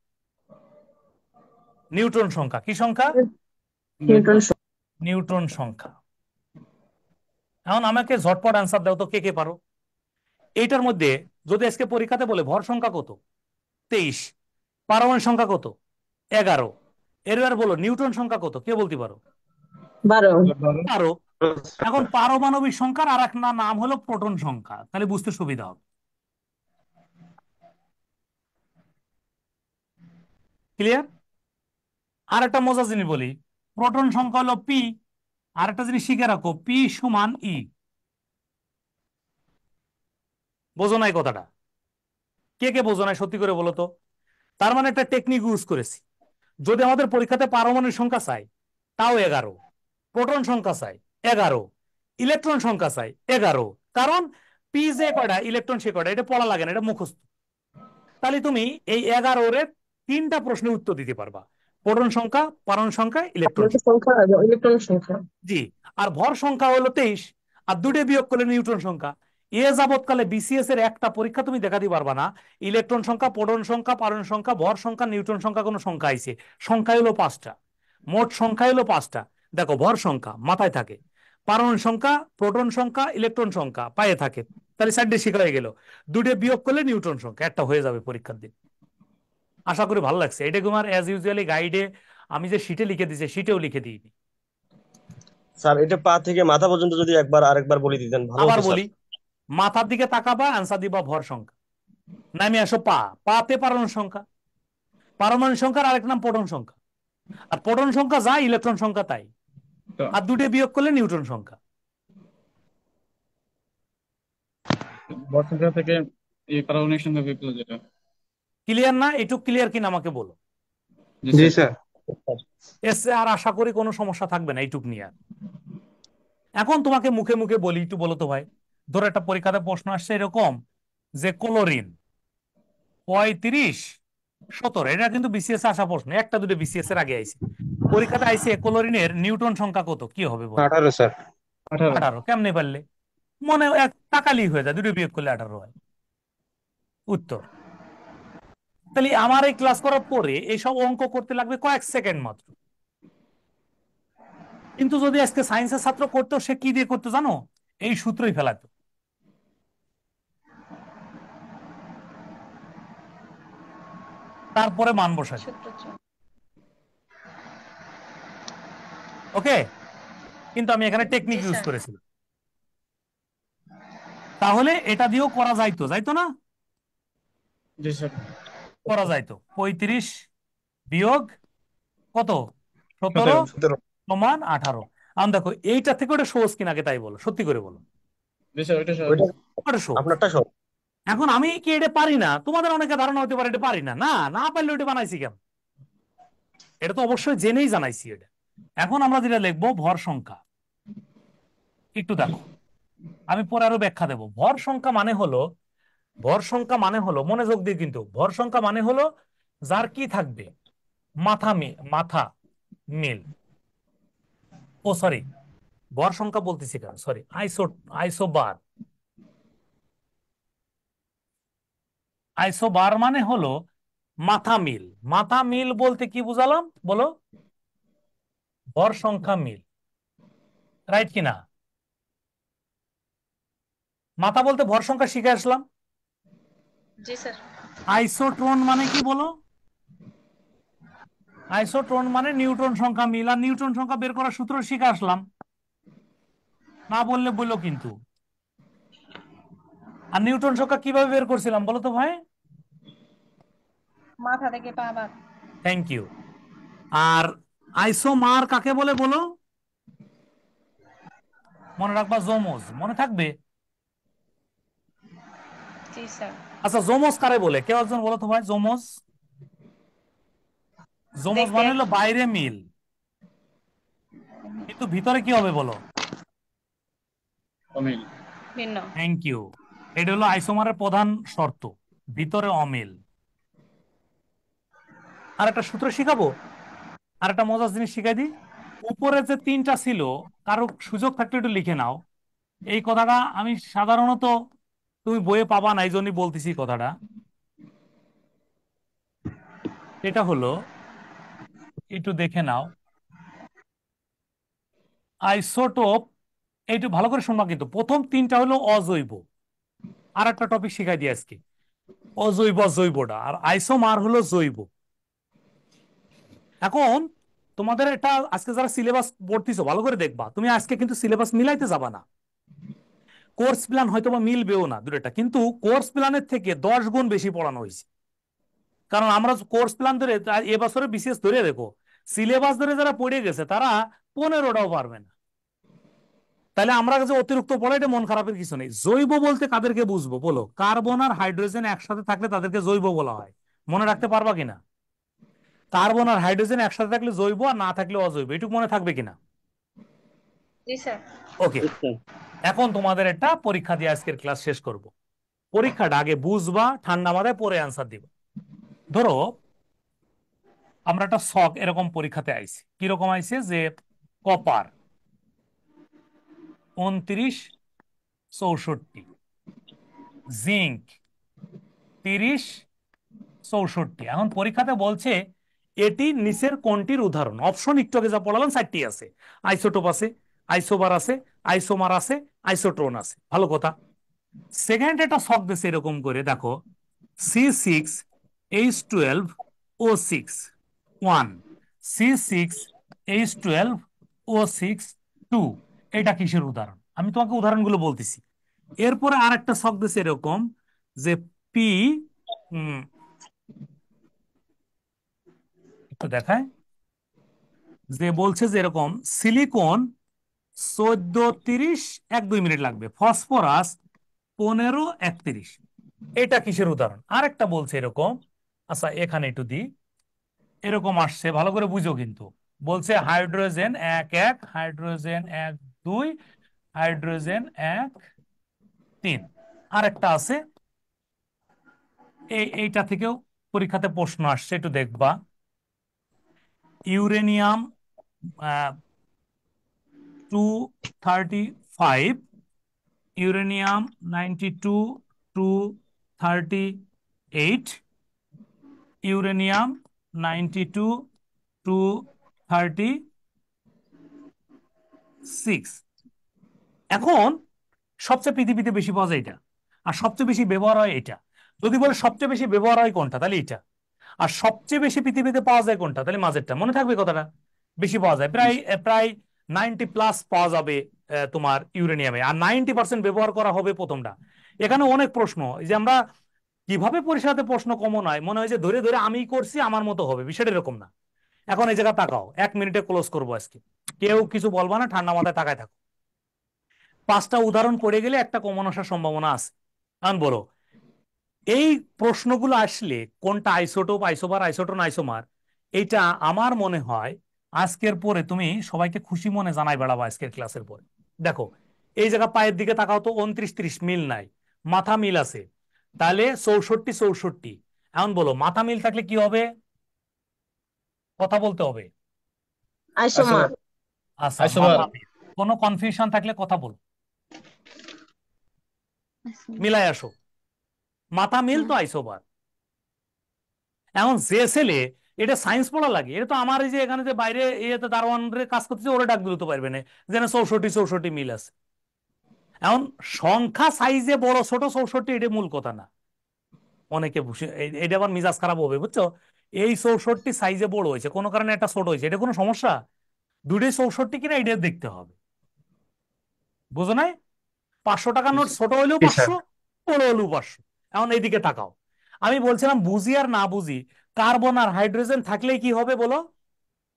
নিউটন সংখ্যা। কি সংখ্যা? নিউটন। নিউটন সংখ্যা। এখন আমাকে ঝটপট অ্যান্সার দাও তো, কে কে পারো। এইটার মধ্যে যদি আজকে পরীক্ষাতে বলে ভর সংখ্যা কত? 23। পারমাণবিক সংখ্যা কত? 11। এবার বলো নিউটন সংখ্যা কত, কে বলতে পারো? 12। 12। এখন পারমাণবিক সংখ্যার আর এক নাম হলো প্রোটন সংখ্যা, তাহলে বুঝতে সুবিধা হবে। ক্লিয়ার? আর একটা মজার জিনিস বলি, প্রোটন সংখ্যা হলো পি। আর একটা জিনিস শিখে রাখো, পি সমান ই। বোঝো নাই কথাটা? কে কে বোঝো নাই সত্যি করে বলো তো। তার মানে একটা টেকনিক ইউজ করেছি, যদি আমাদের পরীক্ষাতে পারমাণবিক সংখ্যা চাই তাও 11, প্রোটন সংখ্যা চাই 11, ইলেকট্রন সংখ্যা চাই 11, কারণ পি যে কয়টা ইলেকট্রন সে কয়টা, এটা পড়া লাগে না, এটা মুখস্থ। তাহলে তুমি এই 11-এর 3টা প্রশ্নের উত্তর দিতে পারবা, প্রোটন সংখ্যা, পারমাণবিক সংখ্যা, ইলেকট্রন সংখ্যা, ইলেকট্রন সংখ্যা। জি। আর ভর সংখ্যা হলো 23, আর দুটো বিয়োগ করলে নিউটন সংখ্যা। এ যাবৎকালে বিসিএস এর একটা পরীক্ষা তুমি দেখাতে পারবা না ইলেকট্রন সংখ্যা, প্রোটন সংখ্যা, পারমাণবিক সংখ্যা, ভর সংখ্যা, নিউটন সংখ্যা কোনো সংখ্যা আইছে। সংখ্যা হলো 5টা, মোট সংখ্যা হলো 5টা। দেখো ভর সংখ্যা মাথায় থাকে, পারমাণবিক সংখ্যা, প্রোটন সংখ্যা, ইলেকট্রন সংখ্যা পায়ে থাকে, তাহলে 4টে শিখা হয়ে গেল। দুটো বিয়োগ করলে নিউটন সংখ্যা, একটা হয়ে যাবে পরীক্ষার দিন। আশা করি ভালো লাগছে। এটা তোমার অ্যাজ ইউজুয়ালি গাইডে আমি যে শিটে লিখে দিয়েছি সেটাও লিখে দিইনি। স্যার এটা পা থেকে মাথা পর্যন্ত যদি একবার আরেকবার বলে দিতেন ভালো আবার হতো স্যার। বলি, মাথার দিকে তাকাবা, অ্যান্সার দিবা ভর সংখ্যা, নামে আসো পা, পাতে পারমাণবিক সংখ্যা, পারমাণবিক সংখ্যার আরেক নাম প্রোটন সংখ্যা, আর প্রোটন সংখ্যা যা ইলেকট্রন সংখ্যা তাই, আর দুটো বিয়োগ করলে নিউটন সংখ্যা। ভর সংখ্যা থেকে এই পারমাণবিক সংখ্যা বিপরীত যেটা। ক্লিয়ার না? এটুক ক্লিয়ার কিনা আমাকে বলো। জি জি স্যার। স্যার। এসে আর আশা করি কোনো সমস্যা থাকবে না এইটুক নিয়ে আর। এখন তোমাকে মুখে মুখে বলি, একটু বলো তো ভাই, ধরো একটা পরীক্ষাতে প্রশ্ন আসছে এরকম যে ক্লোরিন 35-17, এটা কিন্তু বিসিএস আসা প্রশ্ন, একটা দুটো বিসিএস এর আগে আইছে। পরীক্ষাতে আইছে ক্লোরিনের নিউটন সংখ্যা কত, কি হবে বলো? 18 স্যার। 18। 18। কেমনে পারলে? মনে এক টাকালি হয়ে যায়, দুটো বিয়োগ করলে 18 হয় উত্তর। তাহলে আমার এই ক্লাস করার পরে এইসব অঙ্ক করতে লাগবে কয়েক সেকেন্ড মাত্র। কিন্তু যদি আজকে সায়েন্সের ছাত্র করতো, সে কি দিয়ে করতো জানো? এই সূত্রই ফেলাতো। তারপরে মান বসাতো। সূত্র। ওকে, কিন্তু আমি এখানে টেকনিক জি ইউজ স্যার। করেছিলাম। তাহলে এটা দিয়েও করা যাইতো, যাইতো না? জি স্যার। করা যাইতো। 35 বিয়োগ কত? 17 17। 17। সমান 18। আমি দেখো এইটা থেকে ওটা সহজ কিনা আগে তাই বলো, সত্যি করে বলো। জি স্যার, ওইটা সহজ। ওইটা ওটা সহজ। আপনারটা সব। এখন আমি কি এটা পারি না? তোমাদের অনেকে ধারণা হতে পারে এটা পারি না, না না পারলে ওটা বানাইছি কেন? এটা তো অবশ্যই জেনেই জানাইছি এটা। এখন আমরা যেটা লিখবো ভর সংখ্যা, একটু দেখো আমি পরে আরো ব্যাখ্যা দেবো। ভর সংখ্যা মানে হলো, ভর সংখ্যা মানে হলো, মনোযোগ দিয়ে, কিন্তু ভর সংখ্যা মানে হলো যার কি থাকবে, মাথা মিল। ও সরি, ভর সংখ্যা বলতেছি কেন, সরি, আইসোবার। আইসোবার মানে হলো মাথা মিল। মাথা মিল বলতে কি বুঝালাম বলো? ভর সংখ্যা মিল, রাইট কিনা? মাথা বলতে ভর সংখ্যা শিখে আসলাম। জি স্যার। আইসোট্রন মানে কি বলো? আইসোট্রন মানে নিউটন সংখ্যা মিল, আর নিউটন সংখ্যা বের করার সূত্র শিখে আসলাম, না বললে বললো কিন্তু। আর নিউটন সংখ্যা কিভাবে বের করছিলাম বলো তো ভাই? মাথা থেকে পা বাদ। Thank you. আর আইসোমার কাকে বলে বলো? মনে রাখবা জোমোজ, মনে থাকবে। জি স্যার। আচ্ছা জোমোজ কারে বলে, কেউ একজন বলো তো ভাই। জোমোজ, জোমোজ দেখতে মানে এক হলো বাইরে মিল, কিন্তু ভিতরে কি হবে বলো? ভিন্ন। Thank you. এটা হলো আইসোমারের প্রধান শর্ত, ভিতরে অমিল। আর একটা সূত্র শিখাবো, আর একটা মজার জিনিস শিখাই দিই। উপরে যে তিনটা ছিল, কারো সুযোগ থাকলে একটু লিখে নাও। এই কথাটা আমি সাধারণত তুমি বইয়ে পাবা না, এই জন্যই বলতেছি কথাটা। এটা হলো, একটু দেখে নাও, আইসোটোপ। একটু ভালো করে শুনবা, কিন্তু প্রথম তিনটা হলো অজৈব। আর একটা টপিক শিখাই দিই আজকে, অজৈব জৈবটা। আর আইসোমার হলো জৈব। এখন তোমাদের এটা আজকে যারা সিলেবাস পড়তেছো ভালো করে দেখবা, তুমি আজকে কিন্তু সিলেবাস মিলাইতে যাবা না। কোর্স প্ল্যান হয়তো বা মিলবেও না দুটোটা, কিন্তু কোর্স প্ল্যানের থেকে 10 গুণ বেশি পড়ানো হয়েছে। কারণ আমরা কোর্স প্ল্যান ধরে এবছরে বিশেষ ধরে দেখো, সিলেবাস ধরে যারা পড়ে গেছে তারা 15টাও পারবে না। তাহলে আমরা যে অতিরিক্ত পড়া, এটা মন খারাপের কিছু নেই। জৈব বলতে কাদেরকে বুঝবো বলো? কার্বন আর হাইড্রোজেন একসাথে থাকলে তাদেরকে জৈব বলা হয়। মনে রাখতে পারবা কিনা? কার্বন আর হাইড্রোজেন একসাথে থাকলে জৈব, আর না থাকলে অজৈব। এটুকু মনে থাকবে কিনা? জি স্যার। ওকে। এখন তোমাদের একটা পরীক্ষা দিয়ে আজকের ক্লাস শেষ করব। পরীক্ষাটা আগে বুঝবা, ঠান্ডা মাথায় পরে অ্যান্সার দিবা। ধরো আমরা একটা শখ এরকম পরীক্ষাতে আইছি, কিরকম আইছে যে কপার 2964, জিঙ্ক 3064। এখন পরীক্ষাতে বলছে এটি নিচের কোনটির উদাহরণ। অপশন একটু আগে যা পড়ালাম 4টি আছে। আইসোটোপ আছে, আইসোবার আছে, আইসোমার আছে, আইসোট্রন আছে। ভালো কথা। সেকেন্ড একটা শখ দিছে এরকম করে, দেখো C6H12O6 1, C6H12O6 2। এটা কিসের উদাহরণ? আমি তোমাকে উদাহরণগুলো বলতেছি। এরপরে আরেকটা শখ দিছে এরকম যে পি, একটু দেখায়, যে বলছে যে এরকম সিলিকন 1430, 1-2 মিনিট লাগবে। ফসফরাস 1531। এটা কিসের উদাহরণ? আরেকটা বলছে এরকম, আচ্ছা এখানে একটু দিই, এরকম আসছে, ভালো করে বুঝো কিন্তু। বলছে হাইড্রোজেন 1-1, হাইড্রোজেন 1-2, হাইড্রোজেন 1-3। আরেকটা আছে, এইটা থেকেও পরীক্ষাতে প্রশ্ন আসছে, একটু দেখবা। Uranium 235, uranium 92-238, uranium 92-236। এখন সবচেয়ে পৃথিবীতে বেশি পাওয়া যায় এটা, আর সবচেয়ে বেশি ব্যবহার হয় এটা। যদি বলে সবচেয়ে বেশি ব্যবহার হয় কোনটা, তাহলে এটা। আর সবচেয়ে বেশি পৃথিবীতে পাওয়া যায় কোনটা, তাহলে মাঝেরটা। মনে থাকবে কথাটা। বেশি পাওয়া যায়, প্রায় প্রায় 90+ পাওয়া যাবে তোমার ইউরেনিয়ামে, আর 90% ব্যবহার করা হবে প্রথমটা। এখানে অনেক প্রশ্ন, এই যে আমরা কিভাবে পরীক্ষাতে প্রশ্ন কমন হয়, মনে হয় যে ধরে ধরে আমি করছি আমার মতো হবে, বিষয়টা এরকম না। এখন এই জায়গা তাকাও, 1 মিনিটে ক্লোজ করবো আজকে। কেউ কিছু বলবা না, ঠান্ডা মাথায় তাকায় থাকো। 5টা উদাহরণ পড়ে গেলে একটা কমন আসার সম্ভাবনা আছে। কারণ বলো, এই প্রশ্নগুলো আসলে কোনটা আইসোটোপ, আইসোবার, আইসোট্রন, আইসোমার, এইটা আমার মনে হয় আজকের পরে তুমি সবাইকে খুশি মনে জানাই বেড়াবো আজকের ক্লাসের পরে। দেখো এই জায়গা পায়ের দিকে তাকাও তো, 29-30 মিল নাই, মাথা মিল আছে। তাহলে 64-64। এখন বলো মাথা মিল থাকলে কি হবে? কথা বলতে হবে। আইসোমার। আচ্ছা, মাথা মিল। কোনো কনফিউশন থাকলে কথা বলো, মিলাই আসো। মাথা মিল তো আইসোবার। এখন যে ছেলে এটা সায়েন্স পড়া লাগে, এটা তো আমার এই যে এখানে যে বাইরে ইয়েতে দারোয়ানের কাজ করতেছে, ওরা ডাক দিতে পারবে না যেন 64-64 মিল আছে। এখন সংখ্যা সাইজে বড় ছোট 64, এটা মূল কথা না। অনেকে এটা আবার মিজাজ খারাপ হবে, বুঝছো? এই 64 সাইজে বড় হয়েছে, কোনো কারণে একটা ছোট হয়েছে, এটা কোনো সমস্যা? দুটোই 64 কিনা এটা দেখতে হবে, বুঝো নাই? 500 টাকা নোট ছোট হইলেও জি স্যার। 500, বড় হলেও 500। এখন এইদিকে তাকাও, আমি বলছিলাম বুঝি আর না বুঝি, কার্বন আর হাইড্রোজেন থাকলে কি হবে বলো?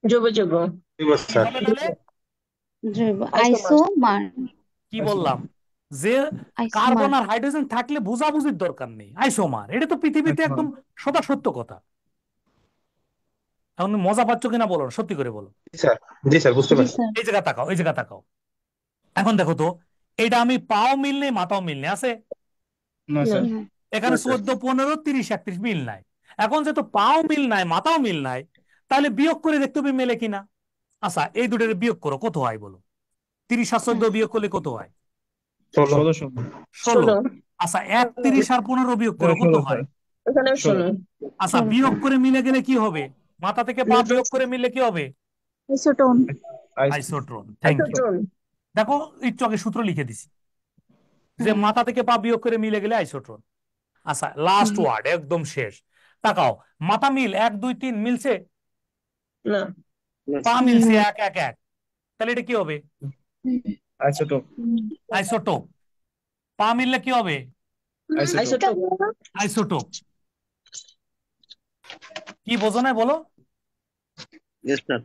জৈব যৌগ। কি স্যার হবে তাহলে? জৈব আইসোমার। আইসোমার। কি বললাম যে কার্বন আইসোমার। আর হাইড্রোজেন থাকলে বোঝাবুঝির দরকার নেই, আইসোমার। এটা তো পৃথিবীতে একদম সদা সত্য কথা। এখন মজা পাচ্ছ কিনা বলো, সত্যি করে বলো। স্যার জি স্যার বুঝতে জি পারছি। স্যার। এই জায়গা তাকাও, এই জায়গা তাকাও। এখন দেখো তো, এটা আমি পাও মিল নেই মাথাও মিল নেই আছে। না স্যার। না। এখানে 14, 15, 30, 31 মিল নাই। এখন যেহেতু পাও মিল নাই মাথাও মিল নাই, তাহলে বিয়োগ করে দেখতে হবে মেলে কিনা। আচ্ছা এই দুটোর বিয়োগ করো, কত হয় বলো? 30 আর 14 বিয়োগ করলে কত হয়? 16। 16। 16। আচ্ছা 31 আর 15 বিয়োগ করো, কত হয়? এখানেও 16। আচ্ছা 16 বিয়োগ স্যার। করে মিলে গেলে কি হবে? মাথা থেকে পা বিয়োগ করে মিললে কি হবে? Isotone. Isotron. Thank you. Isotone. দেখো একটু আগে সূত্র লিখে দিছি যে হ্যাঁ। মাথা থেকে পা বিয়োগ করে মিলে গেলে আইসোট্রন। আচ্ছা লাস্ট ওয়ার্ড একদম শেষ। তাকাও, মাথা মিল 1, 2, 3 মিলছে, না। পা মিলছে না। 1, 1, 1। তাহলে এটা কি হবে? আইসোটোপ। আইসোটোপ। পা মিললে কি হবে? আইসোটোপ। আইসোটোপ। কি বোঝো না বলো? Yes sir.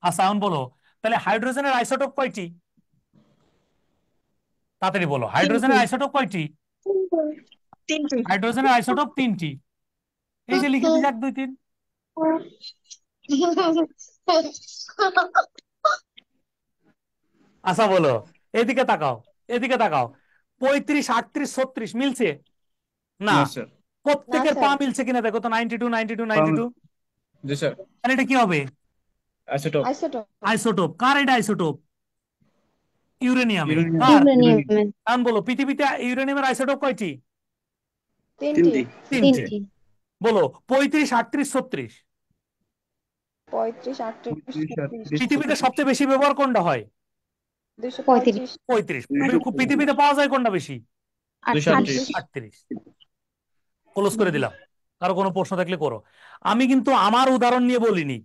আচ্ছা এখন বলো, তাহলে হাইড্রোজেনের আইসোটোপ কয়টি? তাড়াতাড়ি বলো, হাইড্রোজেনের আইসোটোপ কয়টি? 3টি। হাইড্রোজেনের আইসোটোপ 3টি। এই যে লিখে দিচ্ছি 1, 2, 3। আচ্ছা বলো, এদিকে তাকাও, এদিকে তাকাও। 35, 38, 36 মিলছে না? না স্যার। প্রত্যেকের পা মিলছে কিনা দেখো তো। 92, 92, 92। জি স্যার। তাহলে এটা কি হবে? আইসোটোপ। আইসোটোপ। কার এটা আইসোটোপ? ইউরেনিয়ামের। ইউরেনিয়াম। কার? ইউরেনিয়ামের। কারণ বলো পৃথিবীতে ইউরেনিয়ামের আইসোটোপ কয়টি? 3টি। 3টে। 3টি। বলো 35, 38, 36। 35, 38, 36, পৃথিবীতে সবচেয়ে বেশি ব্যবহার কোনটা হয়? 35। 35। পৃথিবীতে পাওয়া যায় কোনটা বেশি? 38। 38। ক্লোজ করে দিলাম। কারো কোনো প্রশ্ন থাকলে করো। আমি কিন্তু আমার উদাহরণ নিয়ে বলিনি,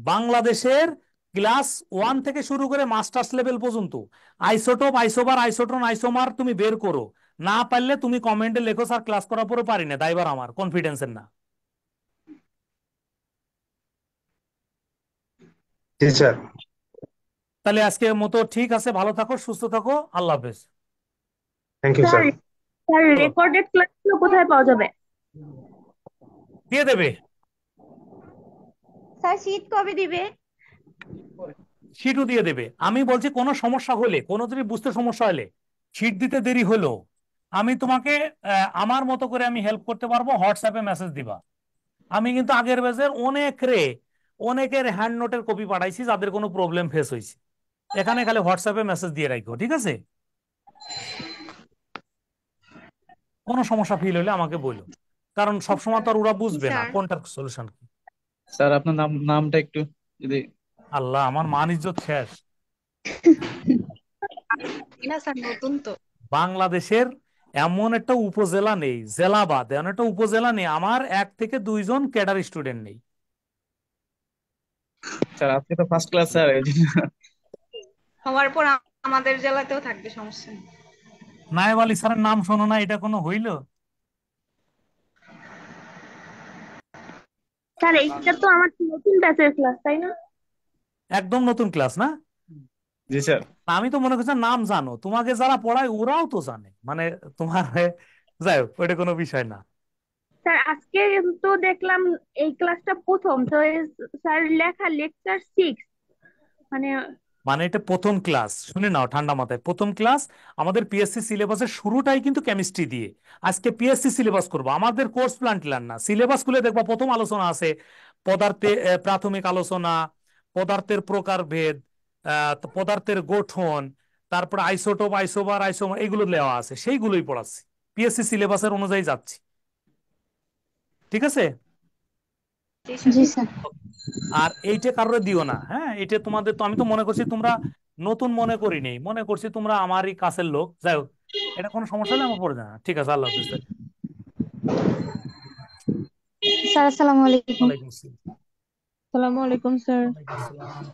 বাংলাদেশের ক্লাস 1 থেকে শুরু করে মাস্টার্স লেভেল পর্যন্ত আইসোটোপ, আইসোবার, আইসোট্রন, আইসোমার তুমি বের করো। না পারলে তুমি কমেন্টে লেখো স্যার ক্লাস করার পরে পারি না, দায়বার আমার, কনফিডেন্সের না। জি স্যার। তাহলে আজকের মতো ঠিক আছে, ভালো থাকো, সুস্থ থাকো, আল্লাহ হাফেজ। Thank you sir. স্যার বলো। রেকর্ডেড ক্লাসগুলো কোথায় পাওয়া যাবে? দিয়ে দেবে। স্যার শীট কবে দিবে? শিটও দিয়ে দেবে। আমি বলছি কোনো সমস্যা হলে, কোনো যদি বুঝতে সমস্যা হলে, শিট দিতে দেরি হলো, আমি তোমাকে আমার মতো করে আমি হেল্প করতে পারবো, হোয়াটসঅ্যাপে মেসেজ দিবা। আমি কিন্তু আগের ব্যাচের অনেকের হ্যান্ড নোটের কপি পাঠাইছি যাদের কোনো প্রবলেম ফেস হয়েছে। এখানে খালি হোয়াটসঅ্যাপে মেসেজ দিয়ে রাখো, ঠিক আছে? কোনো সমস্যা ফিল হলে আমাকে বলো, কারণ সবসময় তো আর ওরা বুঝবে না কোনটার সলিউশন কি। স্যার আপনার নামটা একটু যদি। আল্লাহ, আমার মান ইজ্জত শেষ। না স্যার নতুন তো। বাংলাদেশের এমন একটা উপজেলা নেই, জেলা বাদ এমন একটা উপজেলা নেই আমার 1 থেকে 2 জন ক্যাডার স্টুডেন্ট নেই। স্যার আজকে তো ফার্স্ট ক্লাস স্যার, এই জন্য। হওয়ার পর আমাদের জেলাতেও থাকবে, সমস্যা নেই। নায়েব আলী স্যারের নাম শোনো না, এটা কোনো হইল? স্যার এইটা তো আমার নতুন ব্যাচের ক্লাস, তাই না? একদম নতুন ক্লাস না? জি স্যার। আমি তো মনে করছি নাম জানো, তোমাকে যারা পড়ায় ওরাও তো জানে, মানে তোমার যাই হোক, ওইটা কোনো বিষয় না। স্যার আজকে তো দেখলাম এই ক্লাসটা প্রথম তো, স্যার লেখা লেকচার 6 মানে। মানে এটা প্রথম ক্লাস, শুনে নাও ঠান্ডা মাথায়, প্রথম ক্লাস। আমাদের পিএসসি সিলেবাসের শুরুটাই কিন্তু কেমিস্ট্রি দিয়ে। আজকে পিএসসি সিলেবাস করবো, আমাদের কোর্স প্ল্যান টিলার না। সিলেবাস খুলে দেখবো, প্রথম আলোচনা আছে পদার্থে, প্রাথমিক আলোচনা, পদার্থের প্রকারভেদ, পদার্থের গঠন, তারপর আইসোটোপ, আইসোবার, আইসোমার, এগুলো দেওয়া আছে, সেইগুলোই পড়াচ্ছি। পিএসসি সিলেবাসের অনুযায়ী যাচ্ছি, ঠিক আছে? জি স্যার। আর এইটা কারোর দিও না, হ্যাঁ? এটা তোমাদের তো, আমি তো মনে করছি তোমরা নতুন মনে করি নেই, মনে করছি তোমরা আমারই কাছের লোক। যাই হোক, এটা কোনো সমস্যা হলে আমার পড়ে না, ঠিক আছে? আল্লাহ হাফিজ। স্যার আসসালামু আলাইকুম। ওয়ালাইকুম আসসালাম। আসসালামু আলাইকুম স্যার। ওয়ালাইকুম আসসালাম।